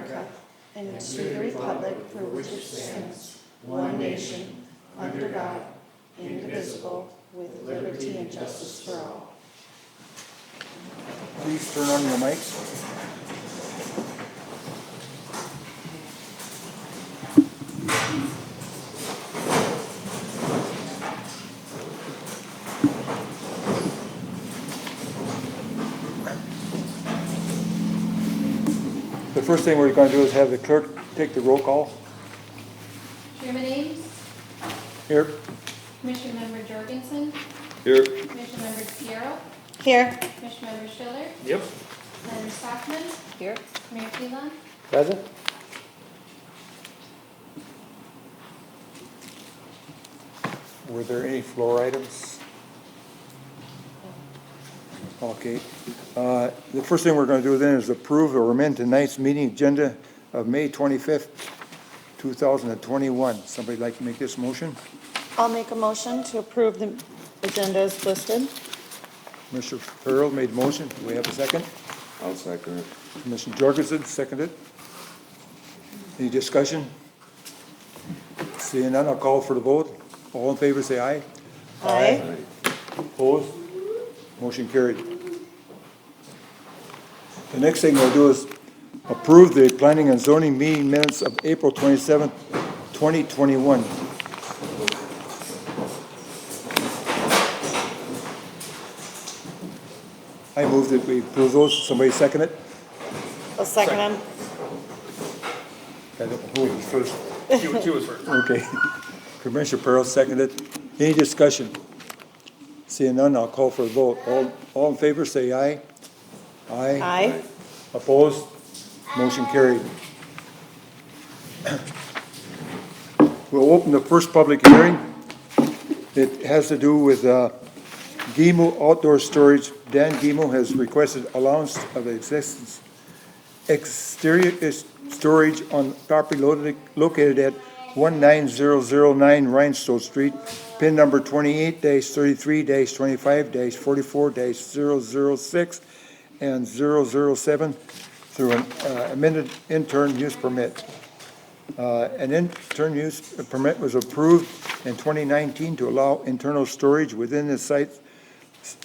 America and to the republic for which it stands, one nation, under God, indivisible, with liberty and justice for all. Please turn on your mics. The first thing we're going to do is have the clerk take the roll call. Chairman Ames, Here. Commissioner Member Jorgensen, Here. Commissioner Member Piero, Here. Commissioner Member Schiller, Yep. Member Stockman, Here. Mayor Phelan. Present. Were there any floor items? Okay. The first thing we're going to do then is approve or amend tonight's meeting agenda of May 25th, 2021. Somebody like to make this motion? I'll make a motion to approve the agenda as listed. Mr. Farrell made motion. Do we have a second? I'll second it. Commissioner Jorgensen seconded. Any discussion? Seeing none, I'll call for the vote. All in favor, say aye. Aye. Opposed? Motion carried. The next thing we'll do is approve the planning and zoning meeting minutes of April 27th, 2021. I move that we approve those. Somebody second it? I'll second him. Who was first? Two was first. Okay. Commissioner Pearl seconded. Any discussion? Seeing none, I'll call for a vote. All in favor, say aye. Aye. Aye. Opposed? Motion carried. We'll open the first public hearing. It has to do with Gimo Outdoor Storage. Dan Gimo has requested allowance of exterior storage on property located at 19009 Rhinestone Street, pin number 28-33-25-44-006 and 007 through an amended intern use permit. An intern use permit was approved in 2019 to allow internal storage within the site's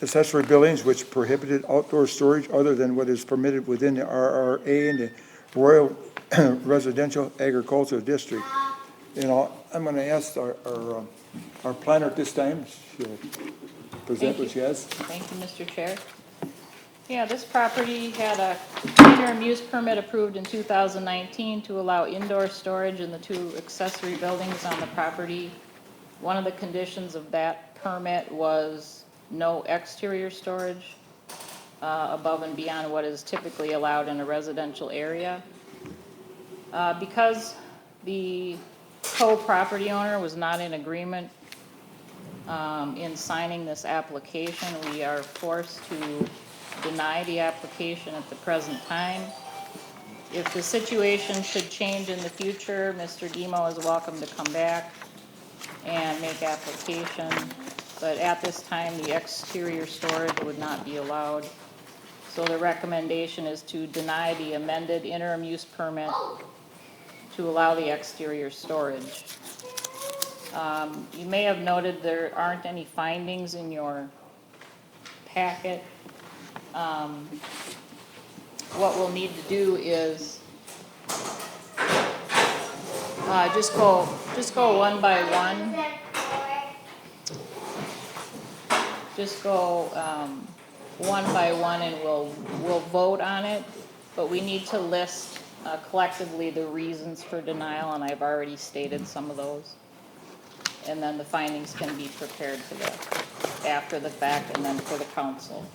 accessory buildings, which prohibited outdoor storage other than what is permitted within the RRA and the Royal Residential Agricultural District. You know, I'm going to ask our planner at this time. She'll present what she has. Thank you, Mr. Chair. Yeah, this property had a interim use permit approved in 2019 to allow indoor storage in the two accessory buildings on the property. One of the conditions of that permit was no exterior storage above and beyond what is typically allowed in a residential area. Because the co-property owner was not in agreement in signing this application, we are forced to deny the application at the present time. If the situation should change in the future, Mr. Demo is welcome to come back and make application, but at this time the exterior storage would not be allowed. So the recommendation is to deny the amended interim use permit to allow the exterior storage. You may have noted there aren't any findings in your packet. What we'll need to do is just go one by one. Just go one by one, and we'll vote on it. But we need to list collectively the reasons for denial, and I've already stated some of those. And then the findings can be prepared for after the fact, and then for the council.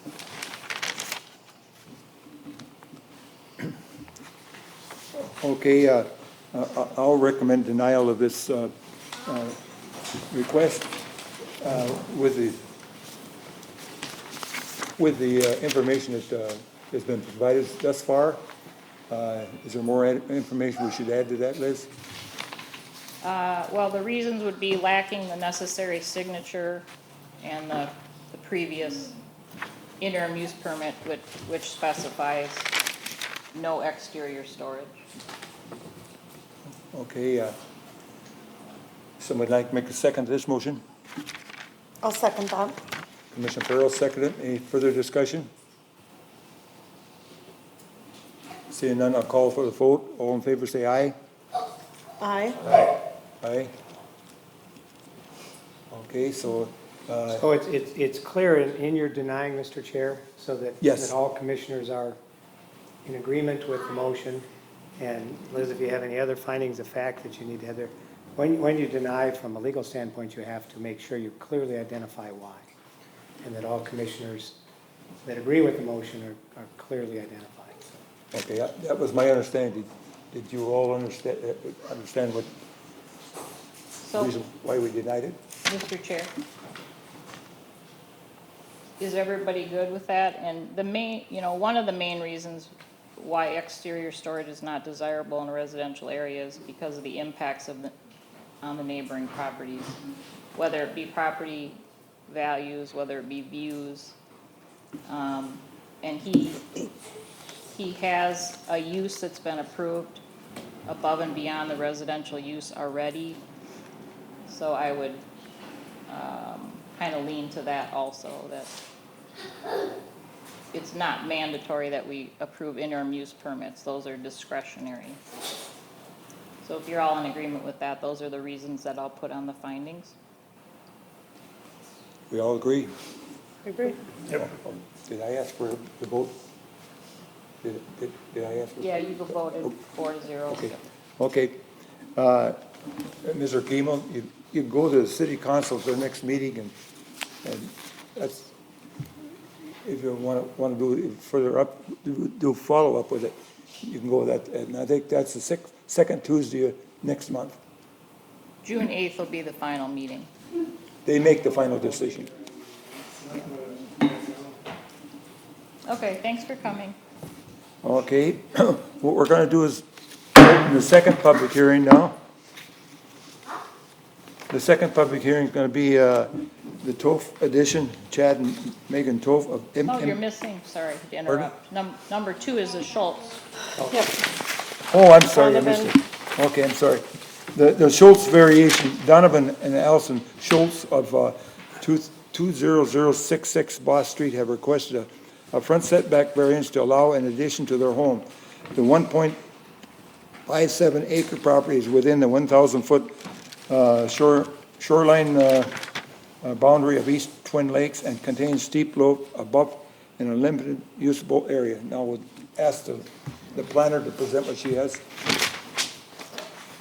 Okay, I'll recommend denial of this request with the information that has been provided thus far. Is there more information we should add to that, Liz? Well, the reasons would be lacking the necessary signature and the previous interim use permit, which specifies no exterior storage. Okay, somebody like to make a second to this motion? I'll second that. Commissioner Farrell seconded. Any further discussion? Seeing none, I'll call for the vote. All in favor, say aye. Aye. Aye. Okay, so, So it's clear in your denying, Mr. Chair, so that Yes. that all commissioners are in agreement with the motion. And Liz, if you have any other findings of fact that you need to have there, when you deny from a legal standpoint, you have to make sure you clearly identify why. And that all commissioners that agree with the motion are clearly identified. okay, that was my understanding. Did you all understand what So, reason why we denied it? Mr. Chair, is everybody good with that? And the main, one of the main reasons why exterior storage is not desirable in a residential area is because of the impacts on the neighboring properties, whether it be property values, whether it be views. And he has a use that's been approved above and beyond the residential use already. So I would kind of lean to that also, that it's not mandatory that we approve interim use permits. Those are discretionary. So if you're all in agreement with that, those are the reasons that I'll put on the findings. We all agree? I agree. Did I ask for the vote? Did I ask for? Yeah, you voted 4-0. Okay, okay. Mr. Kimo, you can go to the city council for the next meeting and that's, if you want to do it further up, do follow up with it, you can go with that. And I think that's the second Tuesday of next month. June 8th will be the final meeting. They make the final decision. Okay, thanks for coming. Okay, what we're gonna do is open the second public hearing now. The second public hearing is gonna be, the Toth edition, Chad and Megan Toth of Oh, you're missing, sorry to interrupt. Number 2 is the Schultz. Yep. Oh, I'm sorry, I missed it. Okay, I'm sorry. The Schultz variation, Donovan and Allison Schultz of 20066 Boss Street have requested a front setback variance to allow an addition to their home. The 1.57 acre property is within the 1,000-foot shoreline boundary of East Twin Lakes and contains steep slope above in a limited usable area. Now we'll ask the planner to present what she has.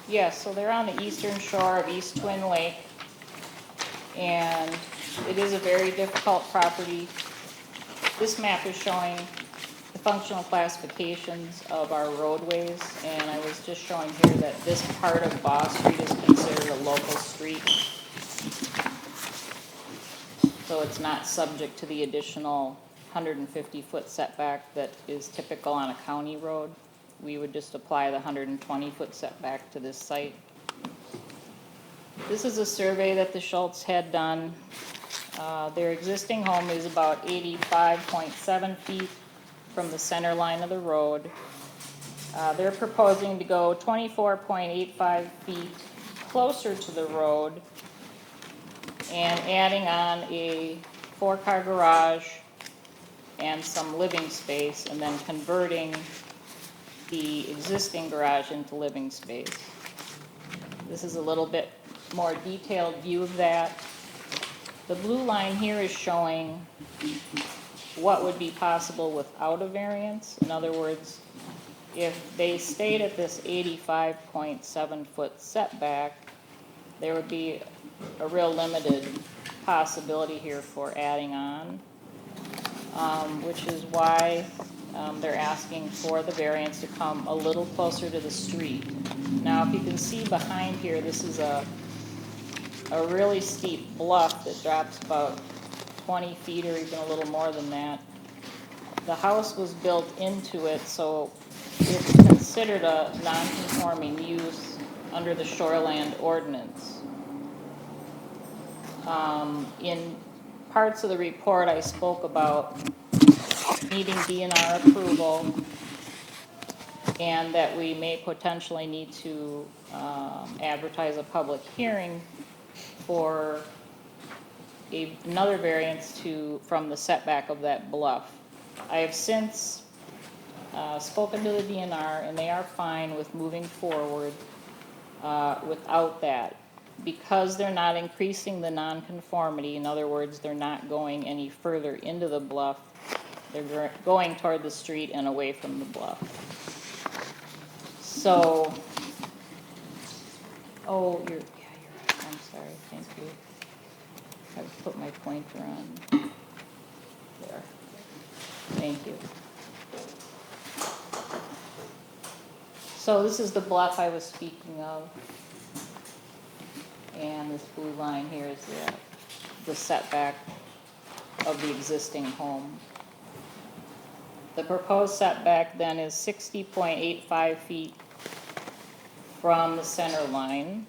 Yes, so they're on the eastern shore of East Twin Lake, and it is a very difficult property. This map is showing the functional classifications of our roadways, and I was just showing here that this part of Boss Street is considered a local street. So it's not subject to the additional 150-foot setback that is typical on a county road. We would just apply the 120-foot setback to this site. This is a survey that the Schultz had done. Their existing home is about 85.7 feet from the center line of the road. They're proposing to go 24.85 feet closer to the road and adding on a 4-car garage and some living space, and then converting the existing garage into living space. This is a little bit more detailed view of that. The blue line here is showing what would be possible without a variance. In other words, if they stayed at this 85.7-foot setback, there would be a real limited possibility here for adding on, which is why they're asking for the variance to come a little closer to the street. Now, if you can see behind here, this is a really steep bluff that drops about 20 feet or even a little more than that. The house was built into it, so it's considered a non-conforming use under the shoreland ordinance. In parts of the report, I spoke about needing DNR approval and that we may potentially need to advertise a public hearing for another variance from the setback of that bluff. I have since spoken to the DNR, and they are fine with moving forward without that. Because they're not increasing the nonconformity, in other words, they're not going any further into the bluff, they're going toward the street and away from the bluff. So, oh, you're right, I'm sorry, thank you. I've put my pointer on there. Thank you. So this is the bluff I was speaking of. And this blue line here is the setback of the existing home. The proposed setback then is 60.85 feet from the center line.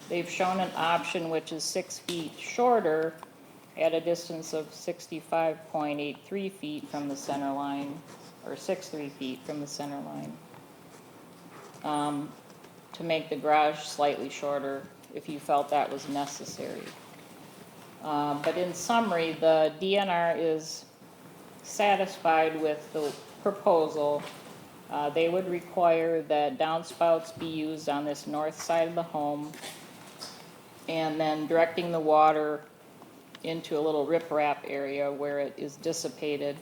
They've shown an option which is 6 feet shorter at a distance of 65.83 feet from the center line, or 63 feet from the center line, to make the garage slightly shorter if you felt that was necessary. But in summary, the DNR is satisfied with the proposal. They would require that downspouts be used on this north side of the home, and then directing the water into a little riprap area where it is dissipated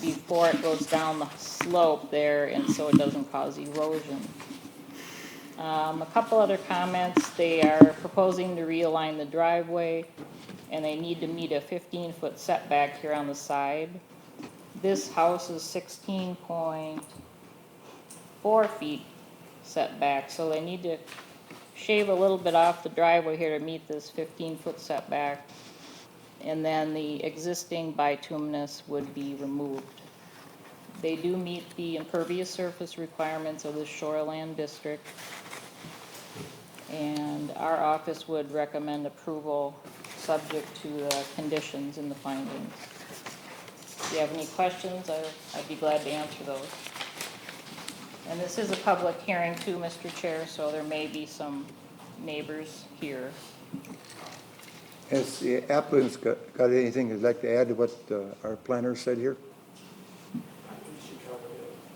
before it goes down the slope there, and so it doesn't cause erosion. A couple other comments. They are proposing to realign the driveway, and they need to meet a 15-foot setback here on the side. This house is 16.4 feet setback, so they need to shave a little bit off the driveway here to meet this 15-foot setback, and then the existing bituminous would be removed. They do meet the impervious surface requirements of the shoreland district, and our office would recommend approval subject to the conditions in the findings. If you have any questions, I'd be glad to answer those. And this is a public hearing too, Mr. Chair, so there may be some neighbors here. Has the applicants got anything they'd like to add to what our planner said here?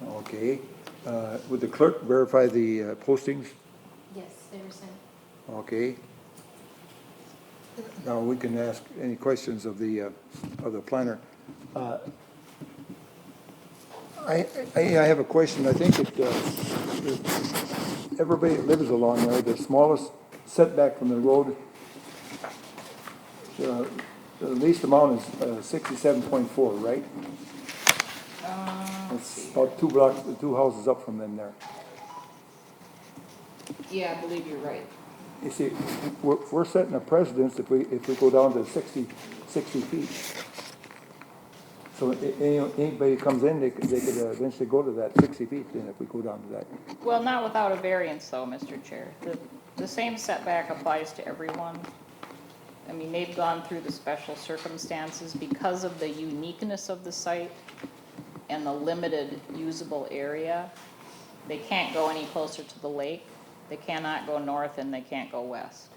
Okay. Would the clerk verify the postings? Yes, they were sent. Okay. Now we can ask any questions of the planner. I have a question. I think everybody that lives along there, the smallest setback from the road, the least amount is 67.4, right? It's about 2 blocks, 2 houses up from them there. Yeah, I believe you're right. You see, we're setting a precedence if we go down to 60 feet. So anybody comes in, they could eventually go to that 60 feet then if we go down to that. Well, not without a variance though, Mr. Chair. The same setback applies to everyone. I mean, they've gone through the special circumstances because of the uniqueness of the site and the limited usable area. They can't go any closer to the lake. They cannot go north and they can't go west.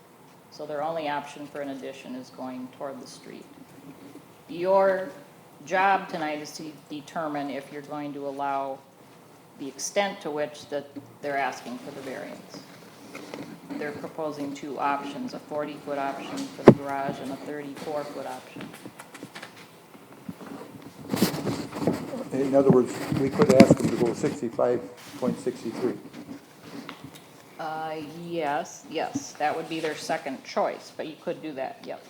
So their only option for an addition is going toward the street. Your job tonight is to determine if you're going to allow the extent to which that they're asking for the variance. They're proposing 2 options, a 40-foot option for the garage and a 34-foot option. In other words, we could ask them to go 65.63. Yes, that would be their second choice, but you could do that, yep.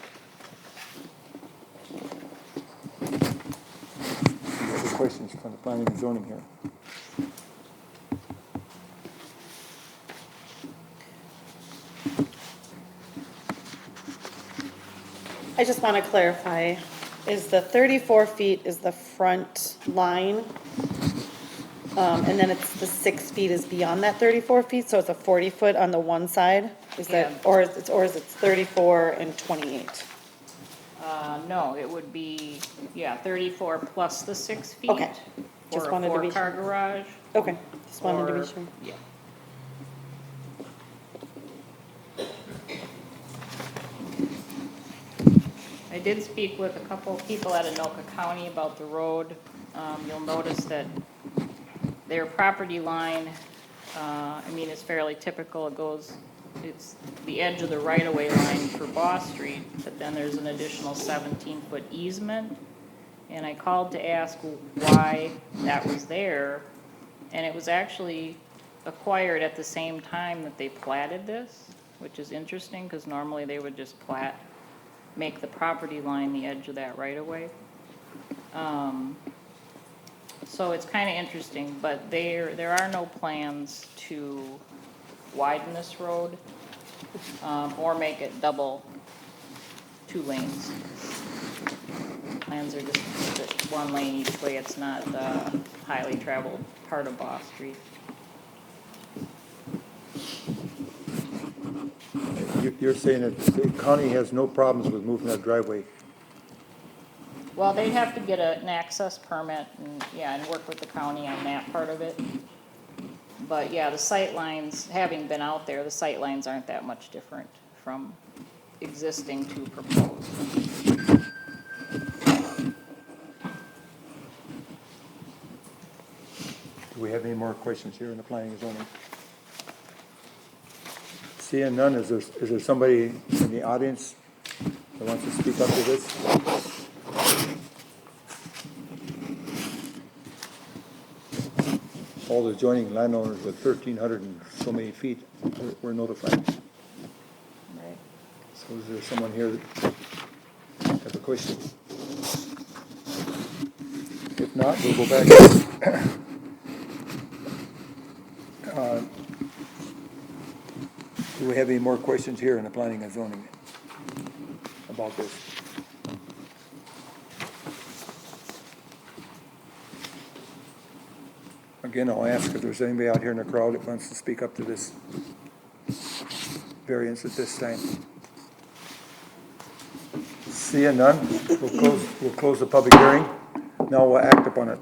Any other questions from the planning and zoning here? I just want to clarify, is the 34 feet is the front line? And then it's the 6 feet is beyond that 34 feet, so it's a 40 foot on the one side? Is that, Yeah. or is it 34 and 28? No, it would be, 34 plus the 6 feet. Okay. Just For a wanted to be 4-car garage. Okay, just wanted to or- be sure. Yeah. I did speak with a couple of people at Anoka County about the road. You'll notice that their property line, is fairly typical. It's the edge of the right-of-way line for Boss Street, but then there's an additional 17-foot easement. And I called to ask why that was there, and it was actually acquired at the same time that they platted this, which is interesting, because normally they would just make the property line the edge of that right-of-way. So it's kind of interesting, but there are no plans to widen this road, or make it double 2 lanes. Plans are just to keep it 1 lane each way. It's not the highly traveled part of Boss Street. You're saying that the county has no problems with moving that driveway? Well, they'd have to get an access permit and work with the county on that part of it. But yeah, the sight lines, having been out there, the sight lines aren't that much different from existing to proposed. Do we have any more questions here in the planning and zoning? Seeing none, is there somebody in the audience that wants to speak up to this? All the adjoining landowners with 1,300 and so many feet were notified. Right. So is there someone here that has a question? If not, we'll go back. Do we have any more questions here in the planning and zoning about this? Again, I'll ask if there's anybody out here in the crowd that wants to speak up to this variance at this time. Seeing none, we'll close the public hearing. Now we'll act upon it.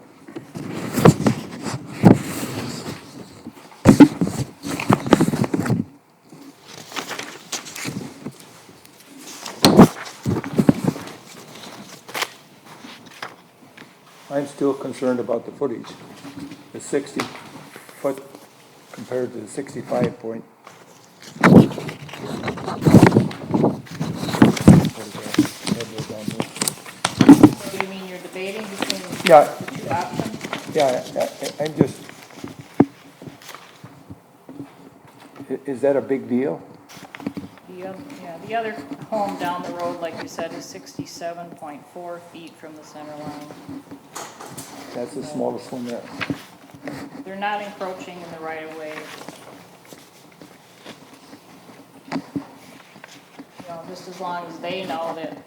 I'm still concerned about the footage. The 60 foot compared to the 65 point. So you mean you're debating between Yeah. the 2 options? Yeah, I'm just, is that a big deal? The other home down the road, like you said, is 67.4 feet from the center line. That's the smallest one there. They're not encroaching in the right of way. Just as long as they know that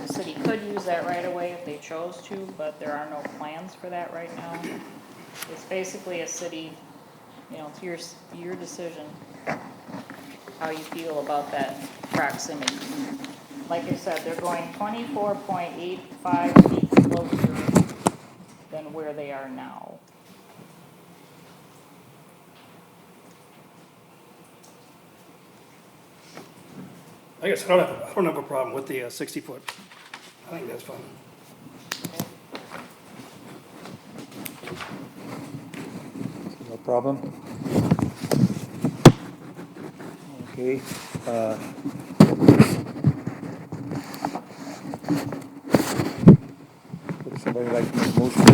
the city could use that right of way if they chose to, but there are no plans for that right now. It's basically a city, it's your decision how you feel about that proximity. Like I said, they're going 24.85 feet closer than where they are now. I guess I don't have a problem with the 60-foot. I think that's fine. No problem? Okay. Would somebody like to make a motion?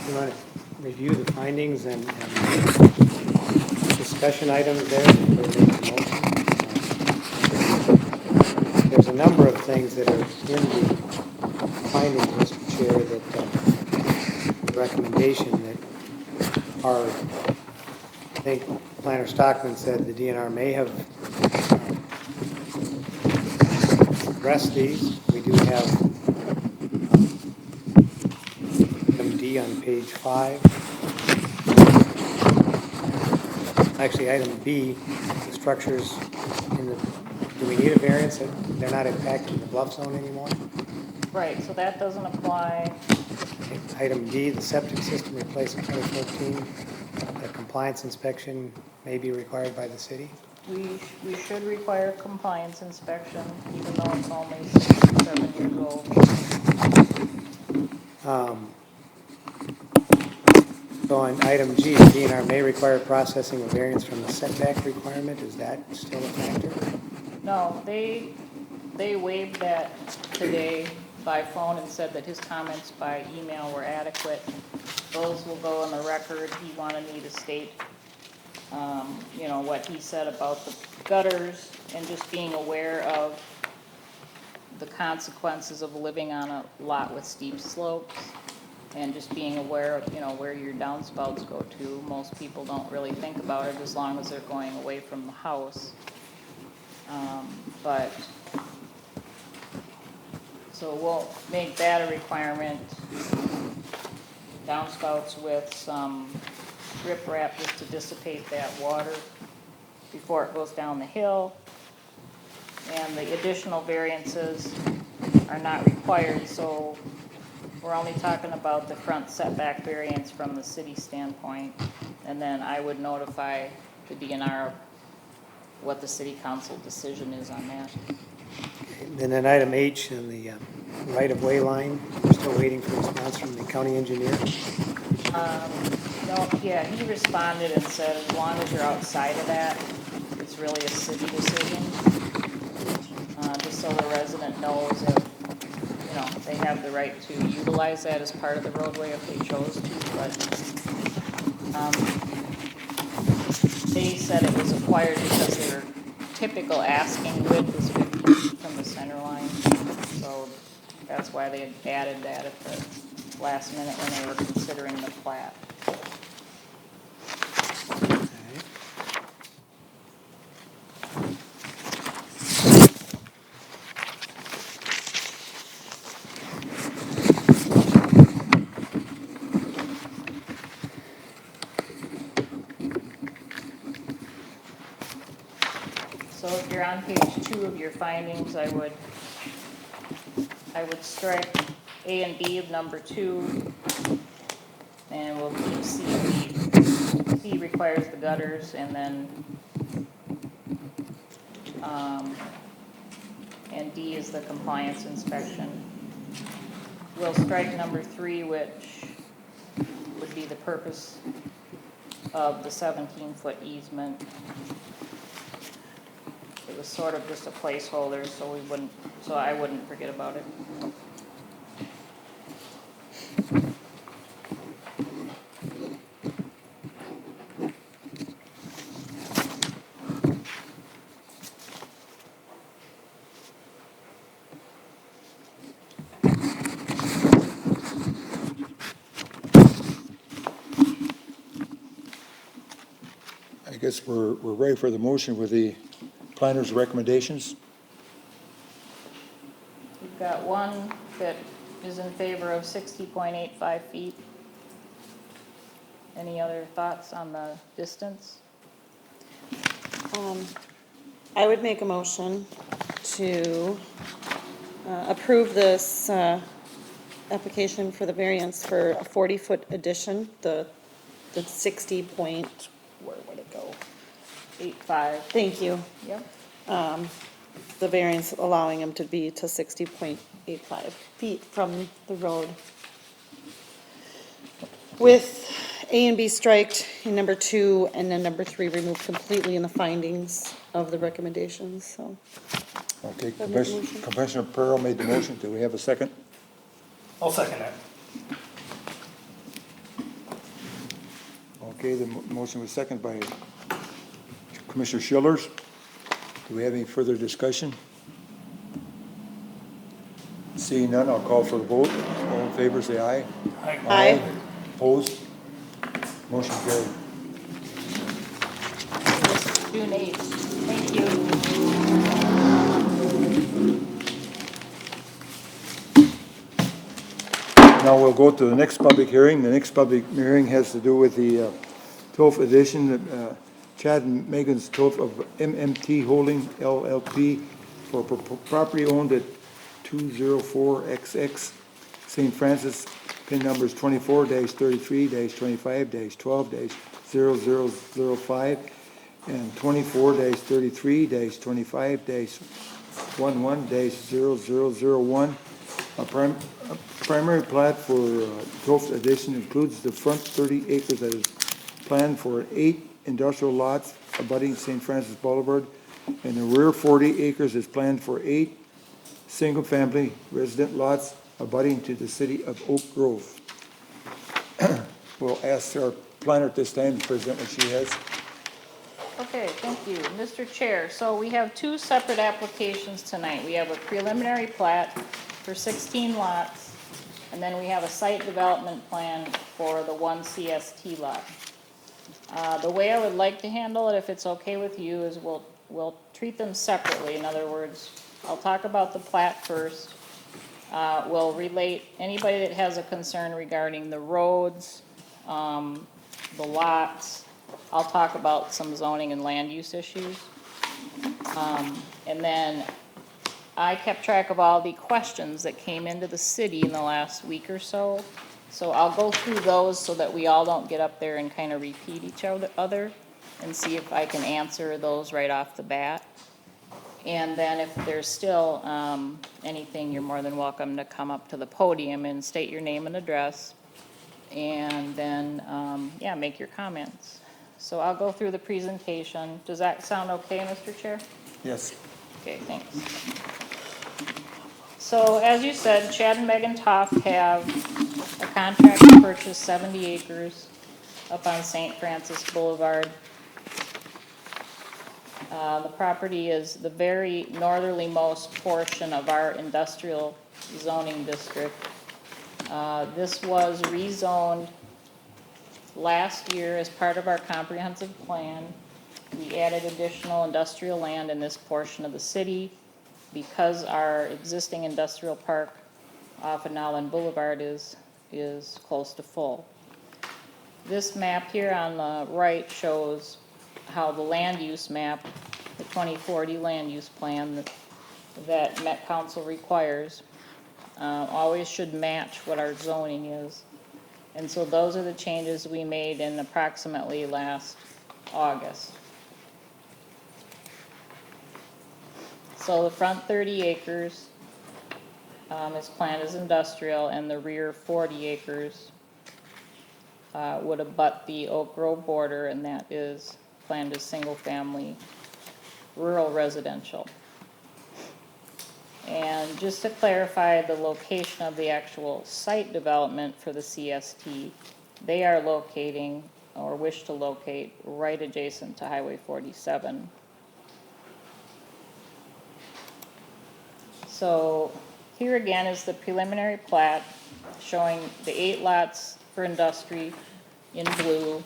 You want to review the findings and discussion items there before we make the motion? There's a number of things that are in the findings, Mr. Chair, that the recommendation that are, I think Planner Stockman said the DNR may have addressed these. We do have item D on page 5. Actually, item B, the structures in the, do we need a variance? They're not impacting the bluff zone anymore? Right, so that doesn't apply. Okay, item D, the septic system replaced in 2014. A compliance inspection may be required by the city. We should require compliance inspection, even though it's only 6 or 7 years old. So on item G, the DNR may require processing of variance from the setback requirement. Is that still a factor? No, they waived that today by phone and said that his comments by email were adequate. Those will go on the record. He wanted me to state, you know, what he said about the gutters and just being aware of the consequences of living on a lot with steep slopes and just being aware of, you know, where your downspouts go to. Most people don't really think about it as long as they're going away from the house. But, so we'll make that a requirement. Downspouts with some riprap just to dissipate that water before it goes down the hill. And the additional variances are not required, so we're only talking about the front setback variance from the city standpoint. And then I would notify the DNR of what the city council decision is on that. And then item H in the right-of-way line, we're still waiting for response from the county engineer. No, yeah, he responded and said as long as you're outside of that, it's really a city decision. Just so the resident knows if, you know, they have the right to utilize that as part of the roadway if they chose to, but they said it was acquired because their typical asking width is 50 feet from the center line. So that's why they had added that at the last minute when they were considering the plat. So if you're on page 2 of your findings, I would strike A and B of number 2, and we'll keep C and D. C requires the gutters, and then, and D is the compliance inspection. We'll strike number 3, which would be the purpose of the 17-foot easement. It was sort of just a placeholder, so I wouldn't forget about it. I guess we're ready for the motion with the planner's recommendations. We've got one that is in favor of 60.85 feet. Any other thoughts on the distance? I would make a motion to approve this application for the variance for a 40-foot addition, the 60 point, where would it go? 8.5. Thank you. Yep. The variance allowing him to be to 60.85 feet from the road. With A and B striked in number 2, and then number 3 removed completely in the findings of the recommendations, so. Okay, I make a motion. Commissioner Pearl made the motion. Do we have a second? I'll second that. Okay, the motion was seconded by Commissioner Schillers. Do we have any further discussion? Seeing none, I'll call for the vote. All in favor, say aye. Aye. Opposed? Motion carried. June 8th. Thank you. Now we'll go to the next public hearing. The next public hearing has to do with the 12th edition, Chad and Megan's 12th of MMT Holding LLP for property owned at 204XX, St. Francis, pin numbers 24-33-25-12-0005 and 24-33-25-11-0001. A primary plat for Toft addition includes the front 30 acres that is planned for 8 industrial lots abutting St. Francis Boulevard, and the rear 40 acres is planned for 8 single-family resident lots abutting to the city of Oak Grove. We'll ask our planner at this time to present what she has. Okay, thank you. Mr. Chair, so we have two separate applications tonight. We have a preliminary plat for 16 lots, and then we have a site development plan for the 1 CST lot. The way I would like to handle it, if it's okay with you, is we'll treat them separately. In other words, I'll talk about the plat first. We'll relate anybody that has a concern regarding the roads, the lots. I'll talk about some zoning and land use issues. And then I kept track of all the questions that came into the city in the last week or so. So I'll go through those so that we all don't get up there and kind of repeat each other and see if I can answer those right off the bat. And then if there's still anything, you're more than welcome to come up to the podium and state your name and address. And then, yeah, make your comments. So I'll go through the presentation. Does that sound okay, Mr. Chair? Yes. Okay, thanks. So as you said, Chad and Megan Toft have a contract to purchase 70 acres up on St. Francis Boulevard. The property is the very northerlymost portion of our industrial zoning district. This was rezoned last year as part of our comprehensive plan. We added additional industrial land in this portion of the city because our existing industrial park off of Nowland Boulevard is close to full. This map here on the right shows how the land use map, the 2040 land use plan that Met Council requires, always should match what our zoning is. And so those are the changes we made in approximately last August. So the front 30 acres is planned as industrial, and the rear 40 acres would abut the Oak Grove border, and that is planned as single-family rural residential. And just to clarify the location of the actual site development for the CST, they are locating or wish to locate right adjacent to Highway 47. So here again is the preliminary plat showing the 8 lots for industry in blue.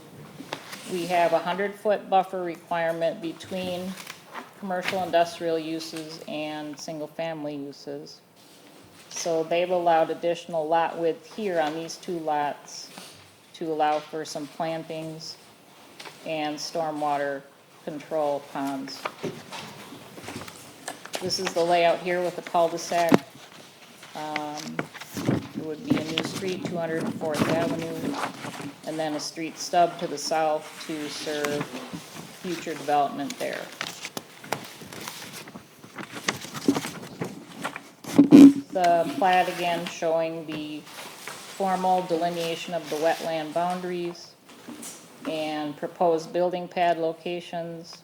We have a 100-foot buffer requirement between commercial industrial uses and single-family uses. So they've allowed additional lot width here on these 2 lots to allow for some plantings and stormwater control ponds. This is the layout here with the cul-de-sac. It would be a new street, 204th Avenue, and then a street stub to the south to serve future development there. The plat again showing the formal delineation of the wetland boundaries and proposed building pad locations.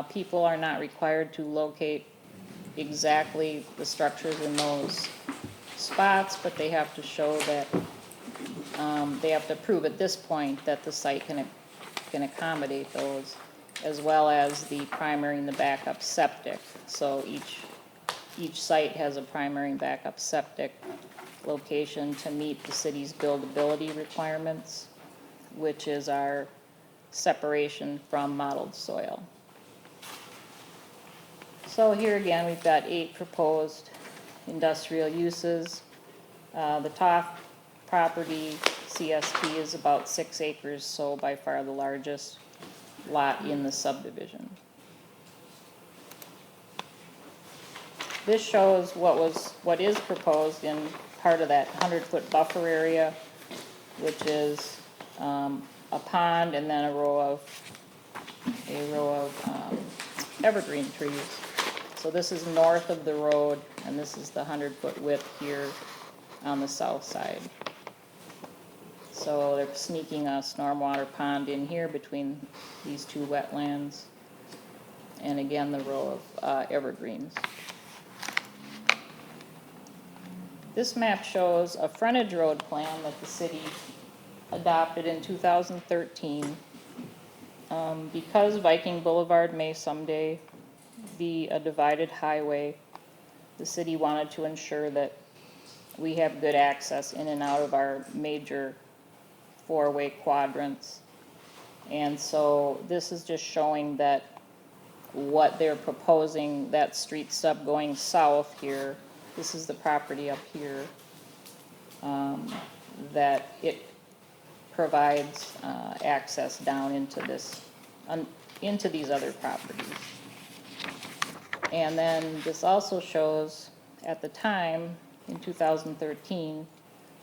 People are not required to locate exactly the structures in those spots, but they have to show that, they have to prove at this point that the site can accommodate those, as well as the primary and the backup septic. So each site has a primary and backup septic location to meet the city's buildability requirements, which is our separation from mottled soil. So here again, we've got 8 proposed industrial uses. The top property, CST, is about 6 acres, so by far the largest lot in the subdivision. this shows what is proposed in part of that 100-foot buffer area, which is a pond and then a row of evergreen trees. So this is north of the road, and this is the 100-foot width here on the south side. So they're sneaking a stormwater pond in here between these two wetlands. And again, the row of evergreens. This map shows a frontage road plan that the city adopted in 2013. Because Viking Boulevard may someday be a divided highway, the city wanted to ensure that we have good access in and out of our major four-way quadrants. And so this is just showing that what they're proposing, that street stub going south here, this is the property up here, that it provides access down into this, into these other properties. And then this also shows, at the time, in 2013,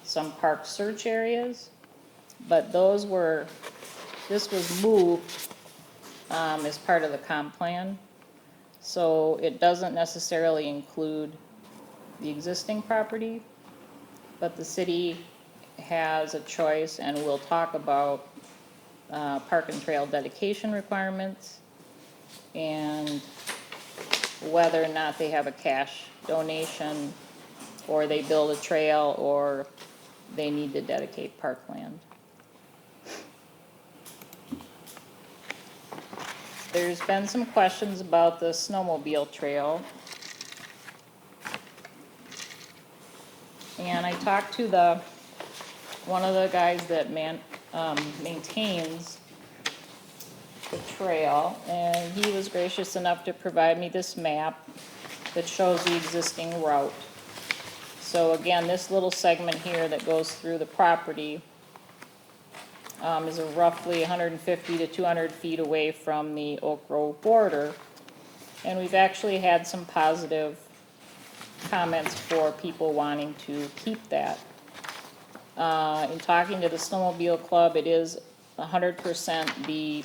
some park search areas, but this was moved as part of the comp plan. So it doesn't necessarily include the existing property, but the city has a choice, and we'll talk about park and trail dedication requirements and whether or not they have a cash donation or they build a trail or they need to dedicate parkland. There's been some questions about the Snowmobile Trail. And I talked to one of the guys that maintains the trail, and he was gracious enough to provide me this map that shows the existing route. So again, this little segment here that goes through the property is roughly 150 to 200 feet away from the Oak Grove border. And we've actually had some positive comments for people wanting to keep that. In talking to the Snowmobile Club, it is 100% the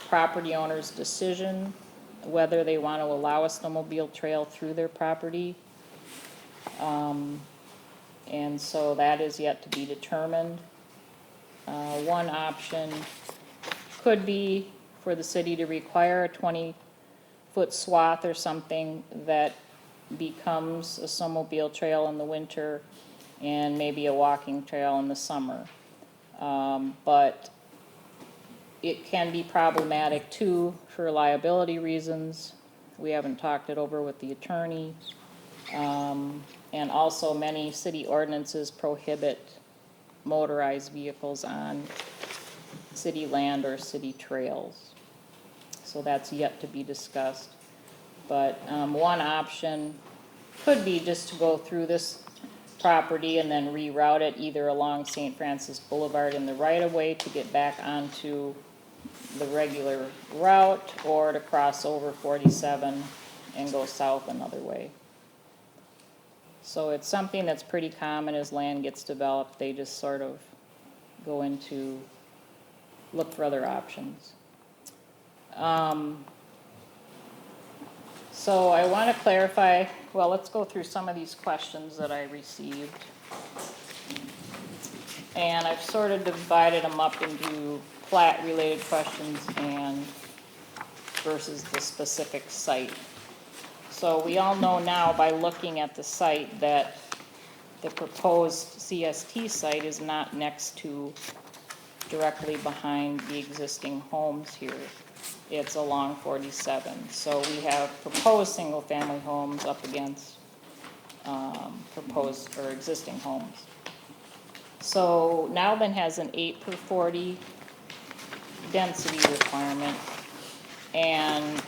property owner's decision whether they want to allow a snowmobile trail through their property. And so that is yet to be determined. One option could be for the city to require a 20-foot swath or something that becomes a snowmobile trail in the winter and maybe a walking trail in the summer. But it can be problematic too for liability reasons. We haven't talked it over with the attorney. And also many city ordinances prohibit motorized vehicles on city land or city trails. So that's yet to be discussed. But one option could be just to go through this property and then reroute it either along St. Francis Boulevard in the right-of-way to get back onto the regular route, or to cross over 47 and go south another way. So it's something that's pretty common as land gets developed. They just sort of go into look for other options. So I want to clarify, well, let's go through some of these questions that I received. And I've sort of divided them up into plat-related questions and versus the specific site. So we all know now by looking at the site that the proposed CST site is not next to, directly behind the existing homes here. It's along 47. So we have proposed single-family homes up against proposed or existing homes. So Nowben has an 8/40 density requirement, and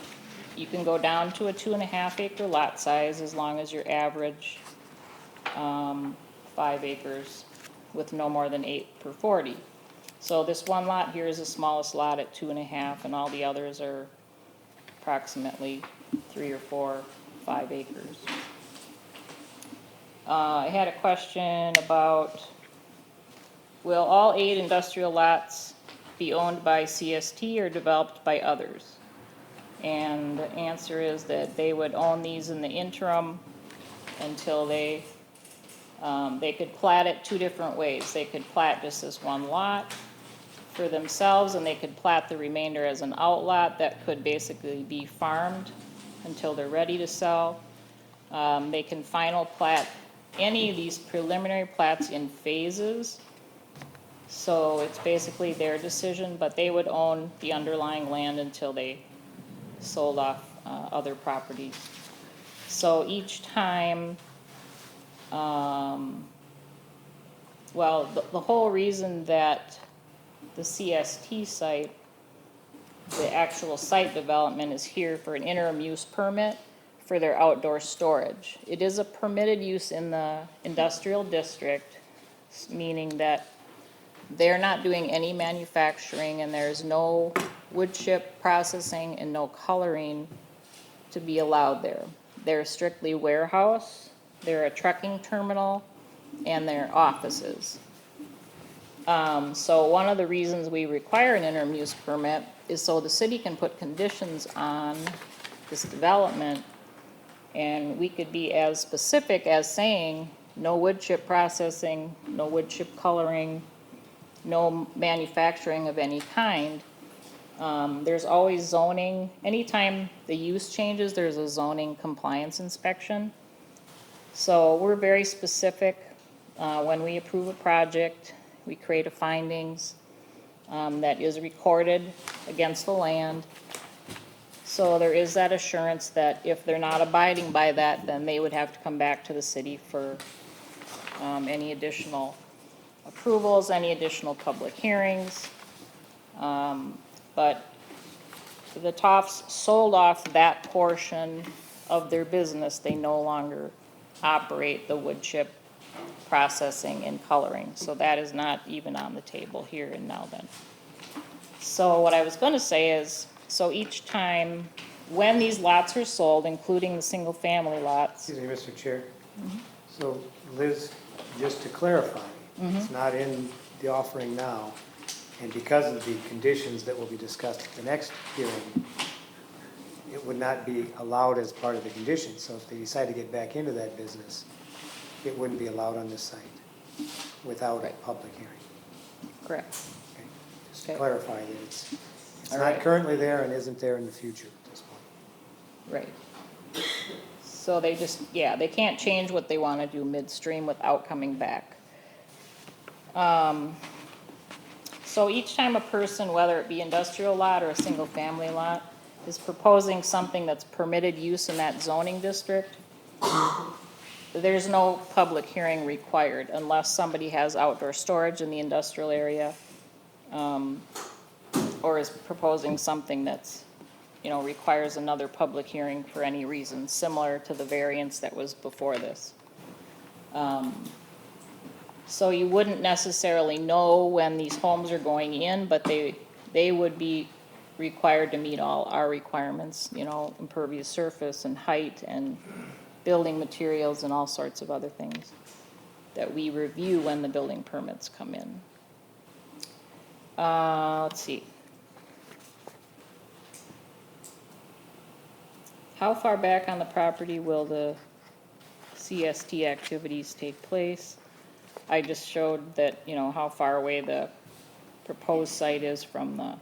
you can go down to a 2.5 acre lot size as long as your average 5 acres with no more than 8/40. So this one lot here is the smallest lot at 2.5, and all the others are approximately 3 or 4, 5 acres. I had a question about, will all 8 industrial lots be owned by CST or developed by others? And the answer is that they would own these in the interim until they could plat it 2 different ways. They could plat just as 1 lot for themselves, and they could plat the remainder as an outlot that could basically be farmed until they're ready to sell. They can final plat any of these preliminary plats in phases. So it's basically their decision, but they would own the underlying land until they sold off other properties. So each time, well, the whole reason that the CST site, the actual site development, is here for an interim use permit for their outdoor storage. It is a permitted use in the industrial district, meaning that they're not doing any manufacturing and there's no wood chip processing and no coloring to be allowed there. They're strictly warehouse, they're a trucking terminal, and they're offices. So one of the reasons we require an interim use permit is so the city can put conditions on this development, and we could be as specific as saying no wood chip processing, no wood chip coloring, no manufacturing of any kind. There's always zoning. Anytime the use changes, there's a zoning compliance inspection. So we're very specific. When we approve a project, we create a findings that is recorded against the land. So there is that assurance that if they're not abiding by that, then they would have to come back to the city for any additional approvals, any additional public hearings. But the Toffs sold off that portion of their business. They no longer operate the wood chip processing and coloring. So that is not even on the table here and now then. So what I was going to say is, so each time when these lots are sold, including the single family lots. Excuse me, Mr. Chair. So Liz, just to clarify, it's not in the offering now, and because of the conditions that will be discussed at the next hearing, it would not be allowed as part of the conditions. So if they decide to get back into that business, it wouldn't be allowed on this site without a public hearing. Correct. Okay. Just to Okay. clarify that it's All not right. currently there and isn't there in the future at this point. Right. So they just, yeah, they can't change what they want to do midstream without coming back. So each time a person, whether it be industrial lot or a single family lot, is proposing something that's permitted use in that zoning district, there's no public hearing required unless somebody has outdoor storage in the industrial area, or is proposing something that's, requires another public hearing for any reason, similar to the variance that was before this. So you wouldn't necessarily know when these homes are going in, but they would be required to meet all our requirements, impervious surface and height and building materials and all sorts of other things that we review when the building permits come in. Let's see. How far back on the property will the CST activities take place? I just showed that, how far away the proposed site is from the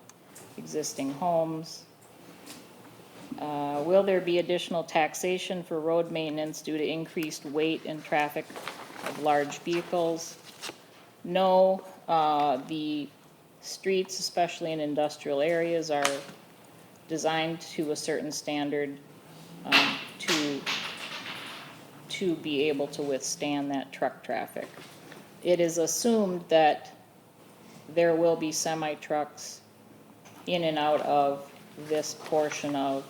existing homes. Will there be additional taxation for road maintenance due to increased weight and traffic of large vehicles? No. The streets, especially in industrial areas, are designed to a certain standard to be able to withstand that truck traffic. It is assumed that there will be semi-trucks in and out of this portion of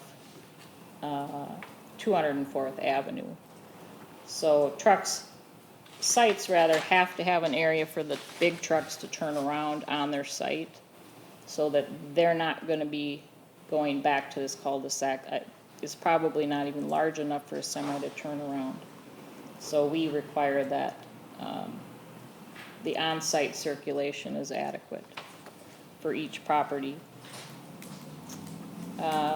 204th Avenue. So sites rather have to have an area for the big trucks to turn around on their site so that they're not going to be going back to this cul-de-sac. It's probably not even large enough for a semi to turn around. So we require that the on-site circulation is adequate for each property.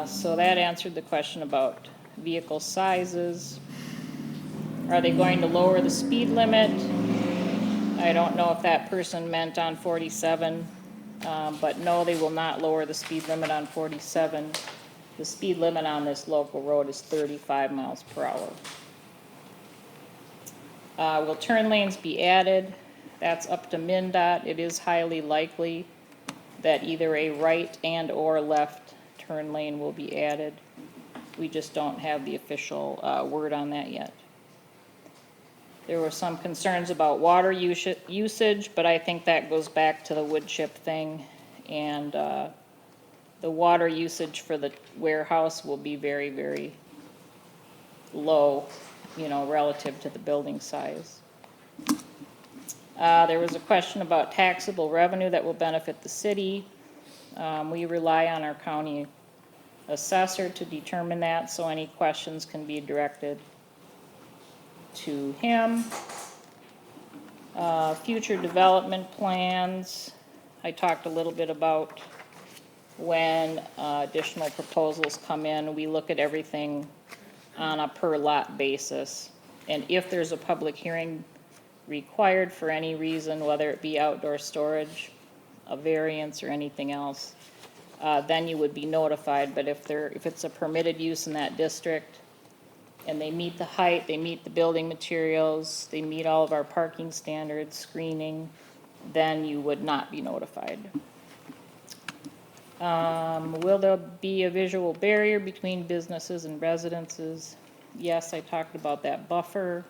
So that answered the question about vehicle sizes. Are they going to lower the speed limit? I don't know if that person meant on 47, but no, they will not lower the speed limit on 47. The speed limit on this local road is 35 miles per hour. Will turn lanes be added? That's up to MnDOT. It is highly likely that either a right and or left turn lane will be added. We just don't have the official word on that yet. There were some concerns about water usage, but I think that goes back to the wood chip thing. And the water usage for the warehouse will be very, very low, you know, relative to the building size. There was a question about taxable revenue that will benefit the city. We rely on our county assessor to determine that, so any questions can be directed to him. Future development plans, I talked a little bit about when additional proposals come in. We look at everything on a per lot basis, and if there's a public hearing required for any reason, whether it be outdoor storage, a variance, or anything else, then you would be notified. But if it's a permitted use in that district, and they meet the height, they meet the building materials, they meet all of our parking standards, screening, then you would not be notified. Will there be a visual barrier between businesses and residences? Yes, I talked about that buffer.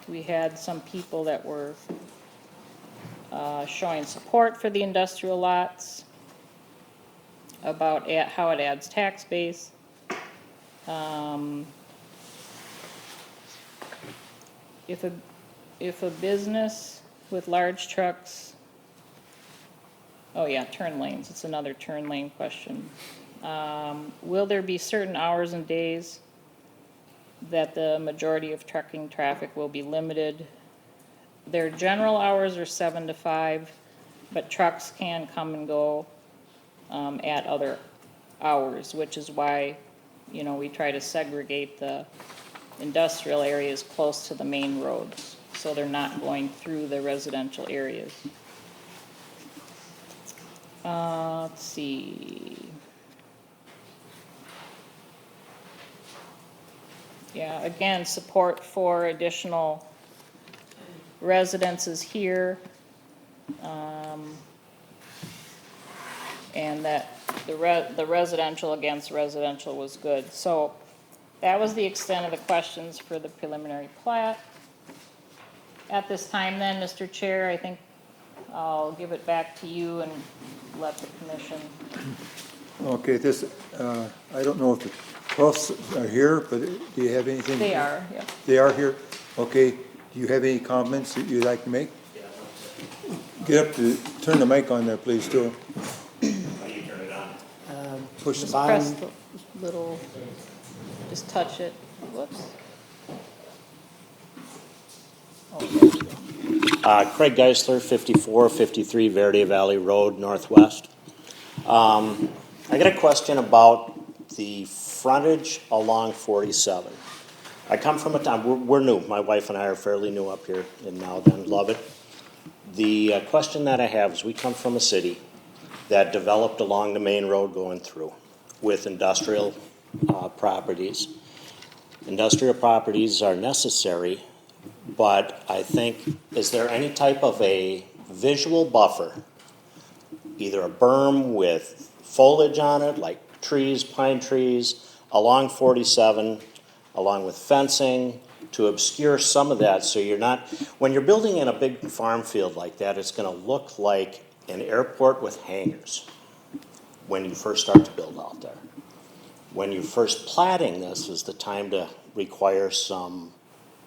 We had some people that were showing support for the industrial lots, about how it adds tax base. If a business with large trucks, oh yeah, turn lanes, it's another turn lane question. Will there be certain hours and days that the majority of trucking traffic will be limited? Their general hours are 7 to 5, but trucks can come and go at other hours, which is why, you know, we try to segregate the industrial areas close to the main roads, so they're not going through the residential areas. Let's see. Yeah, again, support for additional residences here. And that the residential against residential was good. So that was the extent of the questions for the preliminary plat. At this time then, Mr. Chair, I think I'll give it back to you and let the commission. Okay, this, I don't know if the Puffs are here, but do you have anything? They are, yeah. They are here? Okay, do you have any comments that you'd like to make? Get up to, turn the mic on there, please, too. Push the Press button. the little, just touch it. Whoops. Craig Geisler, 5453 Verde Valley Road, Northwest. I got a question about the frontage along 47. I come from a town, we're new, my wife and I are fairly new up here in Malden, love it. The question that I have is we come from a city that developed along the main road going through with industrial properties. Industrial properties are necessary, but I think, is there any type of a visual buffer, either a berm with foliage on it, like trees, pine trees, along 47, along with fencing, to obscure some of that so you're not, when you're building in a big farm field like that, it's going to look like an airport with hangars when you first start to build out there. When you first platting this is the time to require some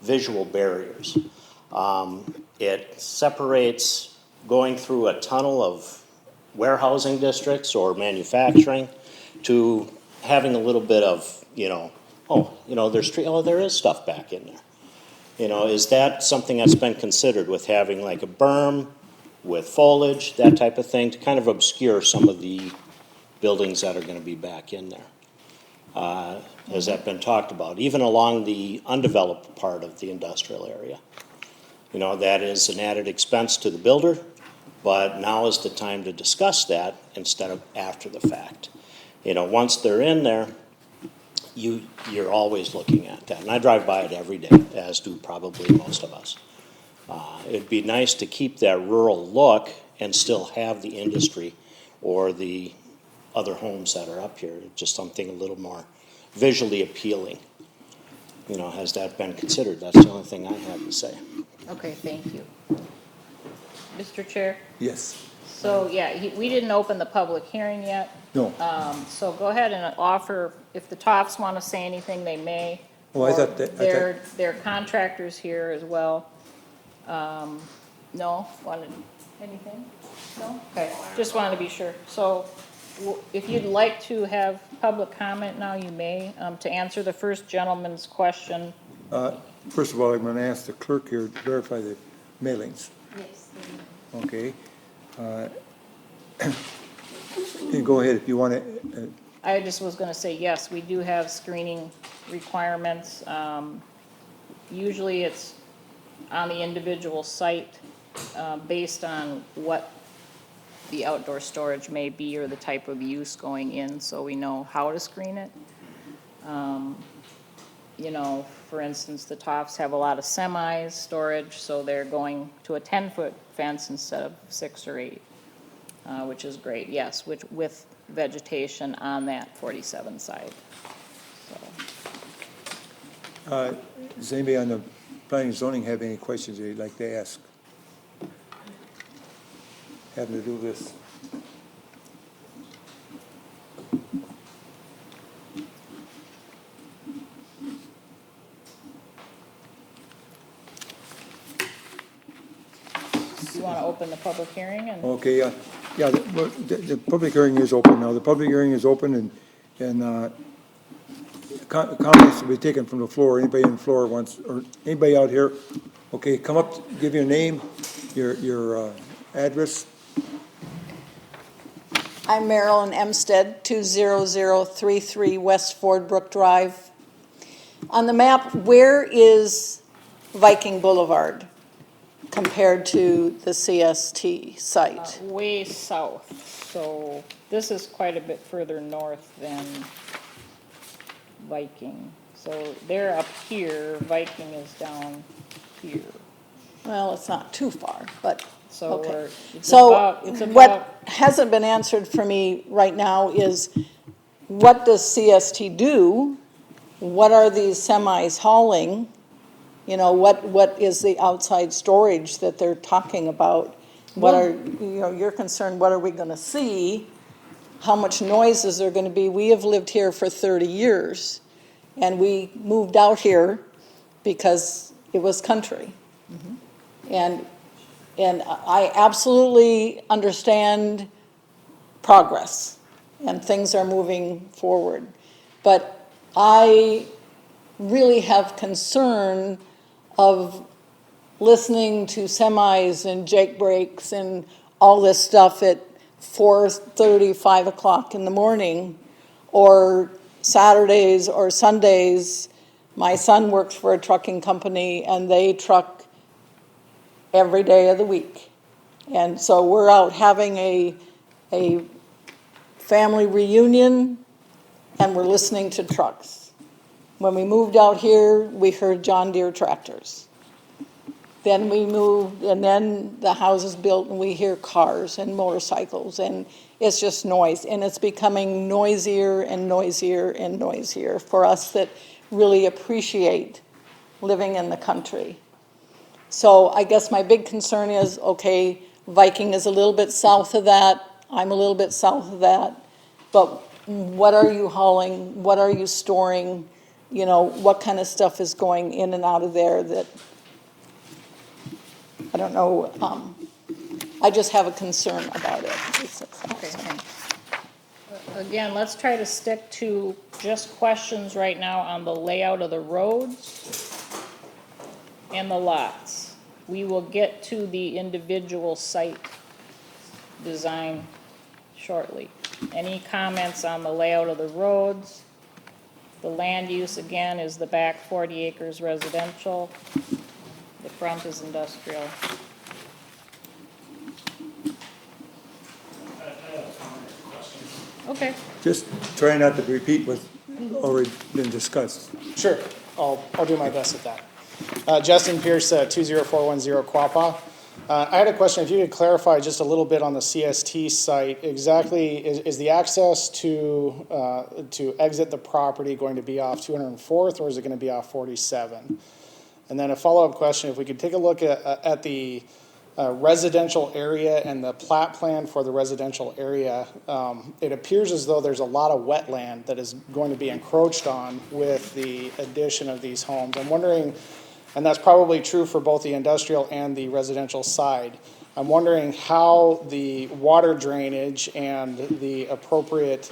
visual barriers. It separates going through a tunnel of warehousing districts or manufacturing to having a little bit of, you know, oh, you know, there is stuff back in there. You know, is that something that's been considered with having like a berm with foliage, that type of thing, to kind of obscure some of the buildings that are gonna be back in there? Has that been talked about, even along the undeveloped part of the industrial area? You know, that is an added expense to the builder, but now is the time to discuss that instead of after the fact. You know, once they're in there, you're always looking at that. And I drive by it every day, as do probably most of us. It'd be nice to keep that rural look and still have the industry or the other homes that are up here, just something a little more visually appealing. You know, has that been considered? That's the only thing I have to say. Okay, thank you. Mr. Chair? Yes. So, yeah, we didn't open the public hearing yet. No. So go ahead and offer, if the Toffs want to say anything, they may. Oh, I Or thought that- Their contractors here as well. No, wanted, anything? No? Okay, just wanted to be sure. So if you'd like to have public comment now, you may. To answer the first gentleman's question, First of all, I'm gonna ask the clerk here to verify the mailings, Yes, okay? You go ahead if you wanna, I just was gonna say, yes, we do have screening requirements. Usually it's on the individual site, based on what the outdoor storage may be or the type of use going in, so we know how to screen it. You know, for instance, the Toffs have a lot of semis storage, so they're going to a 10-foot fence instead of 6 or 8, which is great, yes, with vegetation on that 47 side. So. does anybody on the planning and zoning have any questions they'd like to ask? Having to do this. You want to open the public hearing and? Okay, yeah, the public hearing is open now. The public hearing is open and comments will be taken from the floor. Anybody on the floor wants, or anybody out here, okay, come up, give your name, your address. I'm Marilyn Emstead, 20033 West Ford Brook Drive. On the map, where is Viking Boulevard compared to the CST site? Way south, so this is quite a bit further north than Viking. So they're up here, Viking is down here. Well, it's not too far, but, So okay. we're, it's So about, what hasn't been answered for me right now is, what does CST do? What are these semis hauling? You know, what is the outside storage that they're talking about? What are, you know, you're concerned, what are we gonna see? How much noise is there gonna be? We have lived here for 30 years, and we moved out here because it was country. And I absolutely understand progress, and things are moving forward. But I really have concern of listening to semis and Jake brakes and all this stuff at 4:30, 5 o'clock in the morning, or Saturdays or Sundays. My son works for a trucking company, and they truck every day of the week. And so we're out having a family reunion, and we're listening to trucks. When we moved out here, we heard John Deere tractors. Then we moved, and then the house is built, and we hear cars and motorcycles, and it's just noise. And it's becoming noisier and noisier and noisier for us that really appreciate living in the country. So I guess my big concern is, okay, Viking is a little bit south of that, I'm a little bit south of that, but what are you hauling, what are you storing, you know, what kind of stuff is going in and out of there that, I don't know, I just have a concern about it. okay, thanks. again, let's try to stick to just questions right now on the layout of the roads and the lots. We will get to the individual site design shortly. Any comments on the layout of the roads? The land use, again, is the back 40 acres residential. The front is industrial. Okay. Just try not to repeat what's already been discussed. Sure, I'll do my best at that. Justin Pierce, 20410 Quapaw. I had a question, if you could clarify just a little bit on the CST site, exactly, is the access to exit the property going to be off 204th, or is it gonna be off 47? And then a follow-up question, if we could take a look at the residential area and the plat plan for the residential area, it appears as though there's a lot of wetland that is going to be encroached on with the addition of these homes. I'm wondering, and that's probably true for both the industrial and the residential side, I'm wondering how the water drainage and the appropriate,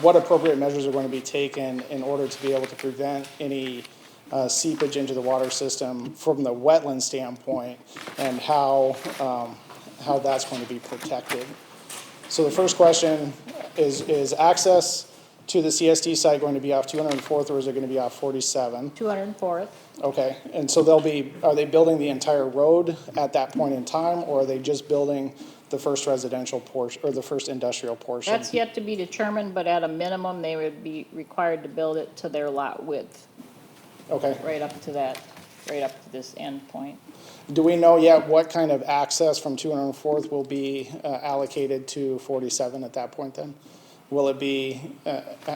what appropriate measures are going to be taken in order to be able to prevent any seepage into the water system from the wetland standpoint, and how that's going to be protected. So the first question is access to the CST site going to be off 204th, or is it going to be off 47? 204th. Okay, and so are they building the entire road at that point in time, or are they just building the first residential portion, or the first industrial portion? That's yet to be determined, but at a minimum, they would be required to build it to their lot width, Okay. right up to this end point. Do we know yet what kind of access from 204th will be allocated to 47 at that point then? Will it be,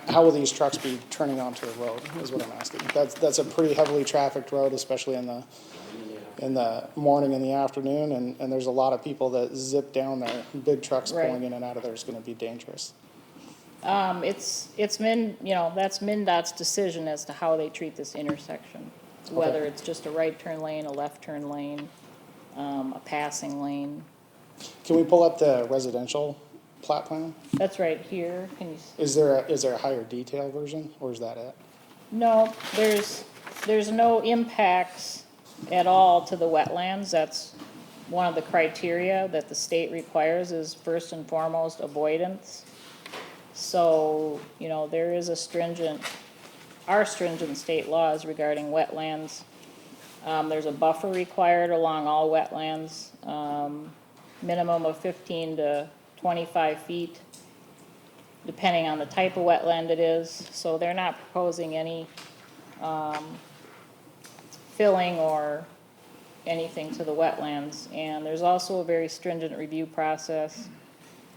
how will these trucks be turning onto the road, is what I'm asking. That's a pretty heavily trafficked road, especially in the morning and the afternoon, and there's a lot of people that zip down there. Big trucks Right. pulling in and out of there is gonna be dangerous. It's that's MnDOT's decision as to how they treat this intersection. Whether it's just a right turn lane, a left turn lane, a passing lane. Can we pull up the residential plat plan? That's right here. Can you? Is there a higher detail version, or is that it? No, there's no impacts at all to the wetlands. That's one of the criteria that the state requires, is first and foremost avoidance. So, there is our stringent state laws regarding wetlands. There's a buffer required along all wetlands, minimum of 15 to 25 feet, depending on the type of wetland it is. So they're not proposing any filling or anything to the wetlands. And there's also a very stringent review process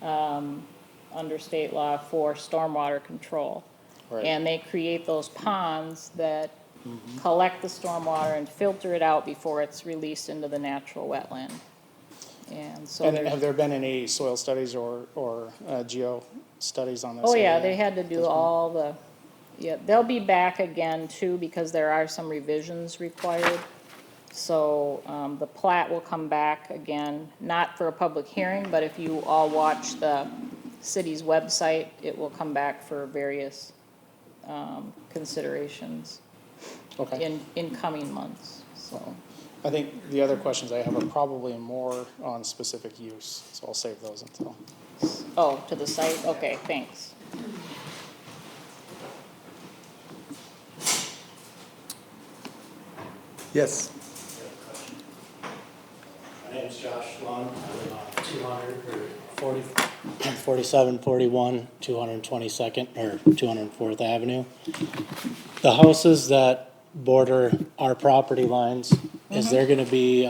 under state law for stormwater control. Right. And they create those ponds that collect the stormwater and filter it out before it's released into the natural wetland. And so And there's. have there been any soil studies or geo studies on this? Oh, yeah, area? they had to do all the, they'll be back again too, because there are some revisions required. So, the plat will come back again, not for a public hearing, but if you all watch the city's website, it will come back for various, considerations Okay. in coming months, so. I think the other questions I have are probably more on specific use, so I'll save those until. Oh, to the site, okay, thanks. Yes. My name's Josh Lund. I live on 4741, 222nd, or 204th Avenue. The houses that border our property lines, is there gonna be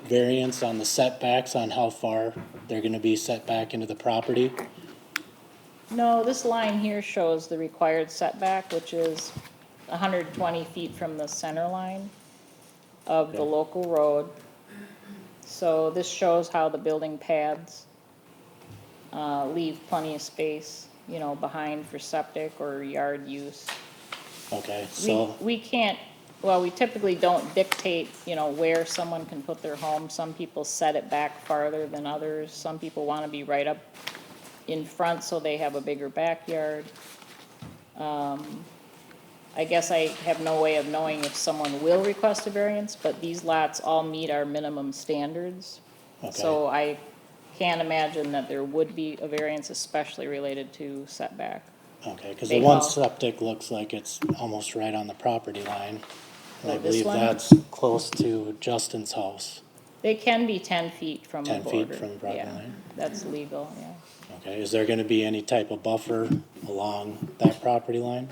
variance on the setbacks on how far they're gonna be set back into the property? No, this line here shows the required setback, which is 120 feet from the center line of the local road. So this shows how the building pads leave plenty of space, behind for septic or yard use. Okay, so, We can't, well, we typically don't dictate, where someone can put their home. Some people set it back farther than others. Some people want to be right up in front, so they have a bigger backyard. I guess I have no way of knowing if someone will request a variance, but these lots all meet our minimum standards. So I can't imagine that there would be a variance, especially related to setback. Okay, because They the one all- septic looks like it's almost right on the property line. And I Oh, this believe one? that's close to Justin's house. They can be 10 feet from the 10 border. feet from the property Yeah, line? that's legal, yeah. Okay, is there gonna be any type of buffer along that property line?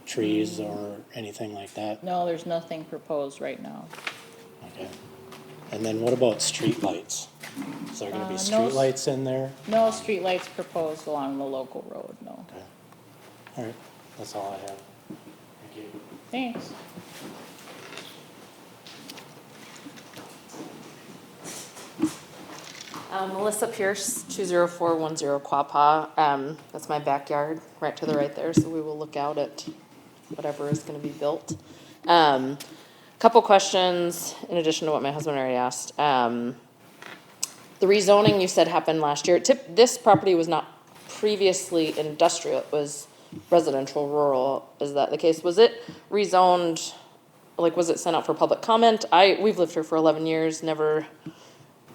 Trees or anything like that? No, there's nothing proposed right now. Okay. And then what about streetlights? Is there gonna be No streetlights in there? No streetlights proposed along the local road, no. Okay. All right, that's all I have. Thank you. Thanks. Melissa Pierce, 20410 Quapaw. That's my backyard, right to the right there, so we will look out at whatever is gonna be built. Couple questions in addition to what my husband already asked. The rezoning you said happened last year. This property was not previously industrial, it was residential rural. Is that the case? Was it rezoned, like, was it sent out for public comment? We've lived here for 11 years, never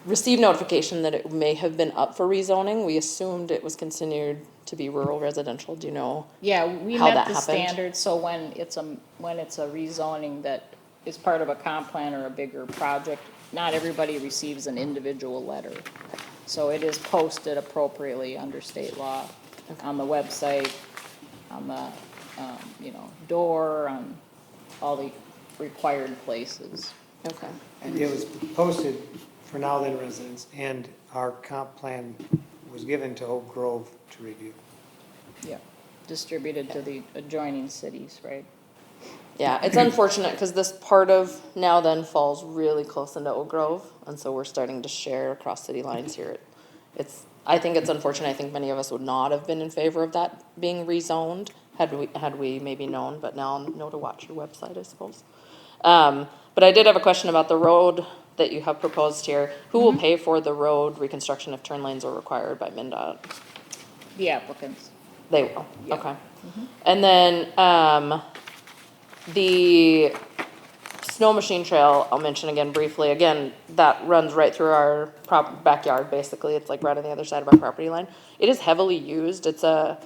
received notification that it may have been up for rezoning. We assumed it was continued to be rural residential. Do you know? Yeah, we How met that the happened? standards, so when it's a rezoning that is part of a comp plan or a bigger project, not everybody receives an individual letter. So it is posted appropriately under state law, on the website, on the, door, on all the required places. Okay. And it was posted for now then residents, and our comp plan was given to Oak Grove to review. Yeah, distributed to the adjoining cities, right? Yeah, it's unfortunate because this part of now then falls really close into Oak Grove, and so we're starting to share across city lines here. I think it's unfortunate. I think many of us would not have been in favor of that being rezoned had we maybe known, but now know to watch your website, I suppose. But I did have a question about the road that you have proposed here. Who will pay for the road reconstruction if turn lanes are required by MnDOT? The applicants. They will, Yeah. okay. And then, the snow machine trail, I'll mention again briefly, again, that runs right through our backyard, basically, it's like right on the other side of our property line. It is heavily used, it's the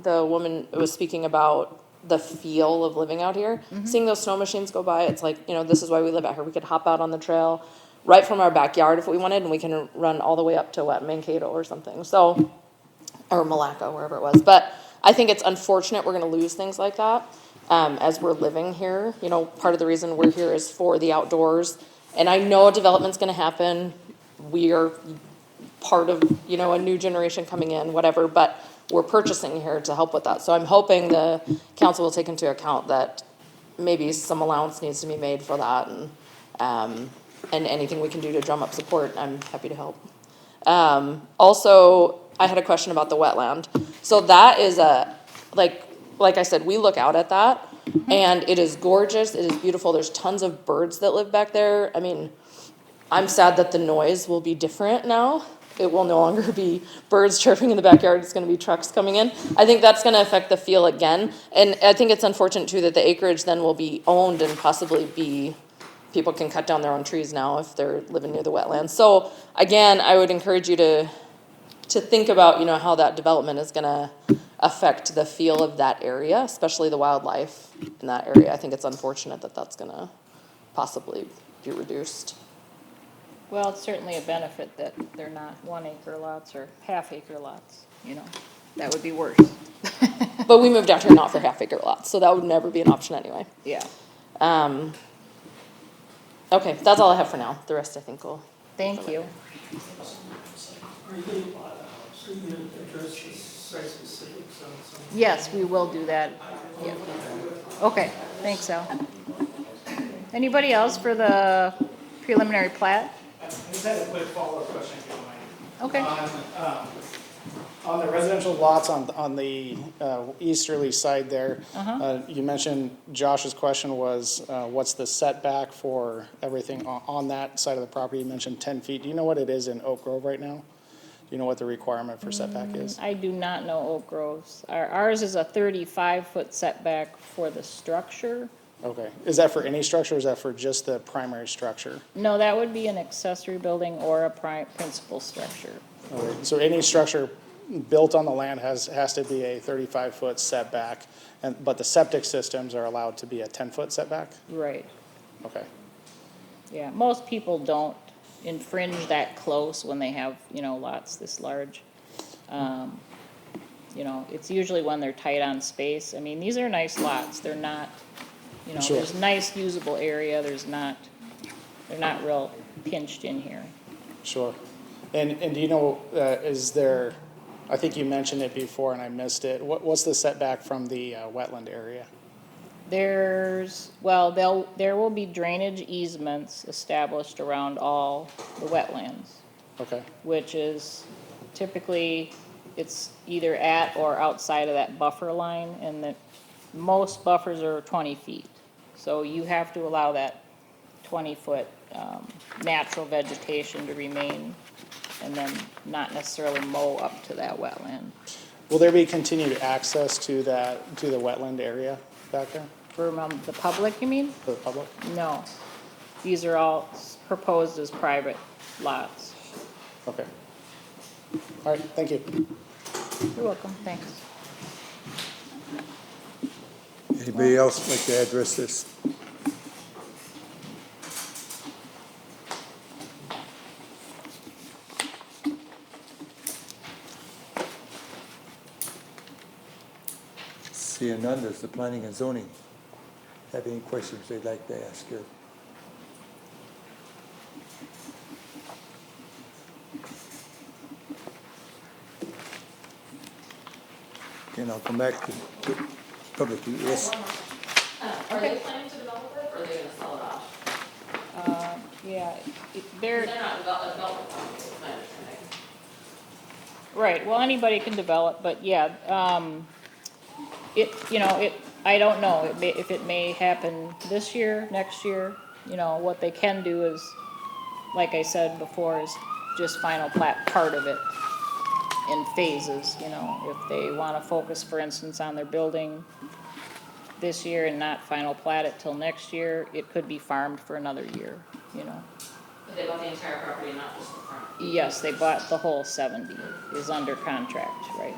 woman was speaking about the feel of living out here. Seeing those snow machines go by, it's like, this is why we live out here, we could hop out on the trail right from our backyard if we wanted, and we can run all the way up to Mankato or something, so, or Malacca, wherever it was, but I think it's unfortunate we're gonna lose things like that. As we're living here, part of the reason we're here is for the outdoors. And I know development's gonna happen. We are part of, a new generation coming in, whatever, but we're purchasing here to help with that. So I'm hoping the council will take into account that maybe some allowance needs to be made for that, and anything we can do to drum up support, I'm happy to help. Also, I had a question about the wetland. So that is like I said, we look out at that, and it is gorgeous, it is beautiful, there's tons of birds that live back there. I mean, I'm sad that the noise will be different now. It will no longer be birds chirping in the backyard, it's gonna be trucks coming in. I think that's gonna affect the feel again, and I think it's unfortunate too that the acreage then will be owned and possibly people can cut down their own trees now if they're living near the wetlands. So again, I would encourage you to think about, how that development is gonna affect the feel of that area, especially the wildlife in that area. I think it's unfortunate that that's gonna possibly be reduced. Well, it's certainly a benefit that they're not 1 acre lots or half acre lots, that would be worse. But we moved out here not for half acre lots, so that would never be an option anyway. Yeah, Okay, that's all I have for now. The rest I think will. thank you. Yes, we will do that, yeah. Okay, thanks, Al. Anybody else for the preliminary plat? I just had a quick follow-up question, if you don't mind. Okay. On the residential lots on the easterly side there, you mentioned Josh's question was, what's the setback for everything on that side of the property? You mentioned 10 feet. Do you know what it is in Oak Grove right now? you know what the requirement for setback is? I do not know Oak Grove's. Ours is a 35-foot setback for the structure. Okay, is that for any structure, or is that for just the primary structure? No, that would be an accessory building or a principal structure. Okay, so any structure built on the land has to be a 35-foot setback, but the septic systems are allowed to be a 10-foot setback? Right. Okay, Yeah, most people don't infringe that close when they have, lots this large. It's usually when they're tight on space. I mean, these are nice lots. They're not, Sure. there's nice usable area. They're not real pinched in here. sure. And do you know, is there, I think you mentioned it before and I missed it, what's the setback from the wetland area? There will be drainage easements established around all the wetlands, Okay, which is typically, it's either at or outside of that buffer line, and that most buffers are 20 feet. So you have to allow that 20-foot natural vegetation to remain, and then not necessarily mow up to that wetland. will there be continued access to the wetland area back there For the public, you mean? for the public? No. These are all proposed as private lots. Okay. All right, thank you. You're welcome, thanks. Anybody else like to address this? Seeing none, does the planning and zoning have any questions they'd like to ask here? And I'll come back to public, yes. Are they planning to develop it, or are they gonna sell it off? Yeah, They're not development companies, is my understanding. right, well, anybody can develop, but yeah, I don't know if it may happen this year, next year. What they can do is, like I said before, is just final plat part of it in phases, if they want to focus, for instance, on their building this year and not final plat it till next year, it could be farmed for another year, But they bought the entire property, not just the front. Yes, they bought the whole 70, is under contract, right?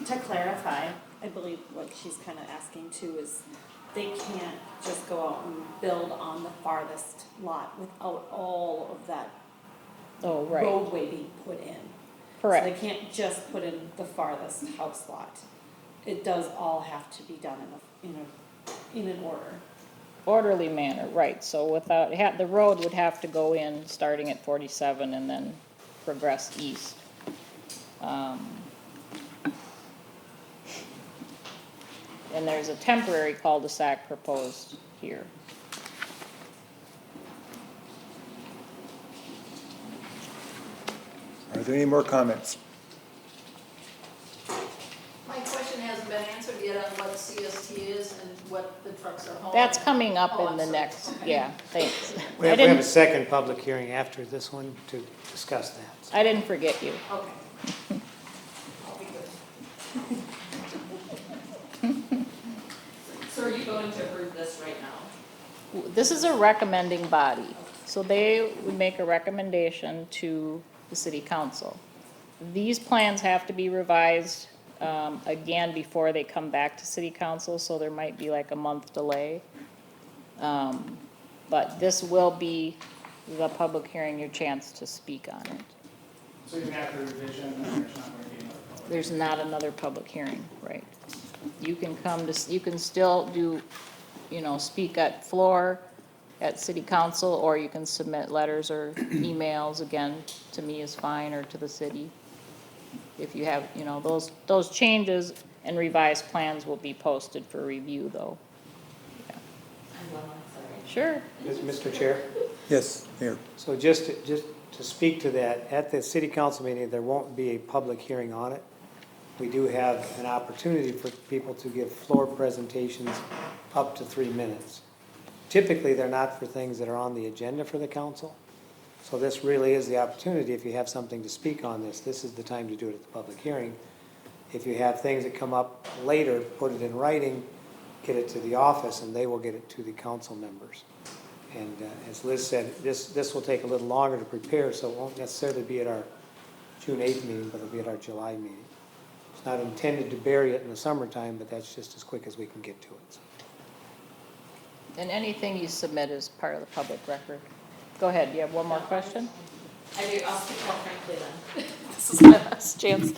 To clarify, I believe what she's kind of asking too is they can't just go out and build on the farthest lot without all of that Oh, right, roadway being put in. correct. So they can't just put in the farthest house lot. It does all have to be done in an order. Orderly manner, right, so without, the road would have to go in, starting at 47 and then progress east. And there's a temporary cul-de-sac proposed here. Are there any more comments? My question hasn't been answered yet on what CST is and what the trucks are hauling. That's coming up Oh, in I'm the sorry. next, Okay. yeah, thanks. We I have a didn't, second public hearing after this one to discuss that. I didn't forget you. Okay. I'll be good. So are you going to approve this right now? This is a recommending body, so they would make a recommendation to the city council. These plans have to be revised, again, before they come back to city council, so there might be like a month delay. But this will be the public hearing, your chance to speak on it. So even after revision, there's not going to be another public? There's not another public hearing, right? You can you can still do, speak at floor at city council, or you can submit letters or emails, again, to me is fine, or to the city. If you have, those changes and revised plans will be posted for review, though. Yeah. Sure. Mr. Chair? Yes, Mayor. So just to speak to that, at the city council meeting, there won't be a public hearing on it. We do have an opportunity for people to give floor presentations up to 3 minutes. Typically, they're not for things that are on the agenda for the council. So this really is the opportunity, if you have something to speak on this, this is the time to do it at the public hearing. If you have things that come up later, put it in writing, get it to the office, and they will get it to the council members. And as Liz said, this will take a little longer to prepare, so it won't necessarily be at our June 8th meeting, but it'll be at our July meeting. It's not intended to bury it in the summertime, but that's just as quick as we can get to it. So. And anything you submit is part of the public record. Go ahead, you have one more question? I do, I'll speak more frankly then. This is my last chance.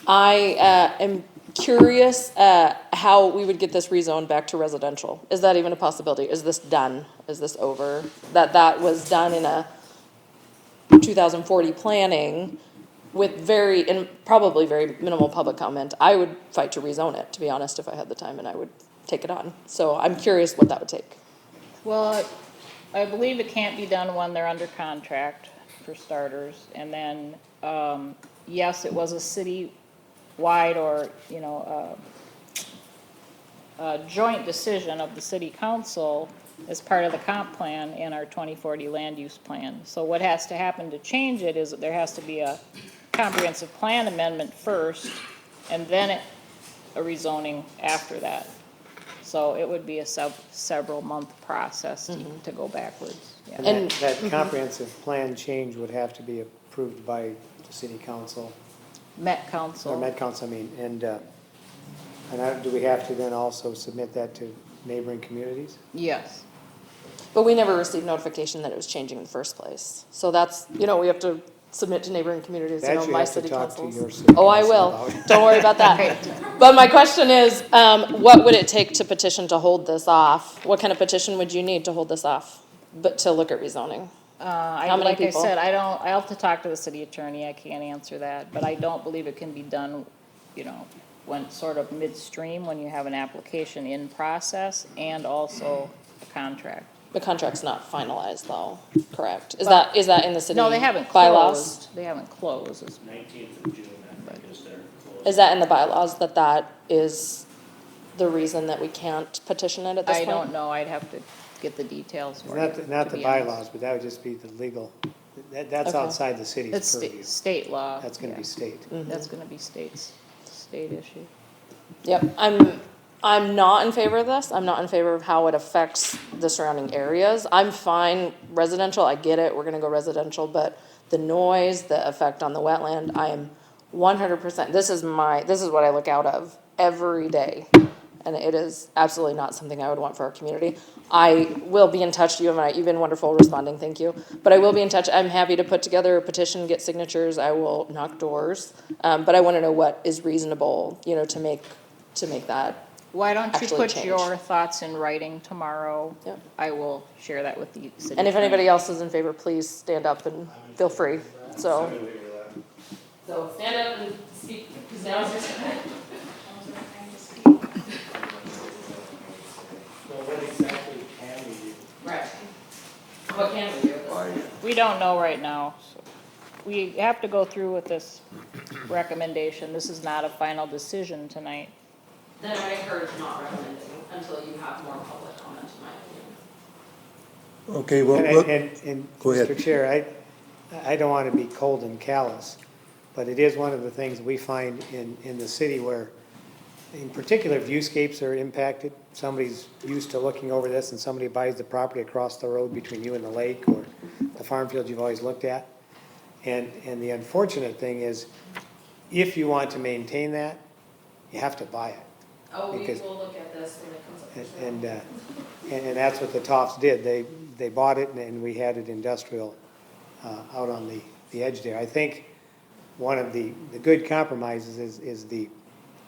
I am curious how we would get this rezoned back to residential. Is that even a possibility? Is this done? Is this over? That was done in a 2040 planning with probably very minimal public comment. I would fight to rezone it, to be honest, if I had the time, and I would take it on. So I'm curious what that would take. Well, I believe it can't be done when they're under contract, for starters. And then, yes, it was a city-wide or, a joint decision of the city council as part of the comp plan and our 2040 land use plan. So what has to happen to change it is that there has to be a comprehensive plan amendment first, and then a rezoning after that. So it would be a several month process to go backwards. Yeah. And that comprehensive plan change would have to be approved by the city council. Met Council. Or Met Council, I mean, and do we have to then also submit that to neighboring communities? Yes. But we never received notification that it was changing in the first place. So that's, we have to submit to neighboring communities, That you my have to city talk to councils. your city Oh, I council will. about. Don't worry about that. But my question is, what would it take to petition to hold this off? What kind of petition would you need to hold this off, but to look at rezoning? How many Like people? I said, I'll have to talk to the city attorney. I can't answer that, but I don't believe it can be done, when sort of midstream, when you have an application in process and also a contract. The contract's not finalized though, correct? Is that in the city No, they haven't bylaws? closed. They haven't closed. 19th of June, I think, is their close. Is that in the bylaws that is the reason that we can't petition it at this I point? don't know. I'd have to get the details for you. Not to the be honest. bylaws, but that would just be the legal, that's Okay. outside the city's It's purview. state law. That's gonna yeah. be state. That's gonna be state issue. Yep, I'm not in favor of this. I'm not in favor of how it affects the surrounding areas. I'm fine residential, I get it, we're gonna go residential, but the noise, the effect on the wetland, I am 100%, this is what I look out of every day. And it is absolutely not something I would want for our community. I will be in touch, you've been wonderful responding, thank you. But I will be in touch, I'm happy to put together a petition, get signatures, I will knock doors. But I wanna know what is reasonable, to make that. Why don't you Actually put change. your thoughts in writing tomorrow? Yep. I will share that with the city. And if attorney. anybody else is in favor, please stand up and feel free, so. So stand up and speak, because now's your time. Well, what exactly can we do? Right. What can we do? We don't know right now. So we have to go through with this recommendation. This is not a final decision tonight. Then I encourage not recommending until you have more public comment, in my opinion. Okay, well, And go ahead. Mr. Chair, I don't want to be cold and callous, but it is one of the things we find in the city where, in particular, viewscapes are impacted. Somebody's used to looking over this and somebody buys the property across the road between you and the lake or the farm field you've always looked at. And the unfortunate thing is, if you want to maintain that, you have to buy it. Oh, we Because- will look at this when it comes up for sale. And that's what the Toffs did. They bought it and we had it industrial out on the edge there. I think one of the good compromises is the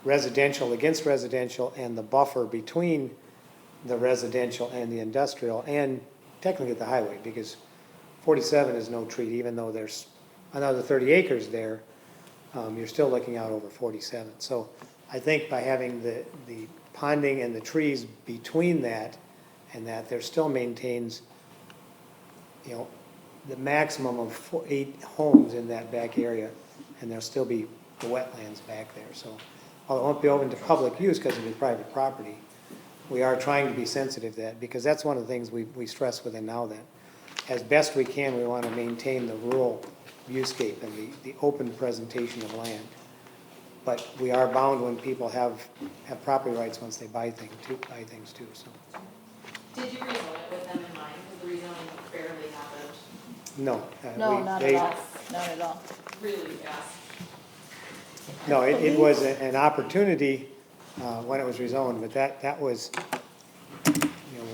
residential against residential and the buffer between the residential and the industrial and technically the highway, because 47 is no treat, even though there's another 30 acres there, you're still looking out over 47. So I think by having the ponding and the trees between that and that, there still maintains, the maximum of 8 homes in that back area, and there'll still be the wetlands back there. So while it won't be open to public use because it'll be private property, we are trying to be sensitive to that, because that's one of the things we stress within now, that as best we can, we want to maintain the rural viewscape and the open presentation of land. But we are bound when people have property rights once they buy things too, so. Did you rezone it with them in mind? Because the rezoning barely happened. No. No, not at all, not at all. Really fast. No, it was an opportunity when it was rezoned, but that was,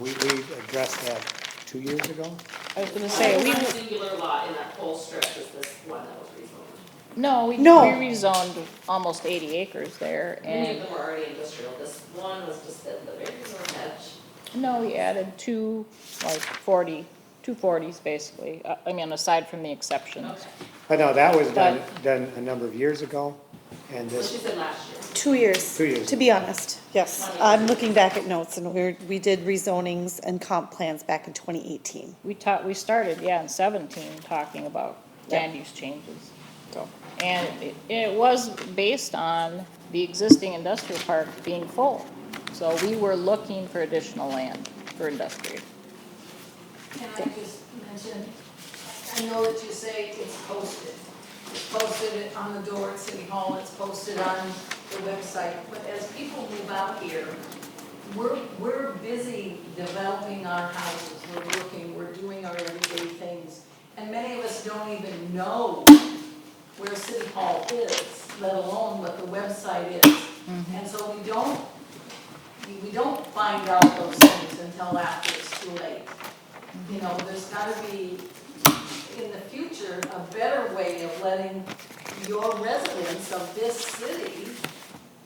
we addressed that 2 years ago. I was gonna say, One singular lot in that whole strip is this one that was rezoned. no, we No. rezoned almost 80 acres there, Many of and, them were already industrial. This one was just at the very north edge. no, we added two, like 240s basically, I mean, aside from the exceptions. But no, that was done But- a number of years ago, and What she this, said last year. 2 years. 2 years. To be honest, yes. I'm looking back at notes, and we did rezonings and comp plans back in 2018. We started, in 17, talking about land use changes. So, And it was based on the existing industrial park being full. So we were looking for additional land for industrial. Can I just mention, I know that you say it's posted. It's posted on the door at City Hall, it's posted on the website, but as people move out here, we're busy developing our houses, we're working, we're doing our everyday things, and many of us don't even know where City Hall is, let alone what the website is. And so we don't find out those things until after it's too late. You know, there's gotta be, in the future, a better way of letting your residents of this city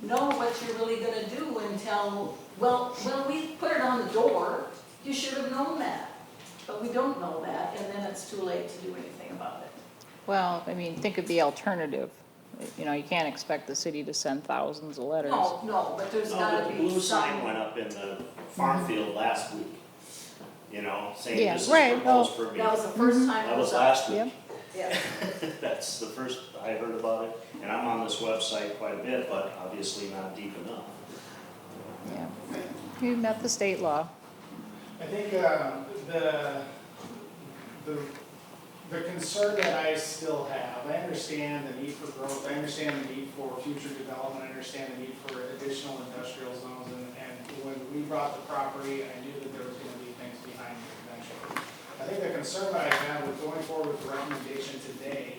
know what you're really gonna do until, well, when we put it on the door, you should have known that. But we don't know that, and then it's too late to do anything about it. Well, I mean, think of the alternative. You know, you can't expect the city to send thousands of letters. No, but there's No, gotta but be the blue sign some. went up in the farm field last week, saying Yeah, this is right, proposed for me. That was the first time That it was was up. last week. Yep. Yeah. That's the first I heard about it, and I'm on this website quite a bit, but obviously not deep enough. Yeah. You met the state law. I think the concern that I still have, I understand the need for growth, I understand the need for future development, I understand the need for additional industrial zones, and when we brought the property, I knew that there was gonna be things behind it eventually. I think the concern that I have with going forward with the recommendation today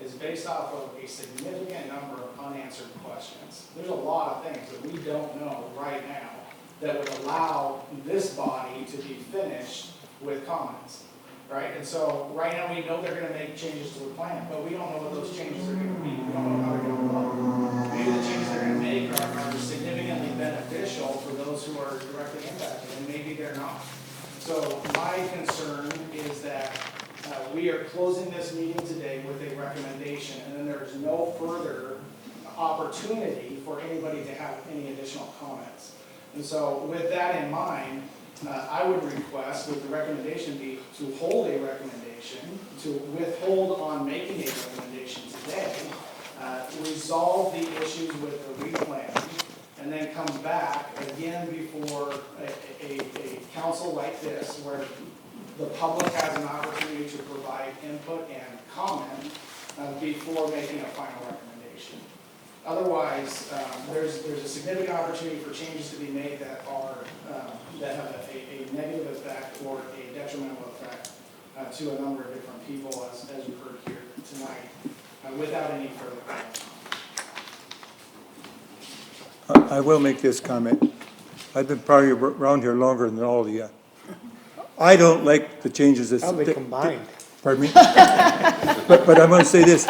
is based off of a significant number of unanswered questions. There's a lot of things that we don't know right now that would allow this body to be finished with comments, right? And so right now we know they're gonna make changes to the plan, but we don't know what those changes are gonna be. We don't know how they're gonna look. Maybe the changes they're gonna make are significantly beneficial for those who are directly impacted, and maybe they're not. So my concern is that we are closing this meeting today with a recommendation, and then there's no further opportunity for anybody to have any additional comments. And so with that in mind, I would request that the recommendation be to hold a recommendation, to withhold on making a recommendation today, resolve the issues with the replanting, and then come back again before a council like this, where the public has an opportunity to provide input and comment before making a final recommendation. Otherwise, there's a significant opportunity for changes to be made that are that have a negative effect or a detrimental effect to a number of different people, as you heard here tonight, without any further comment. I will make this comment. I've been probably around here longer than all of you. I don't like the changes that. Probably combined. Pardon me? But I'm gonna say this.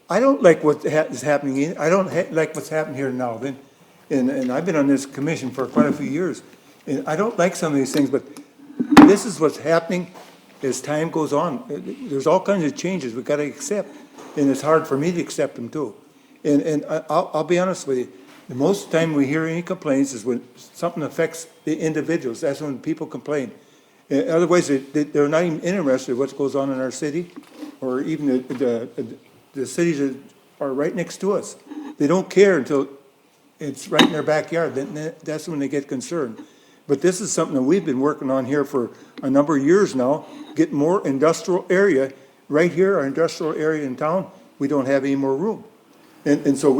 I don't like what is happening, I don't like what's happening here now. And I've been on this commission for quite a few years. And I don't like some of these things, but this is what's happening as time goes on. There's all kinds of changes we gotta accept, and it's hard for me to accept them too. And I'll be honest with you, the most time we hear any complaints is when something affects the individuals. That's when people complain. Otherwise, they're not even interested in what goes on in our city, or even the cities that are right next to us. They don't care until it's right in their backyard. Then that's when they get concerned. But this is something that we've been working on here for a number of years now, get more industrial area. Right here, our industrial area in town, we don't have any more room. And so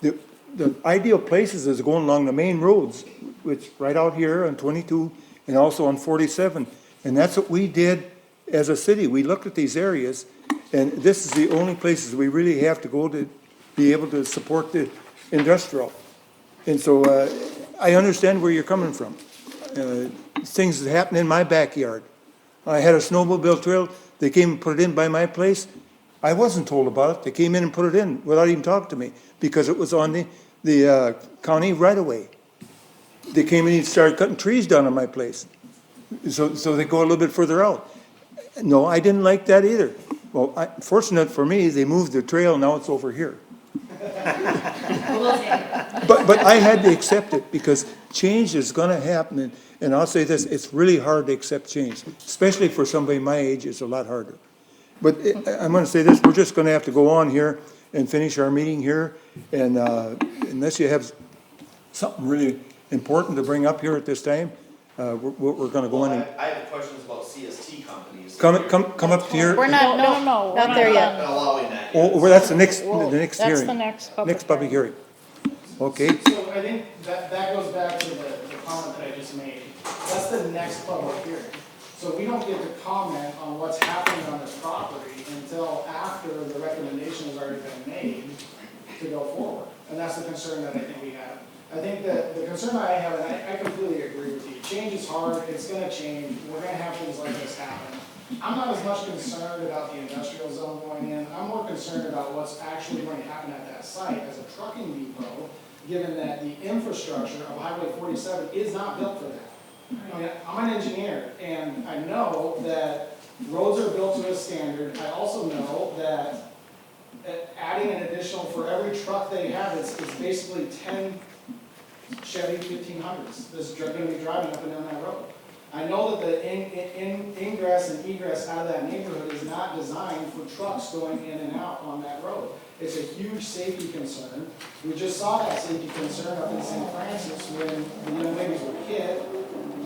the ideal places is going along the main roads, which right out here on 22 and also on 47. And that's what we did as a city. We looked at these areas, and this is the only places we really have to go to be able to support the industrial. And so I understand where you're coming from. Things that happen in my backyard. I had a snowmobile trail. They came and put it in by my place. I wasn't told about it. They came in and put it in without even talking to me because it was on the county right-of-way. They came in and started cutting trees down on my place. So they go a little bit further out. No, I didn't like that either. Well, fortunate for me, they moved the trail, now it's over here. But I had to accept it because change is gonna happen. And I'll say this, it's really hard to accept change, especially for somebody my age, it's a lot harder. But I'm gonna say this, we're just gonna have to go on here and finish our meeting here. And unless you have something really important to bring up here at this time, we're gonna go in and. I have questions about CST companies. Come up here. We're not, No, not there yet. Not allowing that yet. Oh, well, that's the next That's hearing. the next public Next public hearing. Okay, So I think that goes back to the comment that I just made. That's the next public hearing. So we don't get to comment on what's happening on this property until after the recommendation has already been made to go forward. And that's the concern that I think we have. I think that the concern I have, and I completely agree with you, change is hard, it's gonna change, we're gonna have things like this happen. I'm not as much concerned about the industrial zone going in, I'm more concerned about what's actually going to happen at that site as a trucking depot, given that the infrastructure of Highway 47 is not built for that. I mean, I'm an engineer, and I know that roads are built to a standard. I also know that adding an additional, for every truck they have, it's basically 10 Chevy 1500s that's going to be driving up and down that road. I know that the ingress and egress out of that neighborhood is not designed for trucks going in and out on that road. It's a huge safety concern. We just saw that safety concern up in St. Francis when the young ladies were hit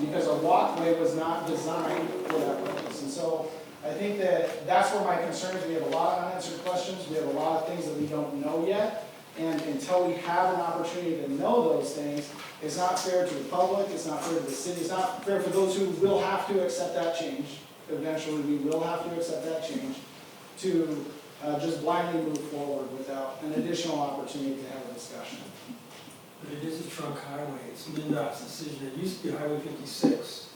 because a walkway was not designed for that purpose. And so I think that that's where my concern is. We have a lot of unanswered questions. We have a lot of things that we don't know yet. And until we have an opportunity to know those things, it's not fair to the public, it's not fair to the city, it's not fair for those who will have to accept that change. Eventually, we will have to accept that change to just blindly move forward without an additional opportunity to have a discussion. But it is a trunk highway, it's MnDOT's decision, it used to be Highway 56.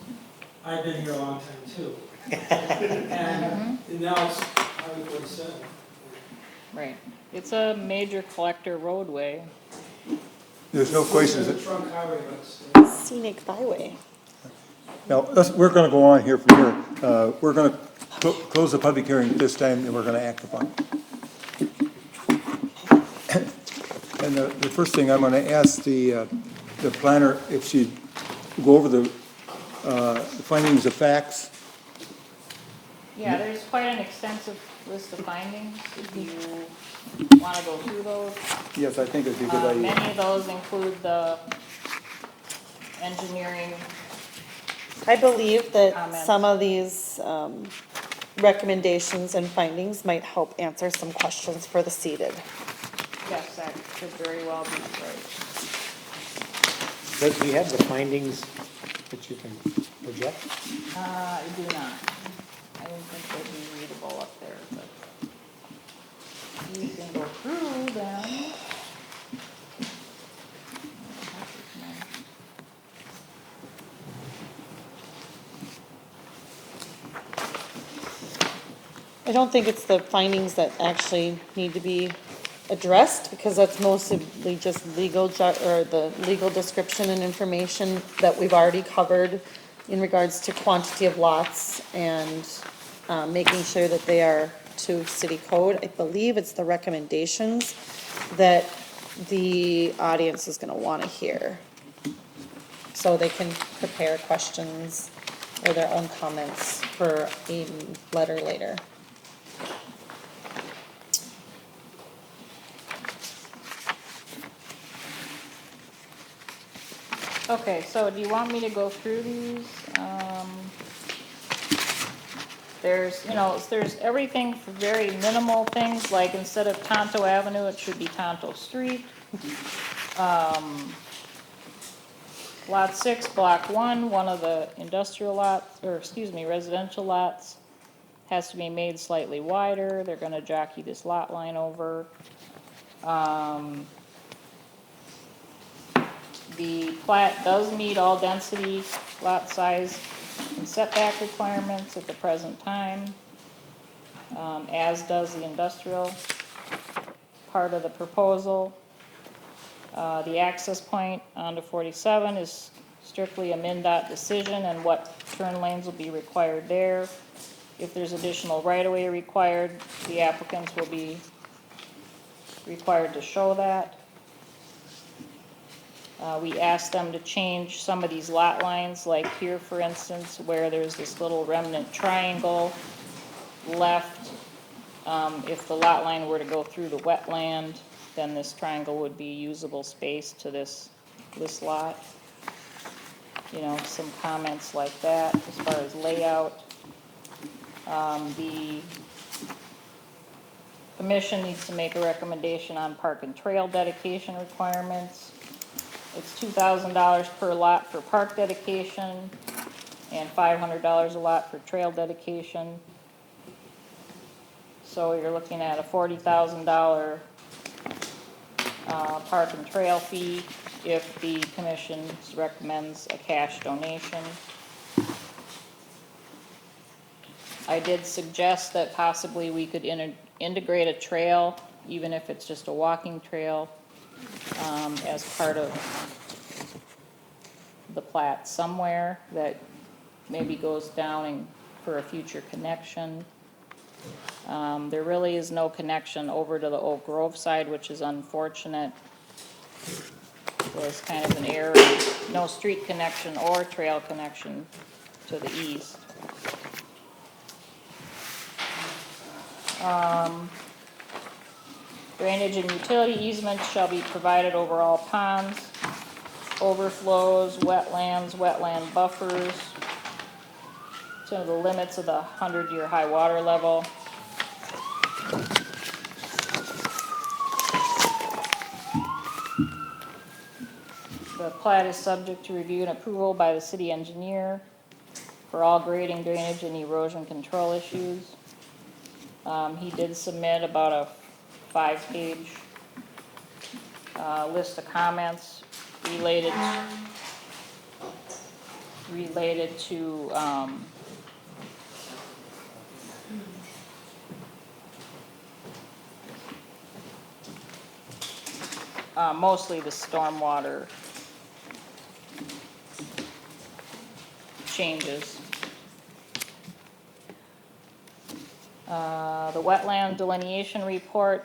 I've been here a long time too. And now it's Highway 47. Right. It's a major collector roadway. there's no question. It's a trunk highway, but it's, Scenic byway. Now, we're gonna go on here from here. We're gonna close the public hearing this time, and we're gonna act upon it. And the first thing I'm gonna ask the planner if she'd go over the findings of facts. Yeah, there's quite an extensive list of findings, if you want to go through those. Yes, I think it'd be a good idea. Many of those include the engineering. I believe that Comments. some of these recommendations and findings might help answer some questions for the seated. Yes, that could very well be right. Do you have the findings that you can project? I do not. I didn't think they'd be readable up there, but you can go through them. I don't think it's the findings that actually need to be addressed, because that's mostly just legal, or the legal description and information that we've already covered in regards to quantity of lots and making sure that they are to city code. I believe it's the recommendations that the audience is gonna wanna hear, so they can prepare questions or their own comments for a letter later. Okay, so do you want me to go through these? There's, you know, there's everything for very minimal things, like instead of Tonto Avenue, it should be Tonto Street. Lot 6, Block 1, one of the industrial lots, or excuse me, residential lots, has to be made slightly wider. They're gonna jockey this lot line over. The plat does meet all density, lot size, and setback requirements at the present time, as does the industrial part of the proposal. The access point onto 47 is strictly a MnDOT decision and what turn lanes will be required there. If there's additional right-of-way required, the applicants will be required to show that. We asked them to change some of these lot lines, like here, for instance, where there's this little remnant triangle left. If the lot line were to go through the wetland, then this triangle would be usable space to this lot. You know, some comments like that as far as layout. The commission needs to make a recommendation on park and trail dedication requirements. It's $2,000 per lot for park dedication and $500 a lot for trail dedication. So you're looking at a $40,000 park and trail fee if the commission recommends a cash donation. I did suggest that possibly we could integrate a trail, even if it's just a walking trail, as part of the plat somewhere that maybe goes down and for a future connection. There really is no connection over to the Oak Grove side, which is unfortunate. Was kind of an error, no street connection or trail connection to the east. Drainage and utility easements shall be provided over all ponds, overflows, wetlands, wetland buffers, to the limits of the 100-year high water level. The plat is subject to review and approval by the city engineer for all grading, drainage, and erosion control issues. He did submit about a 5-page list of comments related to mostly the stormwater changes. The wetland delineation report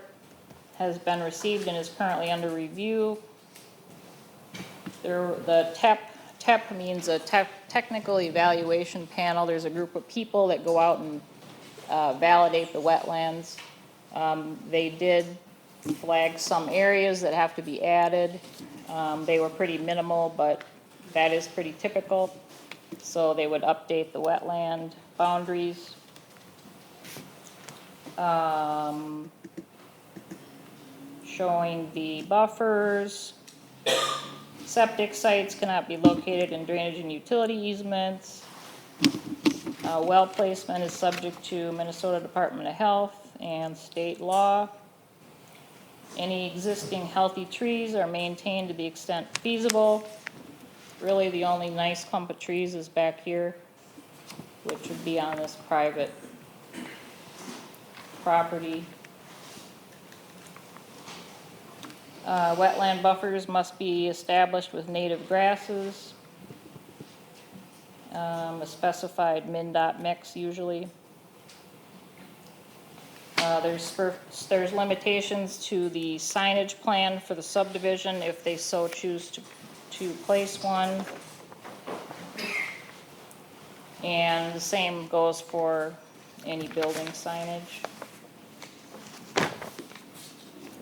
has been received and is currently under review. The TEP means a technical evaluation panel. There's a group of people that go out and validate the wetlands. They did flag some areas that have to be added. They were pretty minimal, but that is pretty typical. So they would update the wetland boundaries. Showing the buffers. Septic sites cannot be located in drainage and utility easements. Well placement is subject to Minnesota Department of Health and state law. Any existing healthy trees are maintained to the extent feasible. Really, the only nice clump of trees is back here, which would be on this private property. Wetland buffers must be established with native grasses. A specified MnDOT mix usually. There's limitations to the signage plan for the subdivision if they so choose to place one. And the same goes for any building signage.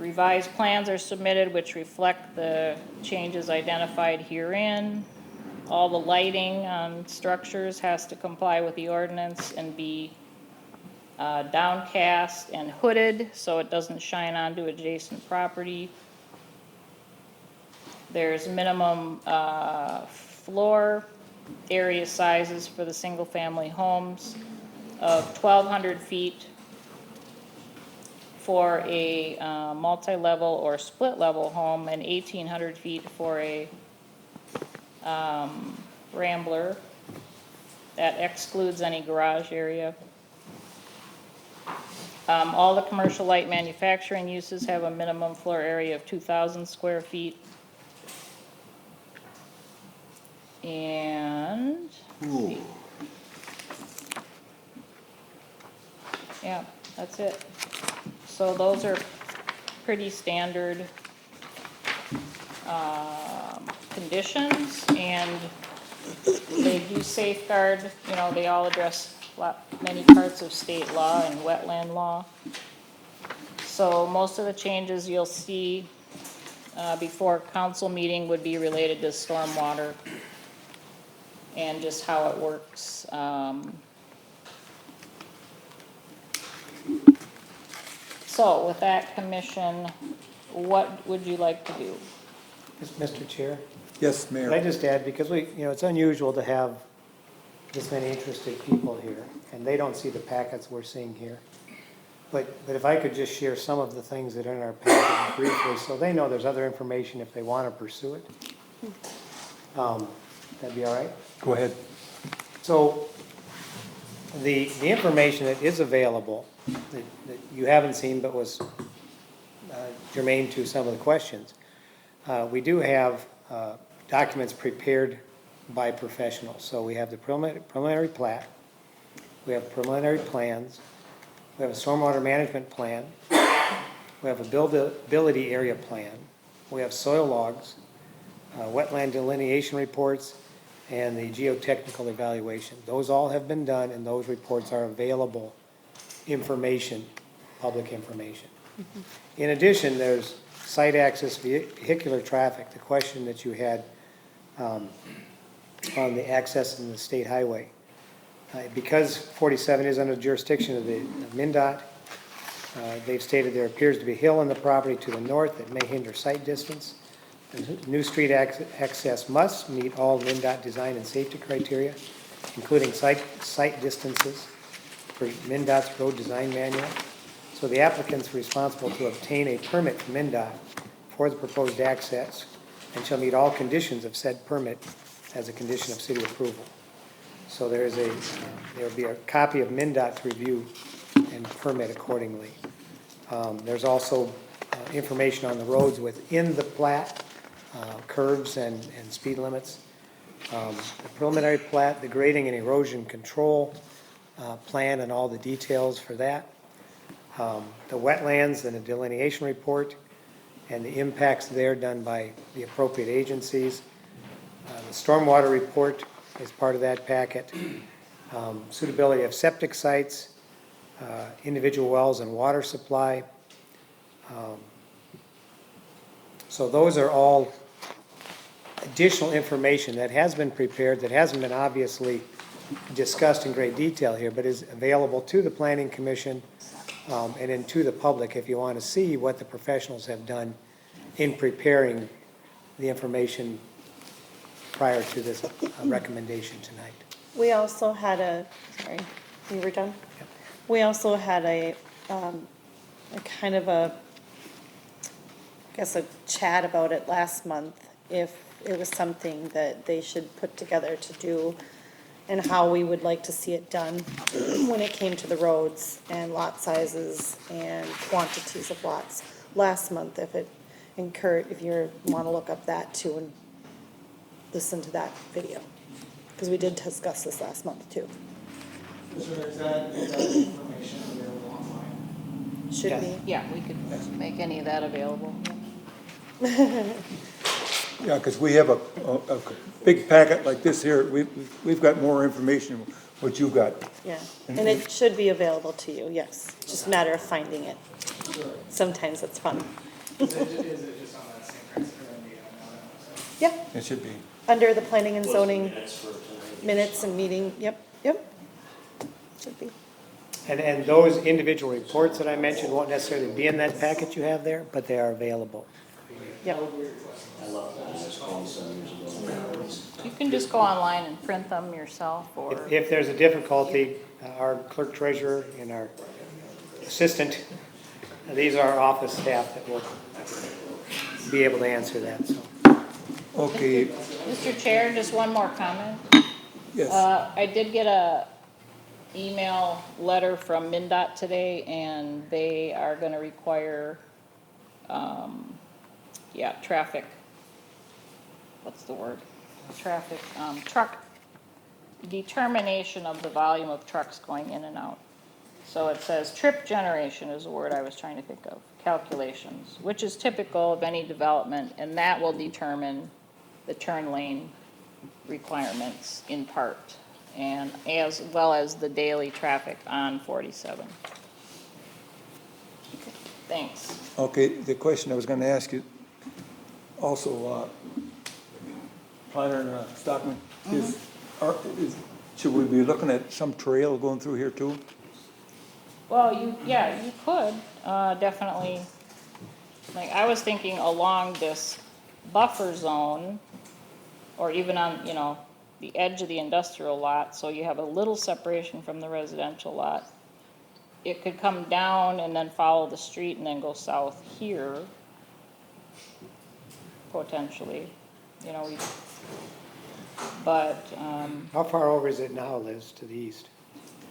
Revised plans are submitted which reflect the changes identified herein. All the lighting on structures has to comply with the ordinance and be downcast and hooded so it doesn't shine onto adjacent property. There's minimum floor area sizes for the single-family homes of 1,200 feet for a multi-level or split-level home and 1,800 feet for a rambler. That excludes any garage area. All the commercial light manufacturing uses have a minimum floor area of 2,000 square feet. And, yeah, that's it. So those are pretty standard conditions, and they do safeguard, you know, they all address many parts of state law and wetland law. So most of the changes you'll see before council meeting would be related to stormwater and just how it works. So with that, commission, what would you like to do? Mr. Chair? Yes, Mayor. Can I just add, because it's unusual to have this many interested people here, and they don't see the packets we're seeing here. But if I could just share some of the things that are in our packet briefly, so they know there's other information if they want to pursue it. That'd be all right? Go ahead. So the information that is available, that you haven't seen but was germane to some of the questions, we do have documents prepared by professionals. So we have the preliminary plat, we have preliminary plans, we have a stormwater management plan, we have a buildability area plan, we have soil logs, wetland delineation reports, and the geotechnical evaluation. Those all have been done, and those reports are available information, public information. In addition, there's site access, vehicular traffic, the question that you had on the access in the state highway. Because 47 is under jurisdiction of the MnDOT, they've stated there appears to be a hill in the property to the north that may hinder site distance. The new street access must meet all MnDOT design and safety criteria, including site distances for MnDOT's road design manual. So the applicant's responsible to obtain a permit from MnDOT for the proposed access and shall meet all conditions of said permit as a condition of city approval. So there will be a copy of MnDOT to review and permit accordingly. There's also information on the roads within the plat, curves and speed limits. The preliminary plat, the grading and erosion control plan and all the details for that. The wetlands and the delineation report and the impacts there done by the appropriate agencies. The stormwater report is part of that packet. Suitability of septic sites, individual wells and water supply. So those are all additional information that has been prepared, that hasn't been obviously discussed in great detail here, but is available to the Planning Commission and then to the public if you want to see what the professionals have done in preparing the information prior to this recommendation tonight. We also had sorry, you were done? Yep. We also had a kind of a chat about it last month, if it was something that they should put together to do and how we would like to see it done when it came to the roads and lot sizes and quantities of lots. Last month, if you want to look up that too and listen to that video, because we did discuss this last month too. Is that information available online? Should be. Yeah, we could make any of that available. Yeah, because we have a big packet like this here. We've got more information than what you've got. Yeah, and it should be available to you, yes. Just a matter of finding it. Sometimes it's fun. Is it just on that same principle or the, Yeah, It should be. under the planning and zoning Minutes for tonight. minutes and meeting, yep, yep. Should be. And those individual reports that I mentioned won't necessarily be in that packet you have there, but they are available. Yep. I love that. It's 27 years ago. You can just go online and print them yourself, or, If there's a difficulty, our clerk treasurer and our assistant, these are our office staff that will be able to answer that, so. Okay, Mr. Chair, just one more comment. yes. I did get a email letter from MinDOT today, and they are gonna require, traffic, what's the word? Traffic, truck, determination of the volume of trucks going in and out. So it says trip generation is the word I was trying to think of, calculations, which is typical of any development, and that will determine the turn lane requirements in part, and as well as the daily traffic on 47. Thanks. Okay, the question I was gonna ask you, also, Planner Stockman, should we be looking at some trail going through here too? Well, you could, definitely, like, I was thinking along this buffer zone, or even on, the edge of the industrial lot, so you have a little separation from the residential lot. It could come down and then follow the street and then go south here, potentially, but, How far over is it now, Liz, to the east?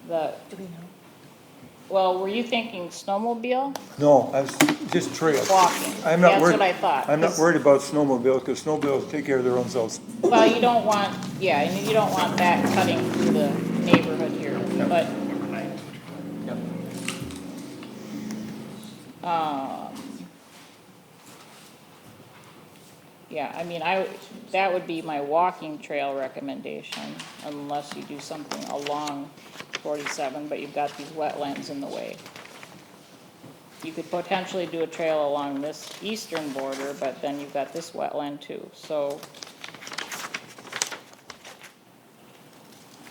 the, Do we know? well, were you thinking snowmobile? No, I was just trail. Walking. I'm not That's worried. what I thought, I'm not 'cause- worried about snowmobiles, because snowmobiles take care of their own selves. Well, you don't want, and you don't want that cutting through the neighborhood here, but, that would be my walking trail recommendation, unless you do something along 47, but you've got these wetlands in the way. You could potentially do a trail along this eastern border, but then you've got this wetland too, so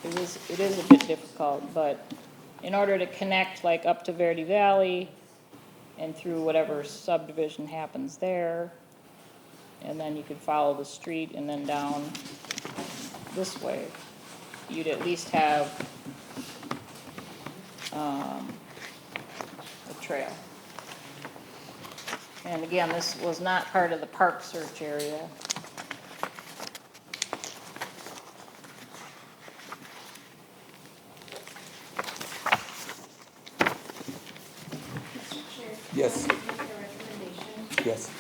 it is a bit difficult, but in order to connect like up to Verde Valley and through whatever subdivision happens there, and then you could follow the street and then down this way, you'd at least have a trail. And again, this was not part of the park search area. Yes. Can I make a recommendation? Yes.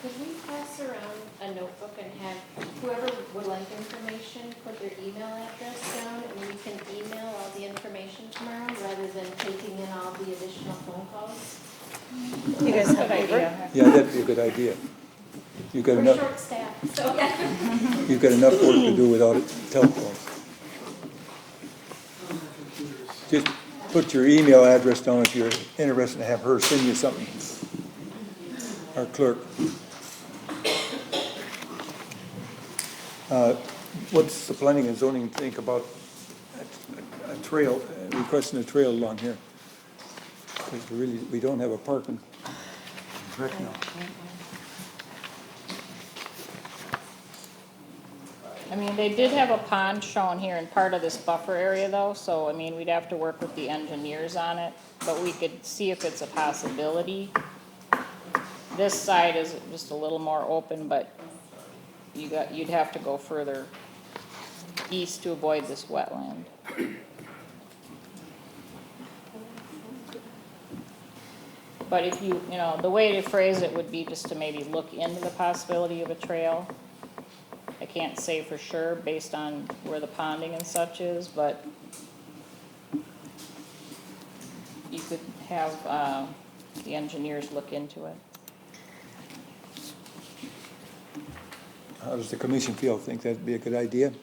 Could we pass around a notebook and have whoever would like information put their email address down, and we can email all the information tomorrow rather than taking in all the additional phone calls? You guys have Good paper? idea. Yeah, that'd be a good idea. You've got We're enough, short-staffed, so yeah. you've got enough work to do without telephones. Just put your email address down if you're interested to have her send you something. Our clerk. What's the planning and zoning think about a trail, requesting a trail along here? Because we don't have a parking right now. They did have a pond shown here in part of this buffer area though, so we'd have to work with the engineers on it, but we could see if it's a possibility. This side is just a little more open, but you'd have to go further east to avoid this wetland. But if the way to phrase it would be just to maybe look into the possibility of a trail. I can't say for sure based on where the ponding and such is, but you could have the engineers look into it. How does the commission feel? Think that'd be a good idea?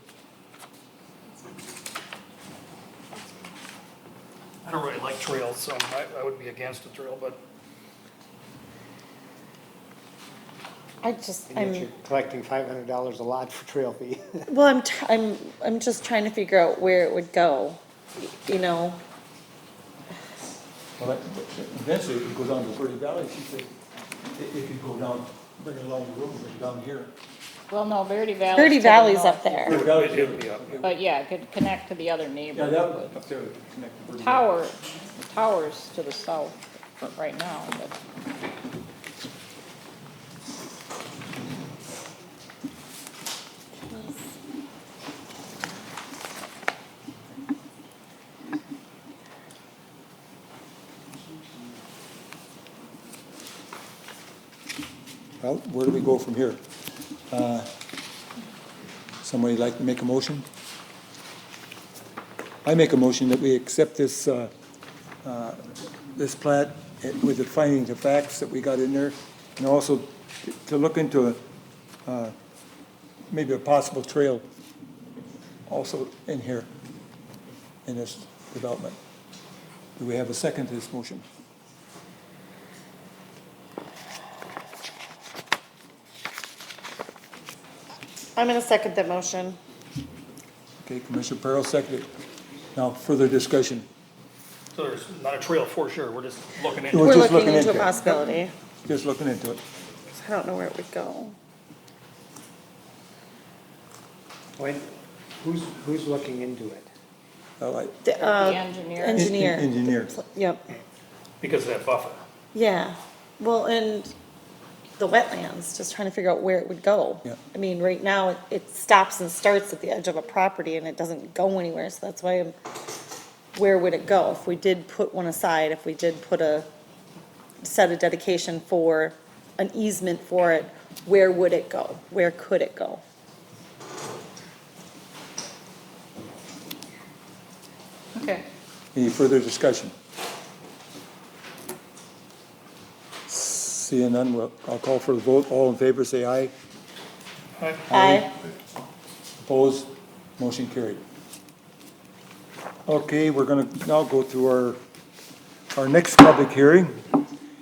I don't really like trails, so I would be against a trail, but I just, And yet you're collecting $500 a lot for trail fee. well, I'm just trying to figure out where it would go, you know? Well, eventually it goes down to Verde Valley, she said, it could go down, bring it along the road, bring it down here. Well, no, Verde Valley's Verde to the Valley's north. up there. Verde Valley, It would be up. But yeah, it could connect to the other yeah, neighborhood. that would, up there, would connect to Verde Valley. Tower's to the south right now, but. Well, where do we go from here? Somebody like to make a motion? I make a motion that we accept this, this plat with the findings of facts that we got in there, and also to look into maybe a possible trail also in here, in this development. Do we have a second to this motion? I'm gonna second the motion. Okay, Commissioner Pearl seconded. Now, further discussion. So there's not a trail for sure, we're just looking We're into We're it. just looking looking into a into it. possibility. Just looking into it. I don't know where it would go. Who's looking into it? The The engineer. engineer. Engineer. Yep, Because of that buffer. yeah. Well, and the wetlands, just trying to figure out where it would go. Yeah. I mean, right now, it stops and starts at the edge of a property and it doesn't go anywhere, so that's why where would it go? If we did put one aside, if we did put set a dedication for an easement for it, where would it go? Where could it go? Okay. Any further discussion? Seeing none, I'll call for the vote. All in favor, say aye. Aye. Opposed? Motion carried. Okay, we're gonna now go to our next public hearing.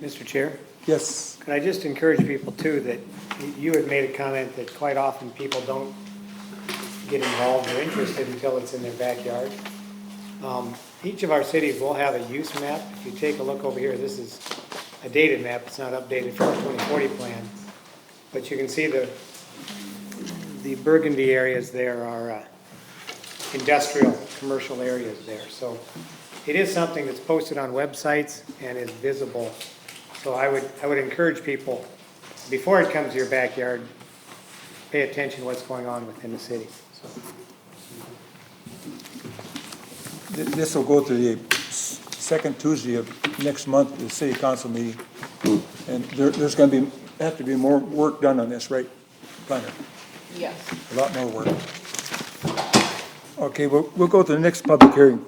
Mr. Chair, Yes, could I just encourage people too, that you had made a comment that quite often people don't get involved or interested until it's in their backyard. Each of our cities will have a use map. If you take a look over here, this is a dated map, it's not updated for the 2040 plan. But you can see the burgundy areas there are industrial, commercial areas there. So it is something that's posted on websites and is visible. So I would encourage people, before it comes to your backyard, pay attention to what's going on within the city. So, this will go to the second Tuesday of next month, the city council meeting. And there's gonna have to be more work done on this, right, planner? Yes. A lot more work. Okay, we'll go to the next public hearing.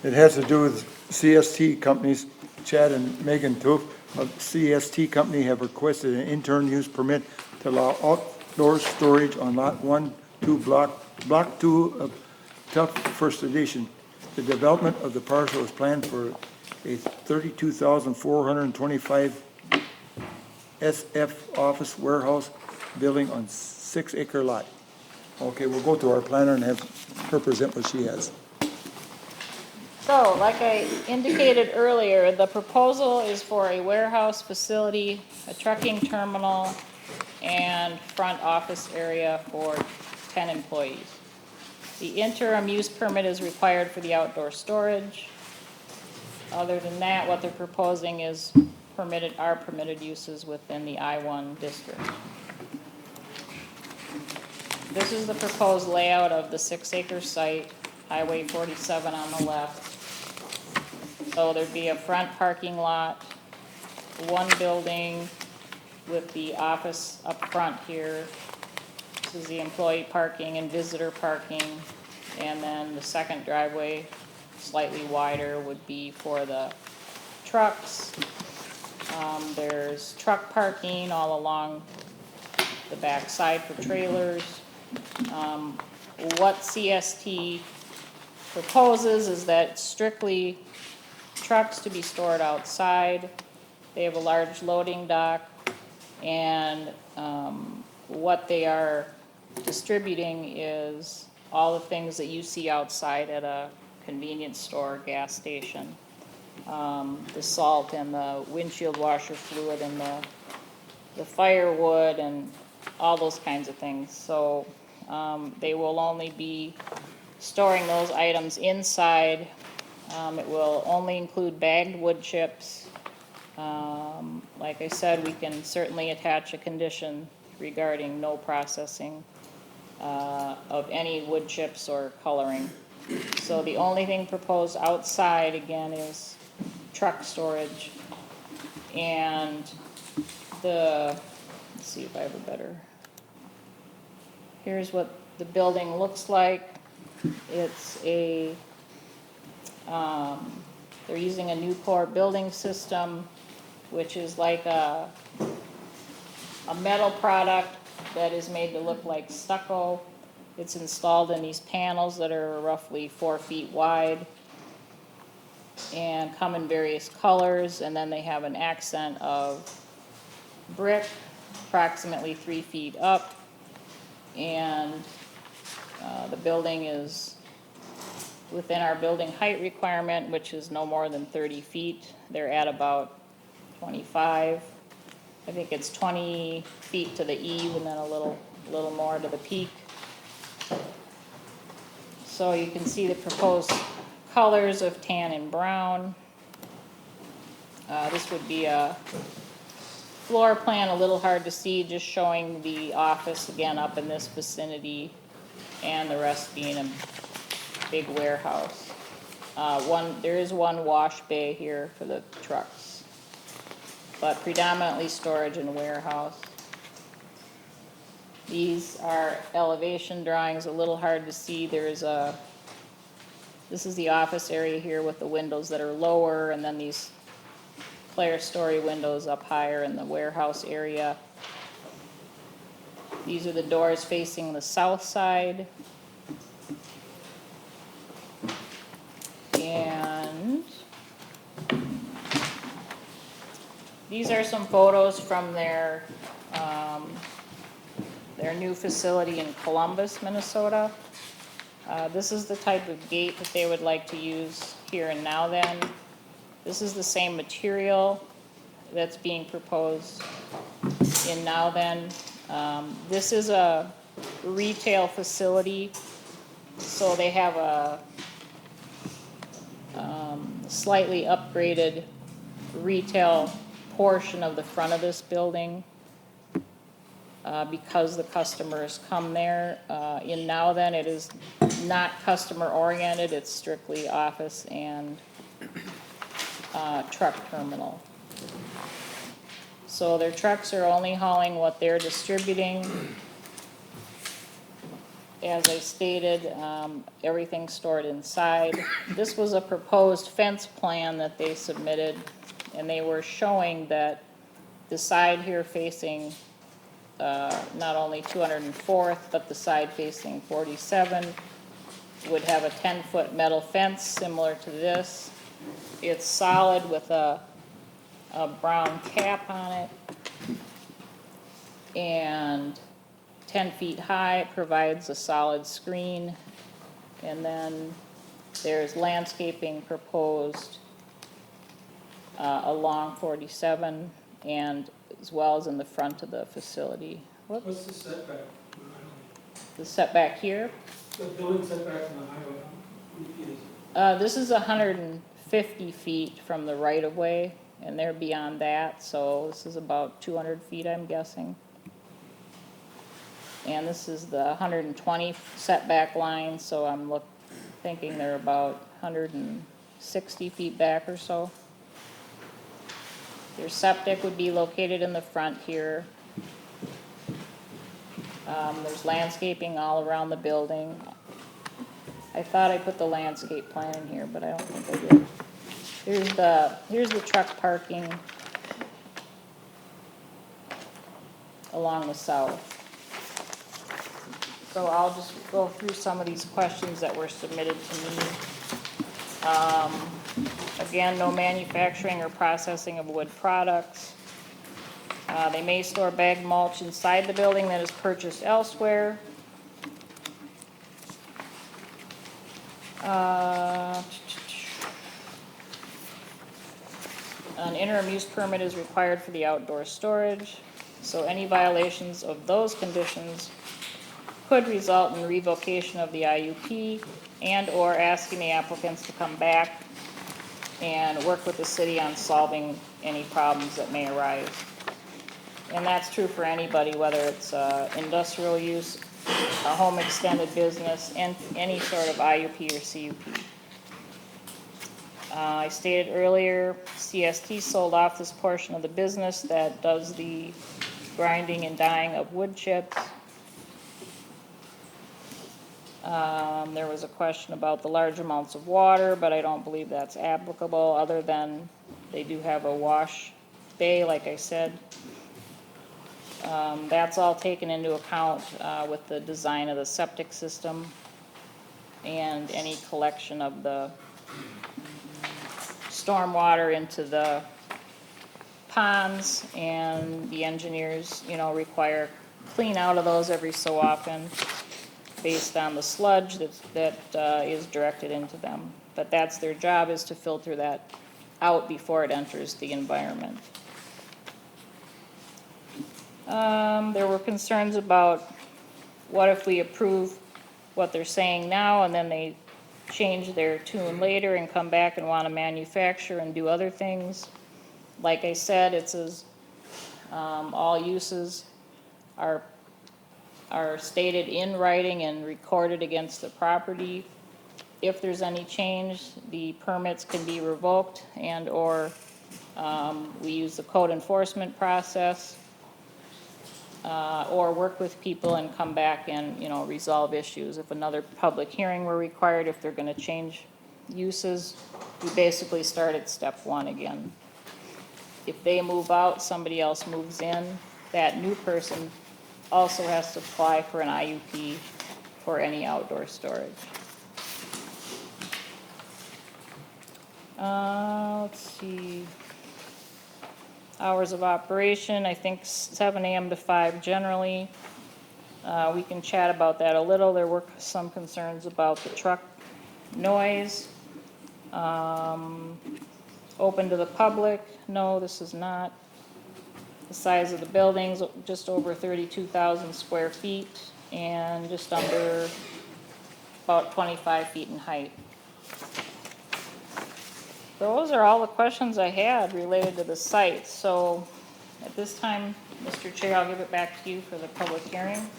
It has to do with CST companies. Chad and Megan Toof of CST Company have requested an interim use permit to allow outdoor storage on lot 1-2 block 2 of Tuff First Edition. The development of the parcel is planned for a 32,425 SF office warehouse building on 6-acre lot. Okay, we'll go to our planner and have her present what she has. So, like I indicated earlier, the proposal is for a warehouse facility, a trucking terminal, and front office area for 10 employees. The interim use permit is required for the outdoor storage. Other than that, what they're proposing is permitted uses within the I-1 district. This is the proposed layout of the 6-acre site, Highway 47 on the left. So there'd be a front parking lot, one building with the office up front here. This is the employee parking and visitor parking. And then the second driveway, slightly wider, would be for the trucks. There's truck parking all along the back side for trailers. What CST proposes is that strictly trucks to be stored outside. They have a large loading dock And what they are distributing is all the things that you see outside at a convenience store, gas station. The salt and the windshield washer fluid and the firewood and all those kinds of things. So they will only be storing those items inside. It will only include bagged wood chips. Like I said, we can certainly attach a condition regarding no processing of any wood chips or coloring. So the only thing proposed outside, again, is truck storage. And let's see if I have a better, here's what the building looks like. It's they're using a new core building system, which is like a metal product that is made to look like stucco. It's installed in these panels that are roughly 4 feet wide and come in various colors, and then they have an accent of brick approximately 3 feet up, and the building is within our building height requirement, which is no more than 30 feet. They're at about 25. I think it's 20 feet to the eave and then a little more to the peak. So you can see the proposed colors of tan and brown. This would be a floor plan, a little hard to see, just showing the office again up in this vicinity and the rest being a big warehouse. There is one wash bay here for the trucks, but predominantly storage and warehouse. These are elevation drawings, a little hard to see. This is the office area here with the windows that are lower, and then these clerestory windows up higher in the warehouse area. These are the doors facing the south side. And these are some photos from their new facility in Columbus, Minnesota. This is the type of gate that they would like to use here and now then. This is the same material that's being proposed in now then. This is a retail facility, so they have a slightly upgraded retail portion of the front of this building because the customers come there. In now then, it is not customer oriented, it's strictly office and truck terminal. So their trucks are only hauling what they're distributing. As I stated, everything's stored inside. This was a proposed fence plan that they submitted, and they were showing that the side here facing not only 204th, but the side facing 47 would have a 10-foot metal fence similar to this. It's solid with a brown cap on it, and 10 feet high. It provides a solid screen, and then there's landscaping proposed along 47 and as well as in the front of the facility. What's the setback? The setback here, The building setback from the highway, how many feet is it? this is 150 feet from the right-of-way, and they're beyond that, so this is about 200 feet, I'm guessing. And this is the 120 setback line, so I'm thinking they're about 160 feet back or so. Their septic would be located in the front here. There's landscaping all around the building. I thought I put the landscape plan in here, but I don't think I did. Here's the truck parking along the south. So I'll just go through some of these questions that were submitted to me. Again, no manufacturing or processing of wood products. They may store bag mulch inside the building that is purchased elsewhere. An interim use permit is required for the outdoor storage, so any violations of those conditions could result in revocation of the IUP and/or asking the applicants to come back and work with the city on solving any problems that may arise. And that's true for anybody, whether it's industrial use, a home extended business, and any sort of IUP or CUP. I stated earlier, CST sold off this portion of the business that does the grinding and dyeing of wood chips. There was a question about the large amounts of water, but I don't believe that's applicable, other than they do have a wash bay, like I said. That's all taken into account with the design of the septic system and any collection of the stormwater into the ponds, and the engineers, require clean out of those every so often based on the sludge that is directed into them. But that's their job, is to filter that out before it enters the environment. There were concerns about what if we approve what they're saying now and then they change their tune later and come back and want to manufacture and do other things. Like I said, it says all uses are stated in writing and recorded against the property. If there's any change, the permits can be revoked and/or we use the code enforcement process. Or work with people and come back and, resolve issues. If another public hearing were required, if they're gonna change uses, we basically start at step one again. If they move out, somebody else moves in, that new person also has to apply for an IUP for any outdoor storage. Let's see. Hours of operation, I think 7 a.m. to 5 generally. We can chat about that a little. There were some concerns about the truck noise. Open to the public, no, this is not. The size of the buildings, just over 32,000 square feet and just under about 25 feet in height. Those are all the questions I had related to the site. So at this time, Mr. Chair, I'll give it back to you for the public hearing.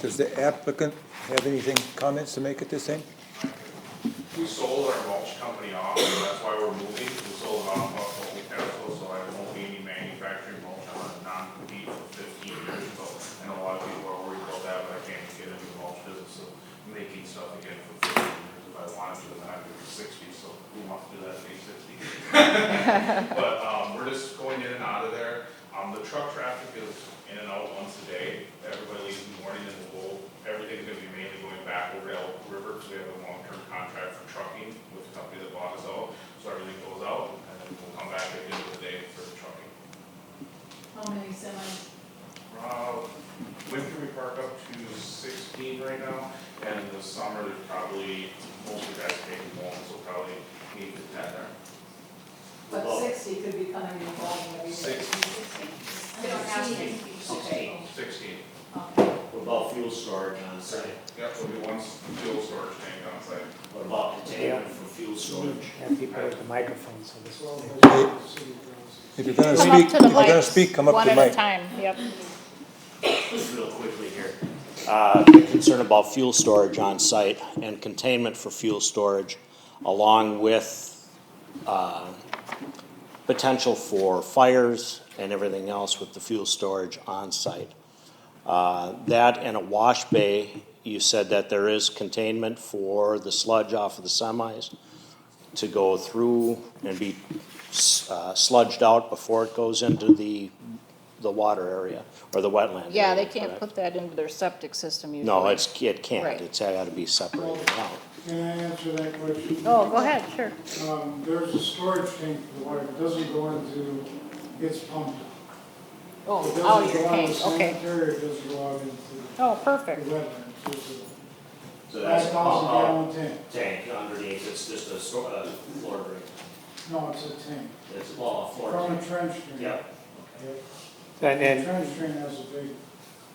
Does the applicant have anything, comments to make at this time? We sold our mulch company off, and that's why we're moving. We sold it off of Old Castle, so I won't be any manufacturing mulch on a non-compete for 15 years. So I know a lot of people are worried about that, but I can't get into the mulch business of making stuff again for 15 years. If I wanted to, then I'd be 60, so who wants to do that at age 60? But we're just going in and out of there. The truck traffic is in and out once a day. Everybody leaves in the morning, and everything's going to be mainly going back over Elk River, because we have a long-term contract for trucking with the company that bought us out. So everything goes out, and then we'll come back at the end of the day for the trucking. How many semis? Winter we park up to 16 right now, and in the summer there's probably, most of the guys taking home, so probably 8 to 10 there. But 60 could be coming and going every day. 60. We don't have to. 16. What about fuel storage on site? Yep, there'll be one fuel storage tank on site. What about containment for fuel storage? And people with the microphone, so this If you're gonna Come up speak, to the if you're gonna mics, speak, come up to one the at a mic. time, yep. Just real quickly here. The concern about fuel storage on site and containment for fuel storage, along with potential for fires and everything else with the fuel storage on site. That and a wash bay, you said that there is containment for the sludge off of the semis to go through and be sludged out before it goes into the water area or the wetland. Yeah, they area, can't correct? put that into their septic system usually. No, it can't. Right. It's got to be separated out. Can I answer that question? Oh, go ahead, sure. There's a storage tank for the water, it doesn't go into, it's pumped. Oh, It out of doesn't your go out tank, into okay. sanitary, it doesn't go out into Oh, the perfect. wetland. It's So a that's 5,000 gallon tank. tank underneath, it's just a floor drain. No, it's a tank. It's, well, a floor From a drain. trench drain. Yep. Yep. And The then trench drain has a big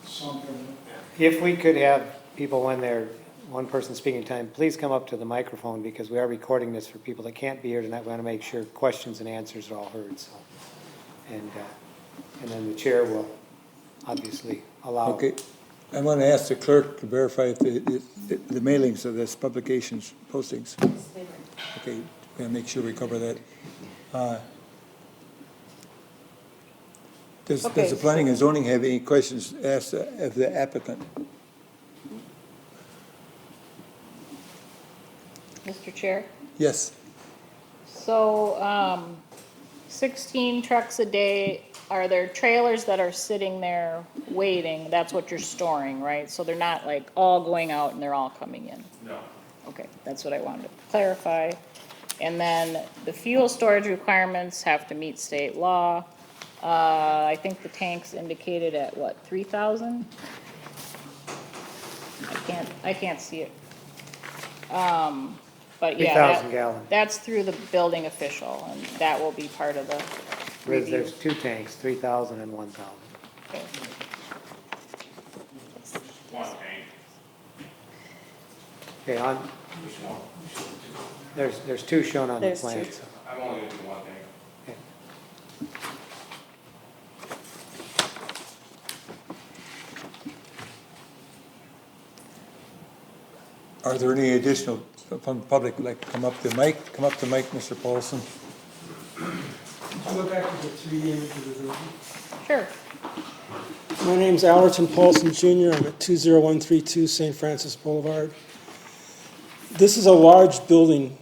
sump in it. if we could have people when they're, one person speaking time, please come up to the microphone because we are recording this for people that can't be here tonight. We want to make sure questions and answers are all heard, so. And then the chair will obviously allow. Okay, I want to ask the clerk to verify if the mailings of this publications, postings. Okay, we'll make sure we cover that. Does Okay, the planning and zoning have any questions asked of the applicant? Mr. Chair? Yes. So, 16 trucks a day, are there trailers that are sitting there waiting? That's what you're storing, right? So they're not like all going out and they're all coming in? No. Okay, that's what I wanted to clarify. And then the fuel storage requirements have to meet state law. I think the tank's indicated at what, 3,000? I can't see it. But yeah, 3,000 gallon. that's through the building official, and that will be part of the review. There's two tanks, 3,000 and 1,000. Okay. One tank. Okay, on, there's two shown on the There's plan, two. so. I'm only gonna do one tank. Okay. Are there any additional from the public, like come up to mic, Mr. Paulson? Go back to the 3D image of the building. Sure. My name's Allerton Paulson Jr. I'm at 20132 St. Francis Boulevard. This is a large building.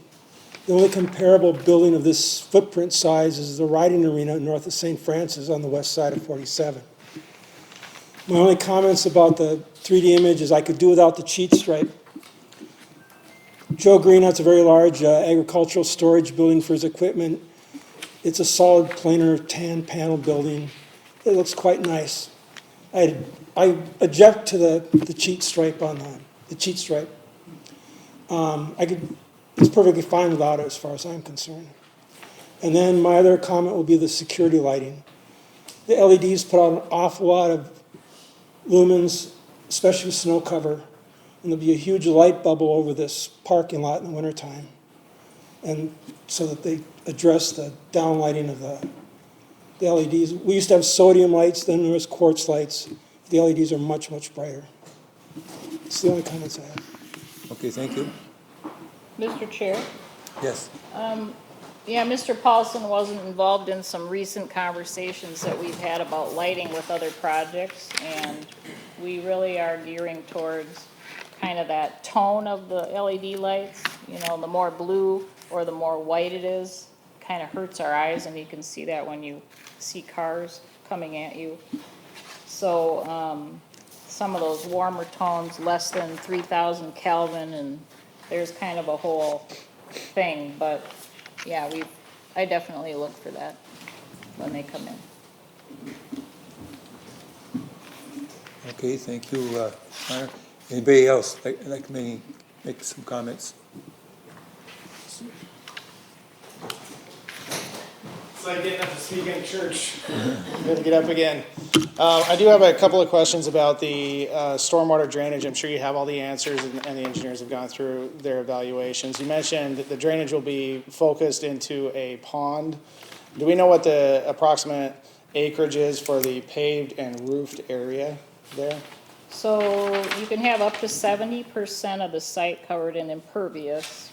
The only comparable building of this footprint size is the riding arena north of St. Francis on the west side of 47. My only comments about the 3D image is I could do without the cheat stripe. Joe Green has a very large agricultural storage building for his equipment. It's a solid planar tan panel building. It looks quite nice. I object to the cheat stripe on the cheat stripe. It's perfectly fine without it as far as I'm concerned. And then my other comment will be the security lighting. The LEDs put out an awful lot of lumens, especially with snow cover. And there'll be a huge light bubble over this parking lot in the wintertime. And so that they address the downlighting of the LEDs. We used to have sodium lights, then there was quartz lights. The LEDs are much, much brighter. It's the only comments I have. Okay, thank you. Mr. Chair? Yes. Yeah, Mr. Paulson wasn't involved in some recent conversations that we've had about lighting with other projects, and we really are gearing towards kind of that tone of the LED lights. You know, the more blue or the more white it is, kind of hurts our eyes, and you can see that when you see cars coming at you. So some of those warmer tones, less than 3,000 Kelvin, and there's kind of a whole thing. But yeah, I definitely look for that when they come in. Okay, thank you, Connor. Anybody else like me make some comments? It's like getting up to speak in church. Got to get up again. I do have a couple of questions about the stormwater drainage. I'm sure you have all the answers, and the engineers have gone through their evaluations. You mentioned that the drainage will be focused into a pond. Do we know what the approximate acreage is for the paved and roofed area there? So you can have up to 70% of the site covered in impervious,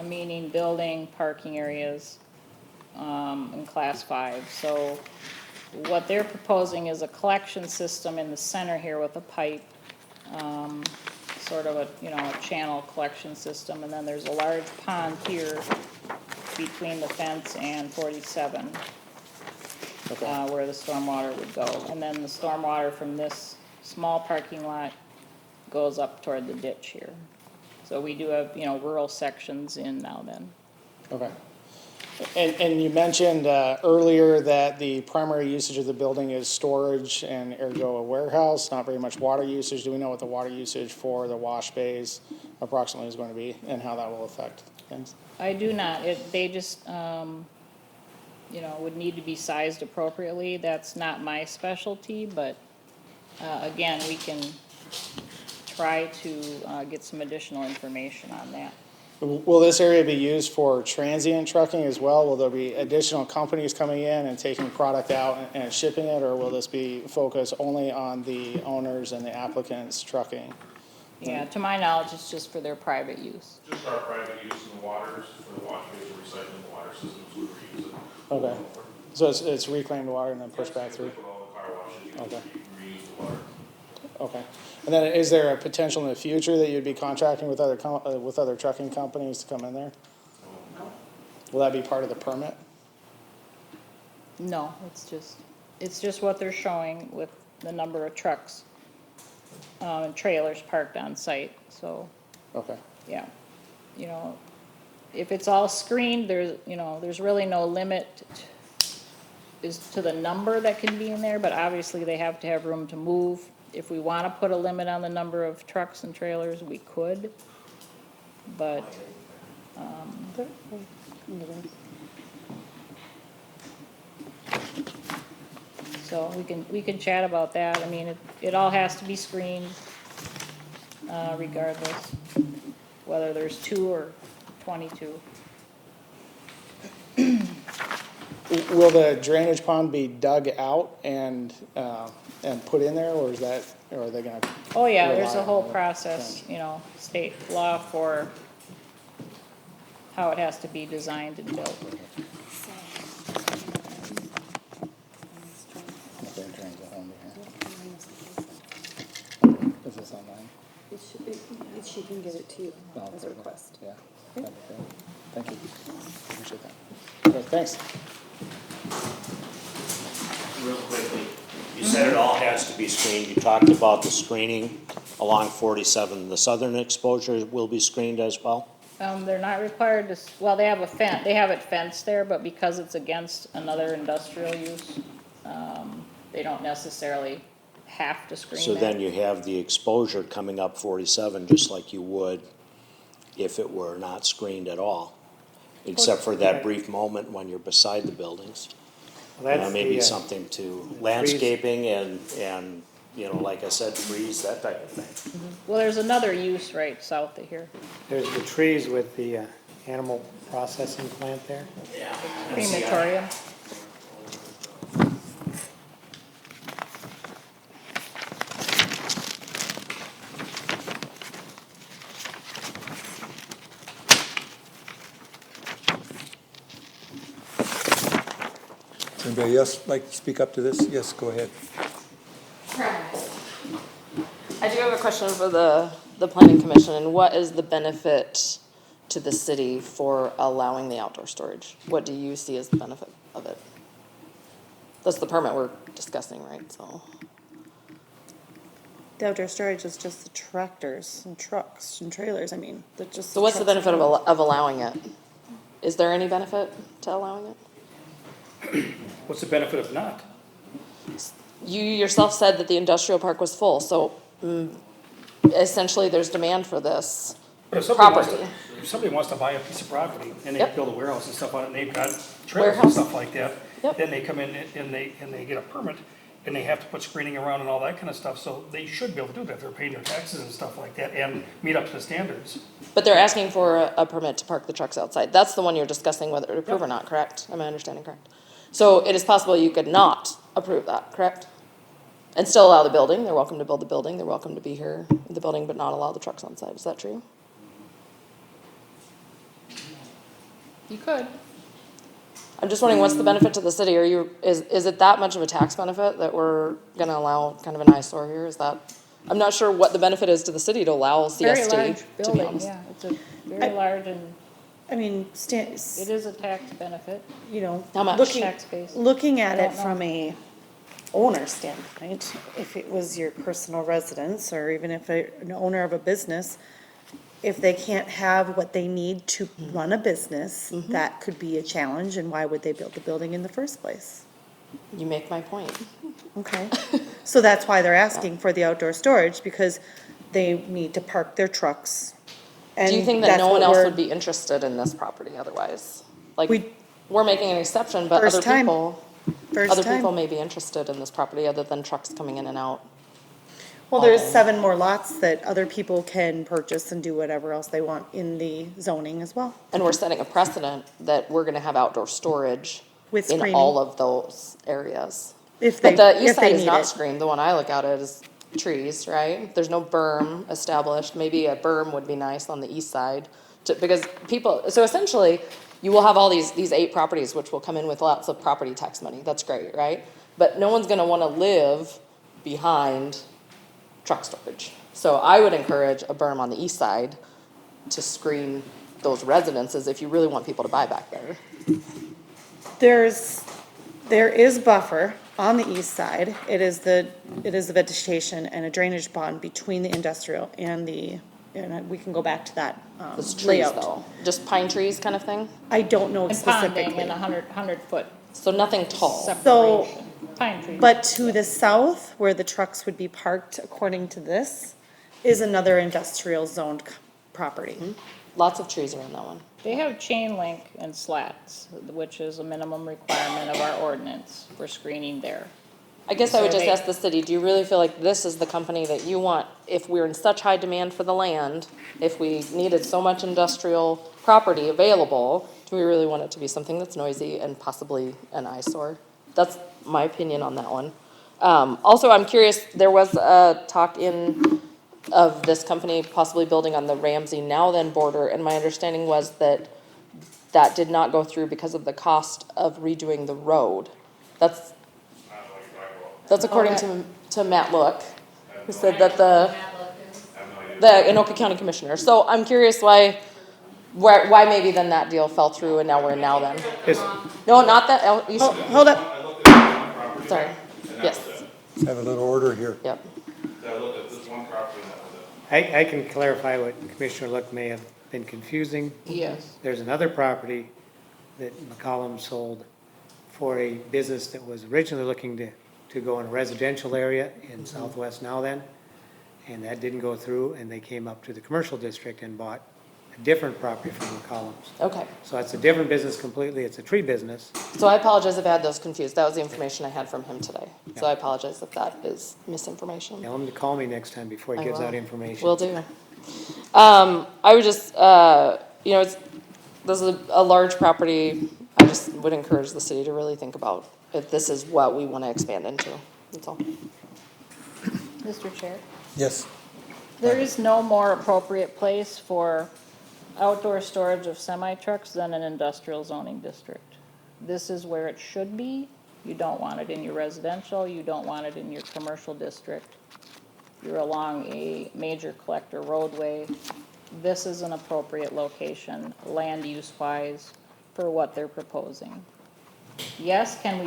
meaning building, parking areas, in class 5. So what they're proposing is a collection system in the center here with a pipe, sort of a channel collection system, and then there's a large pond here between the fence and 47, where the stormwater would go. And then the stormwater from this small parking lot goes up toward the ditch here. So we do have, rural sections in now then. Okay. And you mentioned earlier that the primary usage of the building is storage and ergo a warehouse, not very much water usage. Do we know what the water usage for the wash bays approximately is going to be and how that will affect things? I do not, they just, you know, would need to be sized appropriately. That's not my specialty, but, again, we can try to, get some additional information on that. Will this area be used for transient trucking as well? Will there be additional companies coming in and taking product out and shipping it? Or will this be focused only on the owners and the applicants trucking? Yeah, to my knowledge, it's just for their private use. Just our private use in the waters, for the wash bays, recycling water systems, we reuse it. Okay, so it's reclaimed water and then pushed back through? With all the car washes, you can Okay. reuse the water. Okay. And then is there a potential in the future that you'd be contracting with other trucking companies to come in there? Will that be part of the permit? No, it's just what they're showing with the number of trucks, and trailers parked on site, so, Okay. yeah. You know, if it's all screened, there's really no limit as to the number that can be in there, but obviously they have to have room to move. If we wanna put a limit on the number of trucks and trailers, we could, but, so we can chat about that. I mean, it all has to be screened, regardless, whether there's 2 or 22. Will the drainage pond be dug out and put in there, or are they gonna? Oh, yeah, there's rely a whole on the process, trench? you know, state law for how it has to be designed and built. Okay, drains at home here. Is this online? She can give it to you Oh, as a request. Yeah. That'd be great. Thank you. Appreciate that. Okay, thanks. Real quickly, You said it all has to be screened. You talked about the screening along 47. The southern exposure will be screened as well? They're not required to, well, they have they have it fenced there, but because it's against another industrial use, they don't necessarily have to screen So that. then you have the exposure coming up 47, just like you would if it were not screened at all, except for that brief moment when you're beside the buildings. Well, that's Maybe the, something to landscaping and, you know, like I said, trees, that type of thing. Well, there's another use right south of here, there's the trees with the animal processing plant there. crematorium. Anybody else like to speak up to this? Yes, go ahead. I do have a question for the planning commission, and what is the benefit to the city for allowing the outdoor storage? What do you see as the benefit of it? That's the permit we're discussing, right, so. The outdoor storage is just the tractors and trucks and trailers, I mean, they're just. So what's the trucks benefit and- of allowing it? Is there any benefit to allowing it? What's the benefit of not? You yourself said that the industrial park was full, so essentially there's demand for this But if somebody wants property. to, if somebody wants to buy a piece of property and they Yep. build a warehouse and stuff on it, and they've got trailers and Warehouse. stuff like that, Yep. then they come in and they get a permit, and they have to put screening around and all that kind of stuff, so they should be able to do that, they're paying their taxes and stuff like that, and meet up to the standards. But they're asking for a permit to park the trucks outside. That's the one you're discussing whether to approve or not, correct? Am I understanding correct? So it is possible you could not approve that, correct? And still allow the building, they're welcome to build the building, they're welcome to be here in the building, but not allow the trucks on site, is that true? You could. I'm just wondering, what's the benefit to the city? Is it that much of a tax benefit that we're gonna allow kind of an eyesore here? Is that, I'm not sure what the benefit is to the city to allow Very CST, large to be building, honest. yeah, it's a very large and I mean, it is a tax benefit. you know. How much? looking- Tax base. Looking at it Don't know. from a owner standpoint, if it was your personal residence, or even if an owner of a business, if they can't have what they need to run a business, that could be a challenge, and why would they build the building in the first place? You make my point. Okay, so that's why they're asking for the outdoor storage, because they need to park their trucks. Do you And think that that's no one what else we're- would be interested in this property otherwise? Like, We- we're making an exception, but First other time. people, First other people time. may be interested in this property other than trucks coming in and out. Well, there's Okay. 7 more lots that other people can purchase and do whatever else they want in the zoning as well. And we're setting a precedent that we're gonna have outdoor storage With in screening. all of those areas. If But they, the east if they side is need not it. screened, the one I look at is trees, right? There's no berm established, maybe a berm would be nice on the east side. Because people, so essentially, you will have all these 8 properties, which will come in with lots of property tax money, that's great, right? But no one's gonna wanna live behind truck storage. So I would encourage a berm on the east side to screen those residences if you really want people to buy back there. There is buffer on the east side. It is the vegetation and a drainage pond between the industrial and and we can go back to that Those trees layout. though, just pine trees kind of thing? I don't know And specifically. ponding and 100-foot So nothing tall. separation. Pine trees. But to the south, where the trucks would be parked, according to this, is another industrial zoned property. Lots of trees around that one. They have chain link and slats, which is a minimum requirement of our ordinance for screening there. I guess I would So just they- ask the city, do you really feel like this is the company that you want? If we're in such high demand for the land, if we needed so much industrial property available, do we really want it to be something that's noisy and possibly an eyesore? That's my opinion on that one. Also, I'm curious, there was a talk of this company possibly building on the Ramsey now then border, and my understanding was that that did not go through because of the cost of redoing the road. That's according to Matt Look, who said that the Anoka County Commissioner. So I'm curious why maybe then that deal fell through and now we're in now then. Is- No, not that, Hold up. I looked at one property. sorry, and that yes, was it. Let's have a little order here. yep. I looked at this one property and that was it. I can clarify what Commissioner Look may have been confusing. Yes. There's another property that McCollum sold for a business that was originally looking to go in a residential area in southwest now then, and that didn't go through, and they came up to the commercial district and bought a different property from McCollum's. Okay, So it's a different business completely, it's a tree business. so I apologize if I had those confused. That was the information I had from him today. So I apologize if that is misinformation. Tell him to call me next time before he I gives will. out information. Will do. I would just, this is a large property. I just would encourage the city to really think about if this is what we want to expand into. That's all. Mr. Chair, Yes. there is no more appropriate place for outdoor storage of semi-trucks than an industrial zoning district. This is where it should be. You don't want it in your residential, you don't want it in your commercial district. You're along a major collector roadway. This is an appropriate location, land use wise, for what they're proposing. Yes, can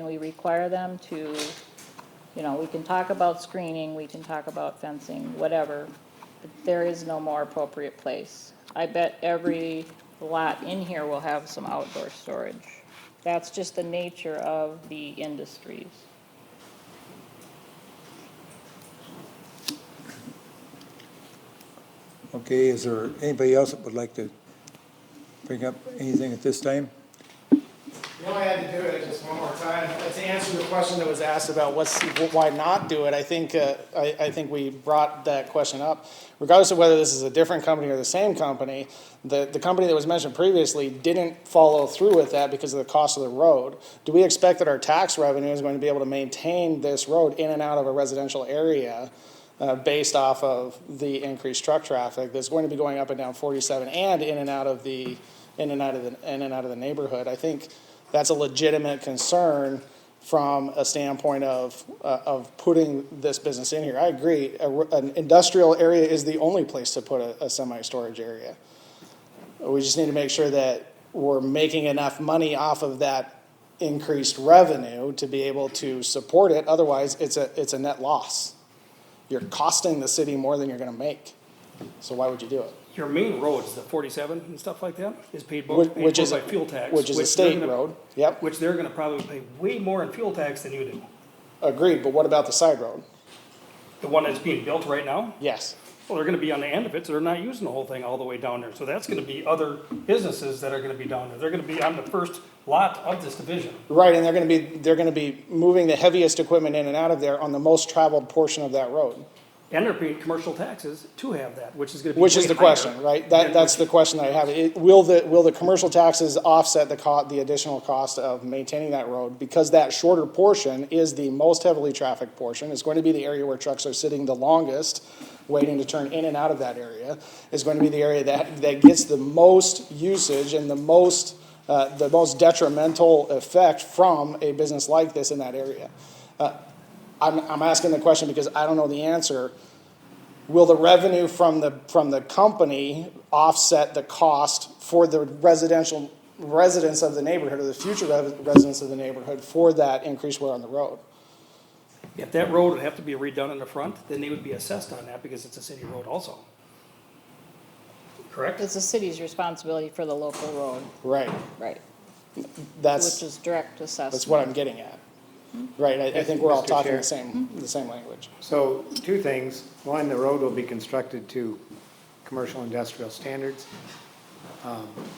we require them to, we can talk about screening, we can talk about fencing, whatever, but there is no more appropriate place. I bet every lot in here will have some outdoor storage. That's just the nature of the industries. Okay, is there anybody else that would like to bring up anything at this time? You know, I had to do it just one more time. To answer the question that was asked about why not do it, I think we brought that question up. Regardless of whether this is a different company or the same company, the company that was mentioned previously didn't follow through with that because of the cost of the road. Do we expect that our tax revenue is going to be able to maintain this road in and out of a residential area based off of the increased truck traffic that's going to be going up and down 47 and in and out of the neighborhood? I think that's a legitimate concern from a standpoint of putting this business in here. I agree, an industrial area is the only place to put a semi-storage area. We just need to make sure that we're making enough money off of that increased revenue to be able to support it. Otherwise, it's a net loss. You're costing the city more than you're gonna make. So why would you do it? Your main roads, the 47 and stuff like that, is paid Which paid for is, by fuel tax. which is a they're state gonna- road, yep, Which they're gonna probably pay way more in fuel tax than you do. agreed, but what about the side road? The one that's being built right now, Yes, well, they're gonna be on the end of it, so they're not using the whole thing all the way down there. So that's gonna be other businesses that are gonna be down there. They're gonna be on the first lot of this division. right, and they're gonna be moving the heaviest equipment in and out of there on the most traveled portion of that road. And they're paying commercial taxes to have that, which is gonna be Which is way the higher question, right? than That's what the question that I have. Will the commercial taxes offset the additional cost of maintaining that road? Because that shorter portion is the most heavily trafficked portion. It's going to be the area where trucks are sitting the longest, waiting to turn in and out of that area. It's going to be the area that gets the most usage and the most detrimental effect from a business like this in that area. I'm asking the question because I don't know the answer. Will the revenue from the company offset the cost for the residents of the neighborhood or the future residents of the neighborhood for that increased wear on the road? If that road would have to be redone in the front, then they would be assessed on that because it's a city road also. Correct? It's the city's responsibility for the local road, Right. right, That's which is direct assessment. that's what I'm getting at. Right. I think we're all Mr. talking Chair. the same language. So, two things. One, the road will be constructed to commercial industrial standards.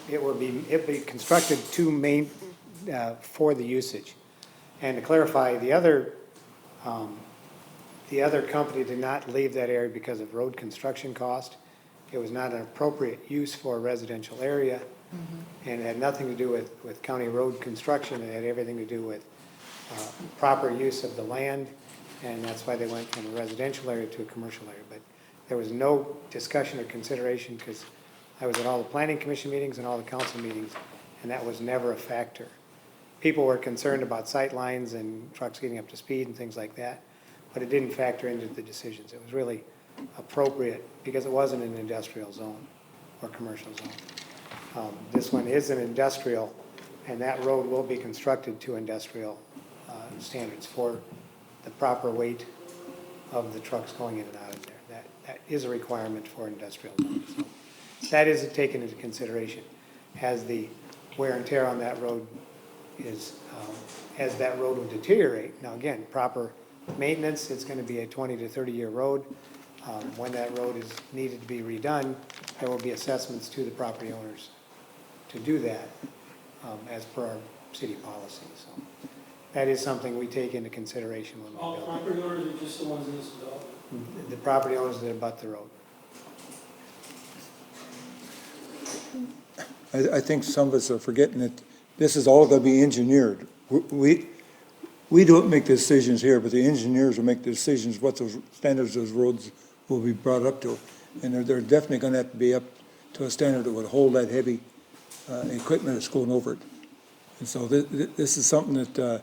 It'll be constructed for the usage. And to clarify, the other company did not leave that area because of road construction cost. It was not an appropriate use for a residential area. And it had nothing to do with county road construction. It had everything to do with proper use of the land, and that's why they went from a residential area to a commercial area. But there was no discussion or consideration, because I was at all the planning commission meetings and all the council meetings, and that was never a factor. People were concerned about sight lines and trucks getting up to speed and things like that, but it didn't factor into the decisions. It was really appropriate because it wasn't an industrial zone or commercial zone. This one is an industrial, and that road will be constructed to industrial standards for the proper weight of the trucks going in and out of there. That is a requirement for industrial zones. So that is taken into consideration as the wear and tear on that road is, as that road will deteriorate. Now again, proper maintenance, it's going to be a 20 to 30-year road. When that road is needed to be redone, there will be assessments to the property owners to do that as per our city policy. So that is something we take into consideration when we All build property owners are just the ones in this development? it. The property owners that abut the road. I think some of us are forgetting that this is all gonna be engineered. We don't make the decisions here, but the engineers will make the decisions what those standards those roads will be brought up to. And they're definitely gonna have to be up to a standard that would hold that heavy equipment that's going over it. And so this is something that,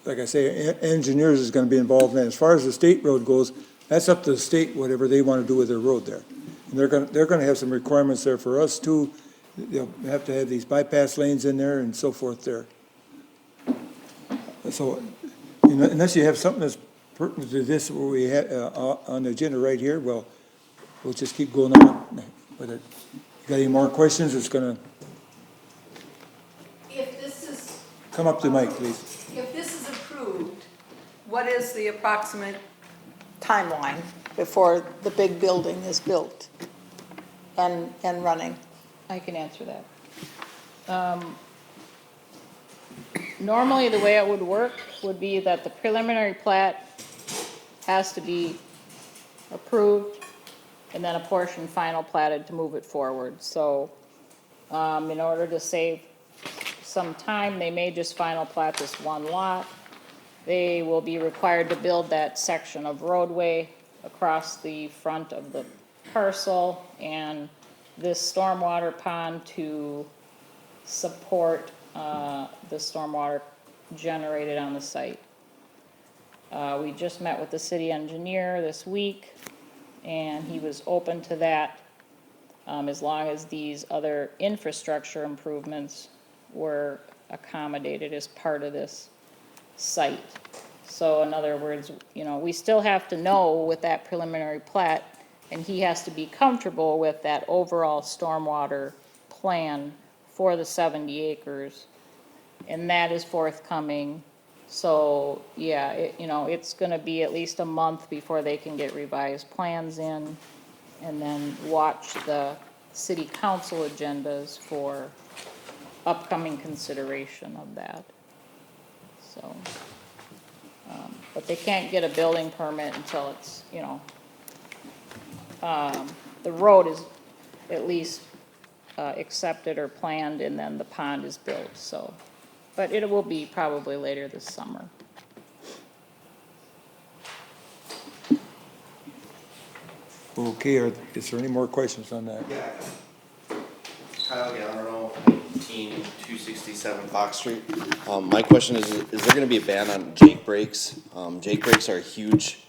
like I say, engineers is gonna be involved in. As far as the state road goes, that's up to the state, whatever they wanna do with their road there. And they're gonna have some requirements there for us too. They'll have to have these bypass lanes in there and so forth there. So, unless you have something that's pertinent to this, where we had, on the agenda right here, well, we'll just keep going on with it. Got any more questions? It's gonna, If this is, come up to the mic, please. if this is approved, What is the approximate timeline before the big building is built and running? I can answer that. Normally, the way it would work would be that the preliminary plat has to be approved, and then a portion final platted to move it forward. So, in order to save some time, they may just final plat this one lot. They will be required to build that section of roadway across the front of the parcel, and this stormwater pond to support the stormwater generated on the site. We just met with the city engineer this week, and he was open to that as long as these other infrastructure improvements were accommodated as part of this site. So in other words, we still have to know with that preliminary plat And he has to be comfortable with that overall stormwater plan for the 70 acres. And that is forthcoming. So, yeah, it's gonna be at least a month before they can get revised plans in, and then watch the city council agendas for upcoming consideration of that. So, but they can't get a building permit until it's, the road is at least accepted or planned, and then the pond is built, so. But it will be probably later this summer. Okay, is there any more questions on that? Yeah. Kyle Gallardo, 18267 Fox Street. My question is there gonna be a ban on jake brakes? Jake brakes are huge.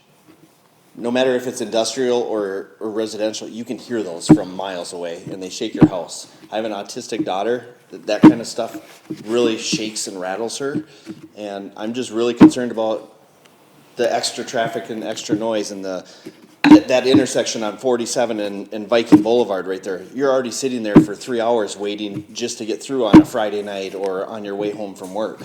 No matter if it's industrial or residential, you can hear those from miles away, and they shake your house. I have an autistic daughter, that kind of stuff really shakes and rattles her, and I'm just really concerned about the extra traffic and extra noise and that intersection on 47 and Viking Boulevard right there. You're already sitting there for 3 hours waiting just to get through on a Friday night or on your way home from work.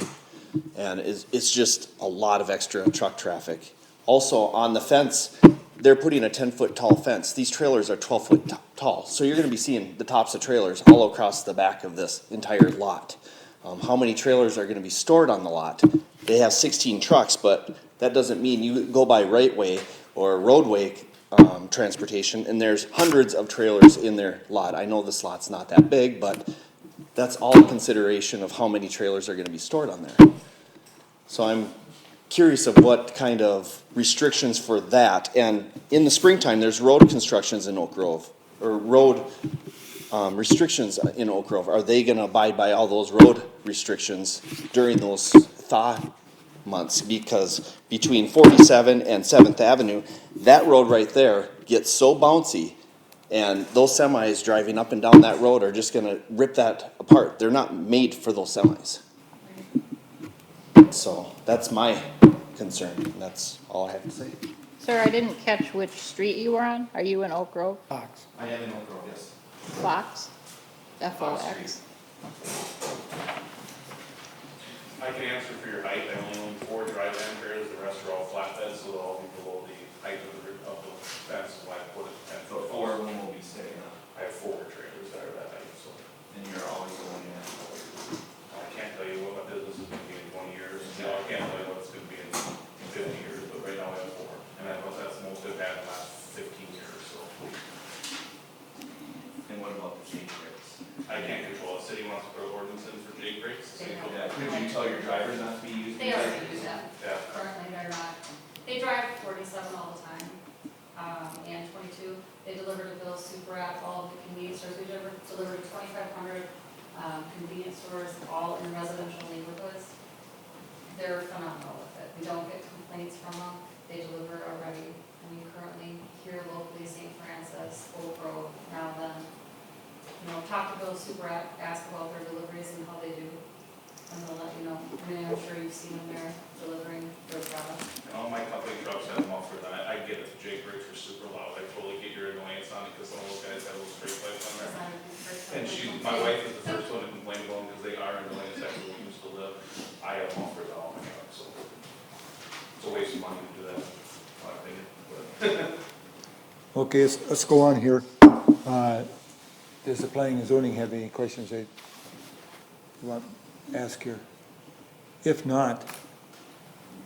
And it's just a lot of extra truck traffic. Also, on the fence, they're putting a 10-foot tall fence. These trailers are 12-foot tall. So you're gonna be seeing the tops of trailers all across the back of this entire lot. How many trailers are gonna be stored on the lot? They have 16 trucks, but that doesn't mean you go by right way or roadway transportation, and there's hundreds of trailers in their lot. I know this lot's not that big, but that's all a consideration of how many trailers are gonna be stored on there. So I'm curious of what kind of restrictions for that. And in the springtime, there's road constructions in Oak Grove, or road restrictions in Oak Grove. Are they gonna abide by all those road restrictions during those thaw months? Because between 47 and 7th Avenue, that road right there gets so bouncy, and those semis driving up and down that road are just gonna rip that apart. They're not made for those semis. So that's my concern, and that's all I have to say. Sir, I didn't catch which street you were on. Are you in Oak Grove? Fox. I am in Oak Grove, yes. Fox? F-O-X? I can answer for your height. I only own 4 dry-land trailers. The rest are all flatbeds, so they'll all be below the height of the fence. So I put it 10 foot. 4 of them will be staying up, I have 4 trailers that are that height, so. and you're always the one in that. I can't tell you what my business is gonna be in 20 years. No, I can't tell you what it's gonna be in 50 years, but right now I have 4. And that's the most I've had in the last 15 years, so. And what about the jake brakes? I can't control it. The city wants to put ordinance in for jake brakes. They don't. Yeah, could you tell your drivers not to be using? They already use them. Yeah. Currently, they're not. They drive 47 all the time, and 22. They deliver to Bill's Super at all the convenience stores. We deliver to 2,500 convenience stores, all in residential neighborhoods. They're phenomenal with it. We don't get complaints from them. They deliver already. And we currently here locally, St. Francis, Oak Grove, now then. Talk to Bill's Super at, ask about their deliveries and how they do. And they'll let you know. I mean, I'm sure you've seen them there delivering their product. And all my company trucks have mufflers on it. I get it. The jake brakes are super loud. I totally get your annoyance on it because some of those guys have those straight pipes on there. And my wife is the first one to complain about them because they are annoying as heck where we used to live. I have mufflers on all my trucks, so it's a waste of money to do that, in my opinion. But Okay, let's go on here. Does the planning and zoning have any questions they want to ask here? If not,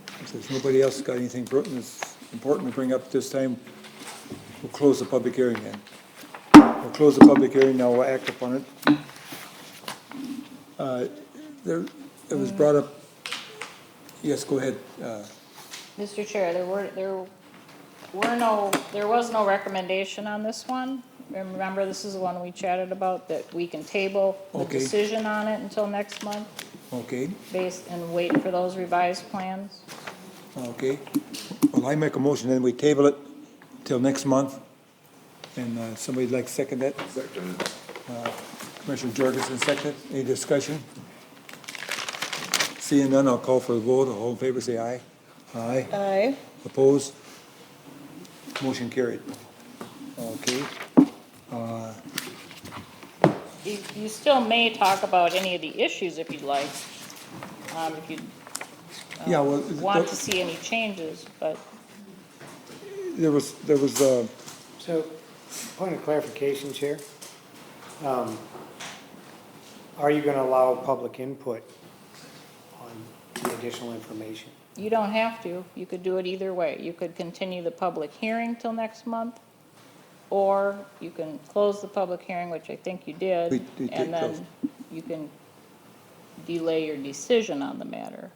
if there's nobody else got anything that's important to bring up this time, we'll close the public hearing then. We'll close the public hearing, now we'll act upon it. It was brought up, yes, go ahead. Mr. Chair, there was no recommendation on this one. Remember, this is the one we chatted about, that we can table the Okay. decision on it until next month, Okay, and wait for those revised plans. okay. Well, I make a motion, then we table it till next month. And somebody'd like to second that? Second. Commissioner Jorgensen, second. Any discussion? Seeing none, I'll call for the vote. All in favor, say aye. Aye. Aye. Opposed? Motion carried. Okay. You still may talk about any of the issues if you'd like, if you Yeah, well, want to see any changes, but there was, So, point of clarification, Chair. Are you gonna allow public input on the additional information? you don't have to. You could do it either way. You could continue the public hearing till next month, or you can close the public hearing, which I think you did, We did and close. then you can delay your decision on the matter.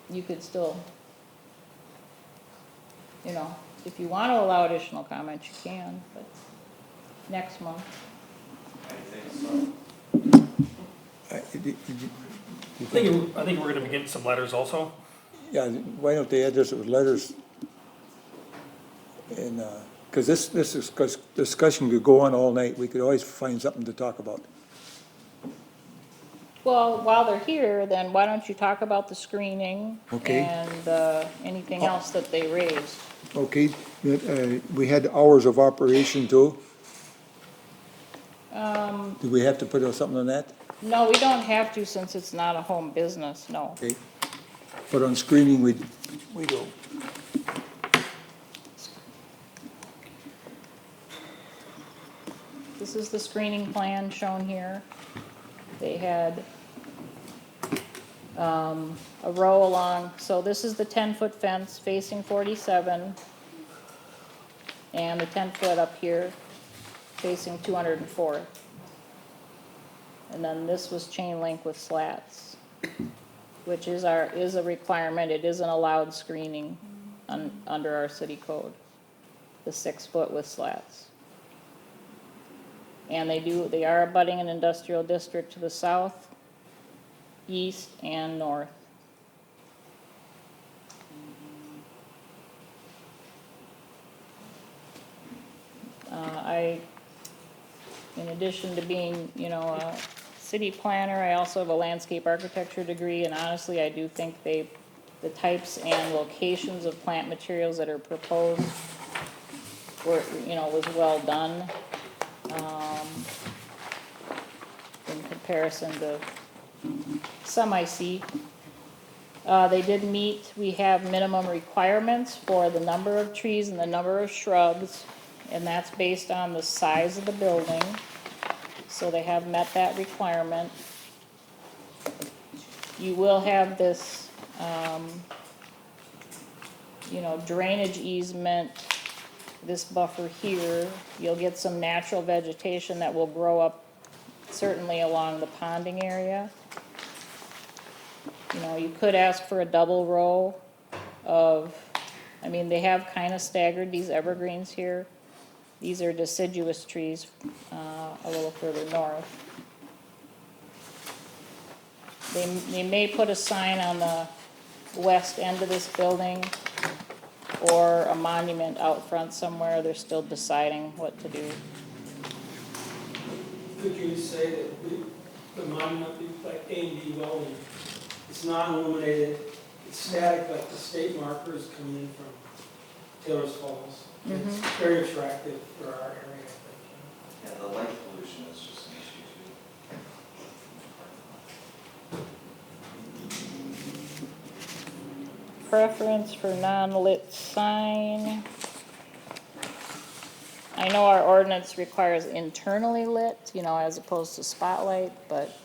You could still, you know, if you want to allow additional comments, you can, but next month. I- I think we're gonna be getting some letters also. yeah, why don't they address it with letters? And, because this discussion could go on all night. We could always find something to talk about. Well, while they're here, then why don't you talk about the screening? Okay. And anything else that they raised? Okay, we had hours of operation too. Do we have to put something on that? No, we don't have to since it's not a home business, no. Okay. But on screening, we do. This is the screening plan shown here. They had a row along, so this is the 10-foot fence facing 47, and the 10-foot up here facing 204. And then this was chain link with slats, which is a requirement. It is an allowed screening under our city code, the 6-foot with slats. And they are abutting an industrial district to the south, east, and north. In addition to being, you know, a city planner, I also have a landscape architecture degree, and honestly, I do think the types and locations of plant materials that are proposed was well done. In comparison to some I see. They did meet, we have minimum requirements for the number of trees and the number of shrubs, and that's based on the size of the building. So they have met that requirement. You will have this, drainage easement, this buffer here. You'll get some natural vegetation that will grow up certainly along the ponding area. You know, you could ask for a double row of, they have kind of staggered these evergreens here. These are deciduous trees a little further north. They may put a sign on the west end of this building or a monument out front somewhere. They're still deciding what to do. Could you say that the monument be like A and B welding? It's non-illuminated, it's static, like the state markers coming in from Taylor's Falls. It's very attractive for our area, I think. Yeah, the light pollution is just an issue too. Preference for non-lit sign. I know our ordinance requires internally lit, as opposed to spotlight, but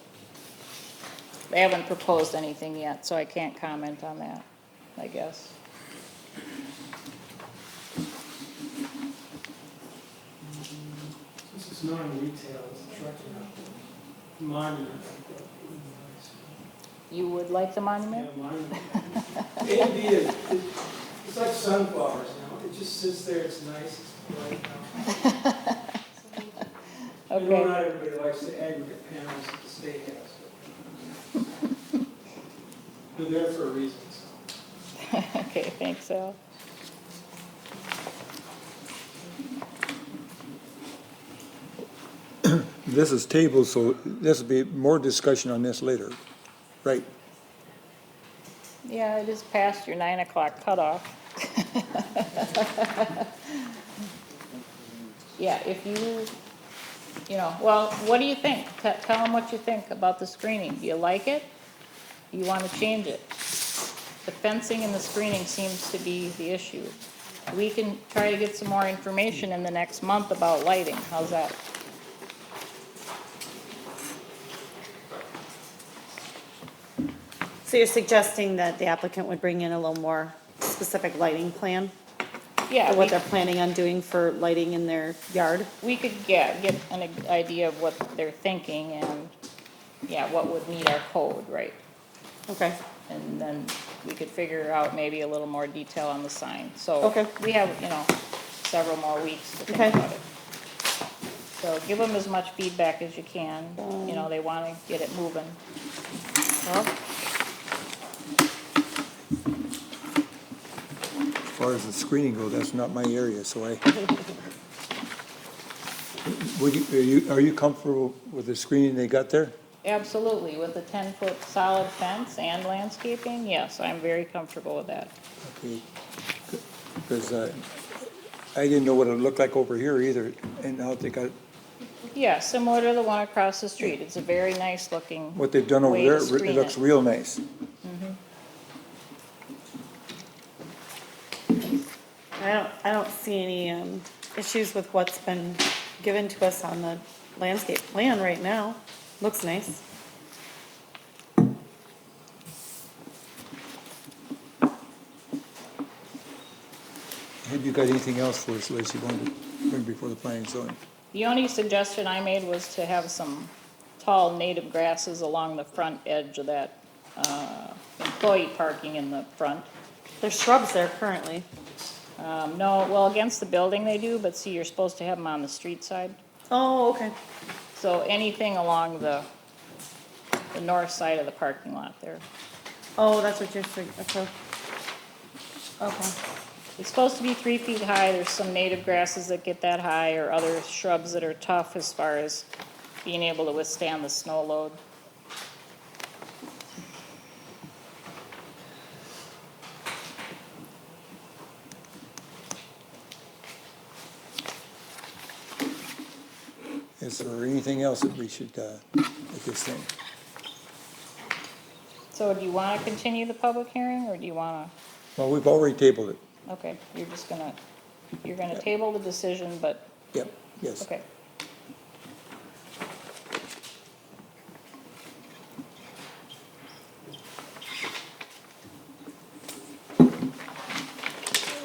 they haven't proposed anything yet, so I can't comment on that, I guess. This is non-retail, it's attracting a monument. You would like the monument? Yeah, monument. A and B is, it's like sunflowers, it just sits there, it's nice, it's bright. I know Okay. not everybody likes the aggregate panels that the state has. But they're there for a reason, so. Okay, thanks, Al. This is tabled, so this will be more discussion on this later, right? Yeah, it is past your 9 o'clock cutoff. yeah, if you know, well, what do you think? Tell them what you think about the screening. Do you like it? Do you want to change it? The fencing and the screening seems to be the issue. We can try to get some more information in the next month about lighting. How's that? So you're suggesting that the applicant would bring in a little more specific lighting plan? Yeah, Or what they're planning on doing for lighting in their yard? we could get an idea of what they're thinking and, yeah, what would meet our code, right? Okay. And then we could figure out maybe a little more detail on the sign. So Okay. we have, you know, several more weeks to think Okay. about it. So give them as much feedback as you can. You know, they want to get it moving. Well, As far as the screening goes, that's not my area, so are you comfortable with the screening they got there? Absolutely, with a 10-foot solid fence and landscaping, yes, I'm very comfortable with that. Okay, because I didn't know what it looked like over here either, and now they got, Yeah, similar to the one across the street. It's a very nice looking what they've done over way to there, it screen looks it. real nice. I don't see any, issues with what's been given to us on the landscape plan right now. Looks nice. Have you got anything else for us, Liz, you wanted to bring before the planning zone? The only suggestion I made was to have some tall native grasses along the front edge of that employee parking in the front. There's shrubs there currently. No, well, against the building they do, but see, you're supposed to have them on the street side. Oh, okay. So anything along the north side of the parking lot there. Oh, that's what you're saying, okay. Okay. It's supposed to be 3 feet high. There's some native grasses that get that high or other shrubs that are tough as far as being able to withstand the snow load. Is there anything else that we should, at this thing? So do you want to continue the public hearing or do you want Well, we've already tabled it. to, okay, you're gonna table the decision, but, Yep, yes. okay.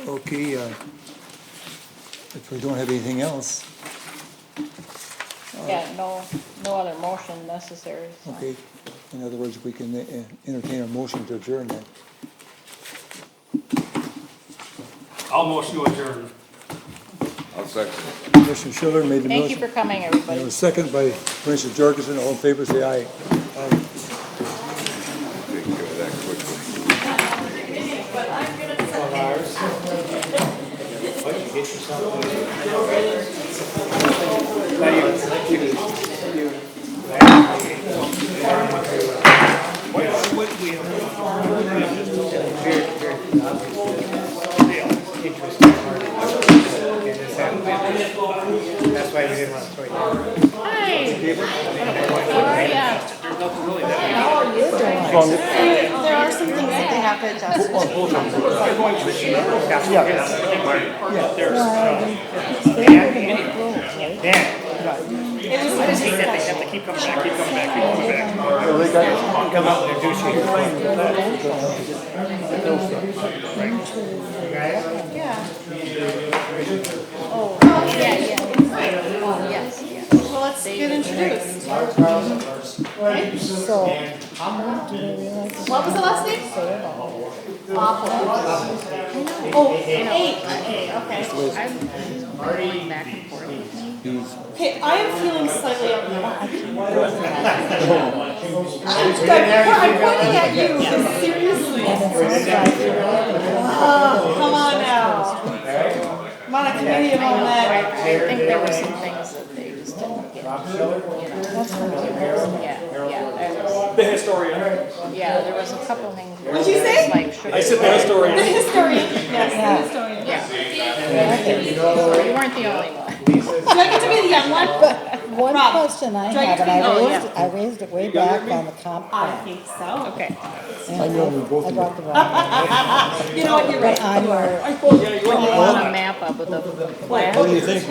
Okay, if we don't have anything else, Yeah, no other motion necessary. So. okay, in other words, we can entertain a motion to adjourn then. I'll motion to adjourn. I'll second. Commissioner Schiller made the motion. Thank you for coming, everybody. And it was seconded by Commissioner Jorgensen. All in favor, say aye. Take care of that quickly. That's why we didn't want to throw it down. Hi. How are ya? There are some things that they have to adjust. It was They have to keep coming back, keep coming back, keep coming back. Come out and introduce you. Yeah. Oh, yeah. Oh, yes, yes. Well, let's get introduced. Okay. So, What was the last name? Oh, eight. Okay. Going back and forth. Okay, I am feeling slightly I'm pointing at you, but seriously. Oh, come on now. I'm on a committee of all that. I think there were some things that they just didn't get. That's yeah. That was, The historian. yeah, there was a couple things. What'd you say? Like I said the historian. Historian, yes, the historian. You weren't the only one. Do I get to be the young one? One Rob, question I do I get have, to and be- I raised it way back on the comp I plan. think so. Okay. And I know we both I do. brought the wrong one. You know what, you're right. But on You are. your I suppose, yeah, you You are. want a map up with the flag? What do you think,